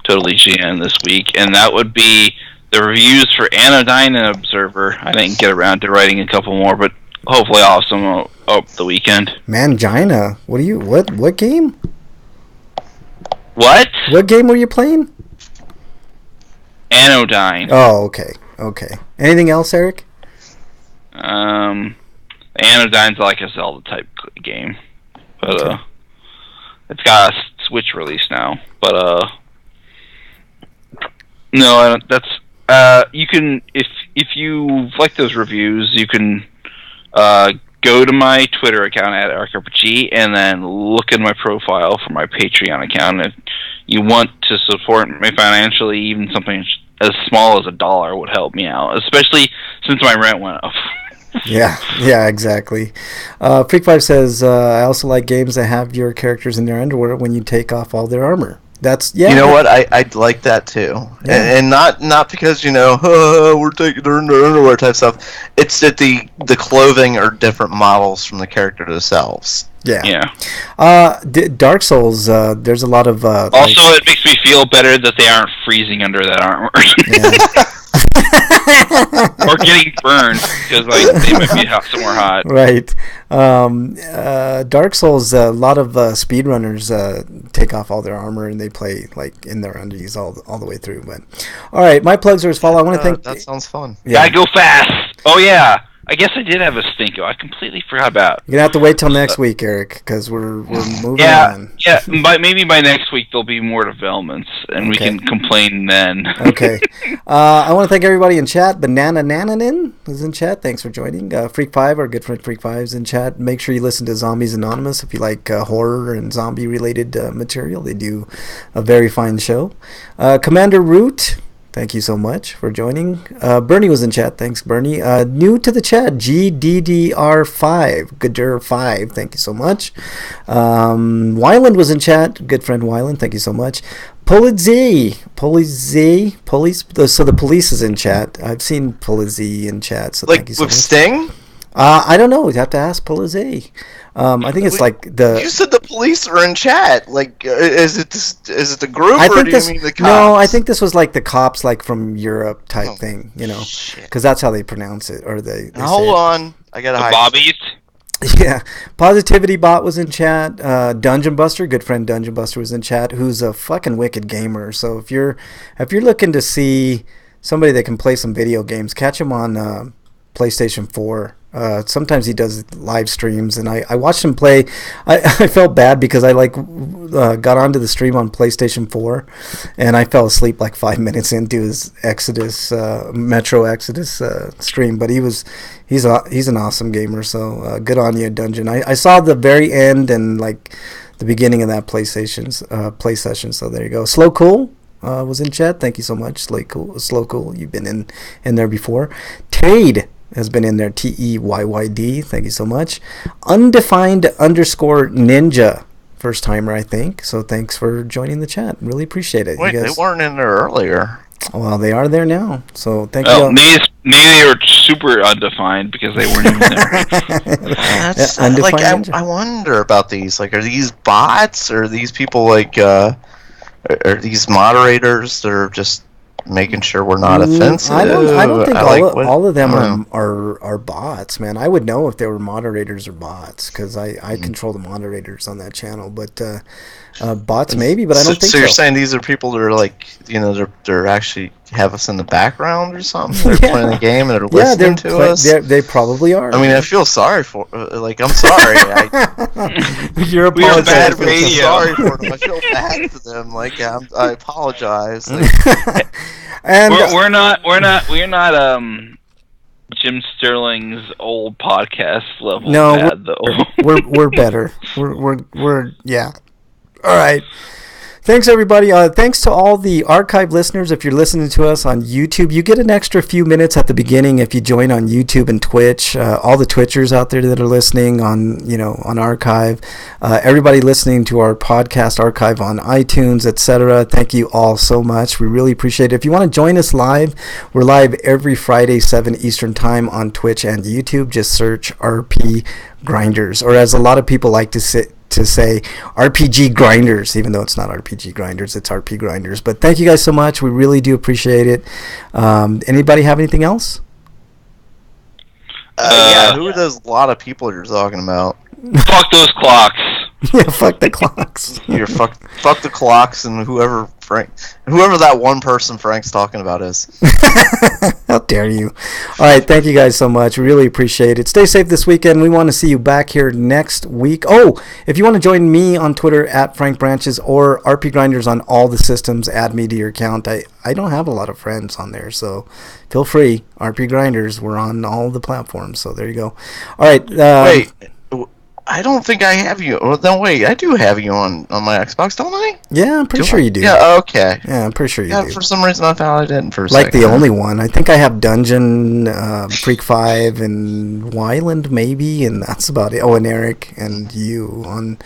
TotallyGN this week, and that would be the reviews for Anodyne and Observer. I didn't get around to writing a couple more, but hopefully I'll have some over the weekend. Mangina, what game? What? What game were you playing? Anodyne. Oh, okay. Anything else, Eric? Anodyne's like a Zelda type game, but it's got a Switch release now. But no, that's you can if you like those reviews, you can go to my Twitter account at RPG and then look at my profile for my Patreon account. If you want to support me financially, even something as small as $1 would help me out, especially since my rent went up. Yeah, exactly. Freak5 says, I also like games that have your characters in their underwear when you take off all their armor. You know what? I'd like that too, and not because we're taking their underwear type stuff. It's that the clothing are different models from the character themselves. Yeah. Dark Souls. There's a lot of. Also, it makes me feel better that they aren't freezing under that armor. or getting burned because like they might be somewhere hot. Right. Dark Souls, a lot of speedrunners take off all their armor and they play like in their undies all the way through. But all right, my plugs are as follow. I want to thank. That sounds fun. Yeah. Gotta go fast. Oh yeah. I guess I did have a stinko. I completely forgot about. You're gonna have to wait till next week, Eric, because we're moving on. Yeah. Maybe by next week there'll be more developments, and we can complain then. Okay. I want to thank everybody in chat. Banana Nananin is in chat. Thanks for joining. Freak 5, our good friend Freak 5 is in chat. Make sure you listen to Zombies Anonymous if you like horror and zombie related material. They do a very fine show. Commander Root, thank you so much for joining. Bernie was in chat. Thanks, Bernie. New to the chat, GDDR5. Gooder5. Thank you so much. Wyland was in chat. Good friend Wyland. Thank you so much. Police. So the police is in chat. I've seen Police in chat. So Like thank you so with much. Sting? I don't know. You'd have to ask Police. I think it's like the. You said the police are in chat. Like, is it the group, I or think do this. you mean the cops? No, I think this was like the cops, like from Europe type Oh, thing. You know, shit. because that's how they pronounce it, or they. Now, hold on, I gotta The hide. Bobbies. Yeah, Positivity Bot was in chat. Dungeon Buster, good friend Dungeon Buster was in chat, who's a fucking wicked gamer. So if you're looking to see somebody that can play some video games, catch him on PlayStation 4. Sometimes he does live streams, and I watched him play. I felt bad because I got onto the stream on PlayStation 4, and I fell asleep like 5 minutes into his Metro Exodus stream. But he's an awesome gamer, so good on you, Dungeon. I saw the very end and like the beginning of that play session. So there you go. Slow Cool was in chat. Thank you so much, Slow Cool. You've been in there before. Tade has been in there, TEYYD. Thank you so much. Undefined_ninja, first timer, I think. So thanks for joining the chat. Really appreciate it. Wait, You guys, they weren't in there earlier. well, they are there now. So thank Oh, you. maybe they were super undefined because they weren't even there. That's Undefined like Ninja. I wonder about these. Like, are these bots, or are these people like are these moderators that are just making sure we're not offensive? I don't think all of them I don't know. are bots, man. I would know if they were moderators or bots because I control the moderators on that channel. But bots maybe, but I don't think so. So you're saying these are people that are like, they're actually have us in the background or something? They're playing the game and they're listening to us? They probably are. I mean, I feel sorry for like, I'm sorry. You're We are bad I feel radio. sorry for them. I feel bad for them. Like, I apologize. Like, and we're not Jim Sterling's old podcast level. No, bad, though. we're better. We're yeah. All right. Thanks, everybody. Thanks to all the archive listeners. If you're listening to us on YouTube, you get an extra few minutes at the beginning if you join on YouTube and Twitch. All the Twitchers out there that are listening on archive. Everybody listening to our podcast archive on iTunes, etc. Thank you all so much. We really appreciate it. If you want to join us live, we're live every Friday, 7 Eastern Time on Twitch and YouTube. Just search RPGrinders, or as a lot of people like to say RPGrinders, even though it's not RPGrinders, it's RPGrinders. But thank you guys so much. We really do appreciate it. Anybody have anything else? yeah, who are those lot of people you're talking about? Fuck those clocks. Yeah, fuck the clocks. You're fuck the clocks and whoever that one person Frank's talking about is. How dare you? All right, thank you guys so much. We really appreciate it. Stay safe this weekend. We want to see you back here next week. Oh, if you want to join me on Twitter at Frank Branches or RPGrinders on all the systems, add me to your account. I don't have a lot of friends on there, so feel free. RPGrinders, we're on all the platforms, so there you go. All right. Wait, I don't think I have you. Oh, no, wait, I do have you on my Xbox, don't I? Yeah, I'm pretty sure you do. Yeah, okay. Yeah, I'm pretty sure you do. For some reason I thought I didn't for a Like second. the only one. I think I have Dungeon, Freak 5, and Wyland maybe, and that's about it. Oh, and Eric and you on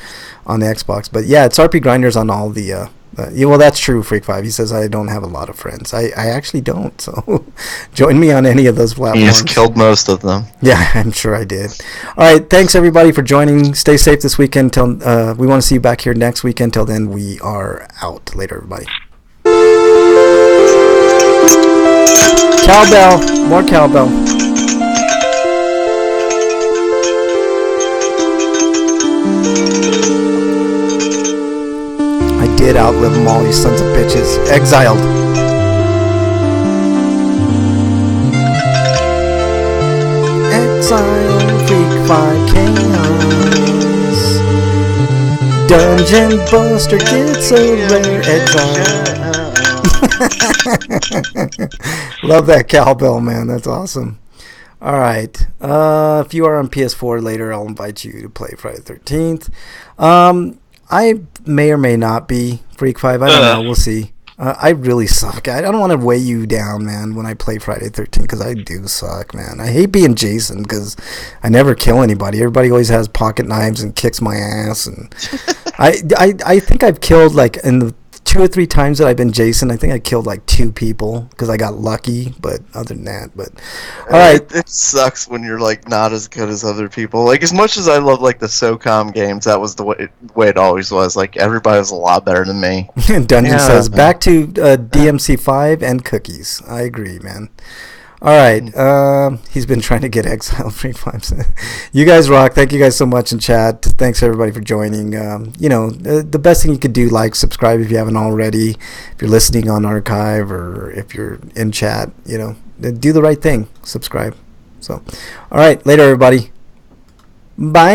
the Xbox. But yeah, it's RPGrinders on all the... well, that's true, Freak 5. He says I don't have a lot of friends. I actually don't, so join me on any of those platforms. You just killed most of them. Yeah, I'm sure I did. All right, thanks everybody for joining. Stay safe this weekend. We want to see you back here next weekend. Till then, we are out. Later, everybody. Cowbell. More cowbell. I did outlive them all, you sons of bitches. Exiled. Exile, Freak 5 Chaos. Dungeon Buster gets a rare exile. Love that cowbell, man. That's awesome. All right. If you are on PS4 later, I'll invite you to play Friday the 13th. I may or may not be Freak 5. I don't know. We'll see. I really suck. I don't want to weigh you down, man, when I play Friday the 13th, because I do suck, man. I hate being Jason because I never kill anybody. Everybody always has pocket knives and kicks my ass. And I think I've killed, like, in the 2 or 3 times that I've been Jason, I think I killed like 2 people because I got lucky. But other than that, all right. It sucks when you're like not as good as other people. Like, as much as I love like the SOCOM games, that was the way it always was. Like, everybody was a lot better than me. Dungeon says back to DMC5 and cookies. I agree, man. All right. He's been trying to get exiled 3 times. You guys rock. Thank you guys so much in chat. Thanks everybody for joining. The best thing you could do, like, subscribe if you haven't already. If you're listening on archive or if you're in chat, do the right thing. Subscribe. So, all right. Later, everybody. Bye.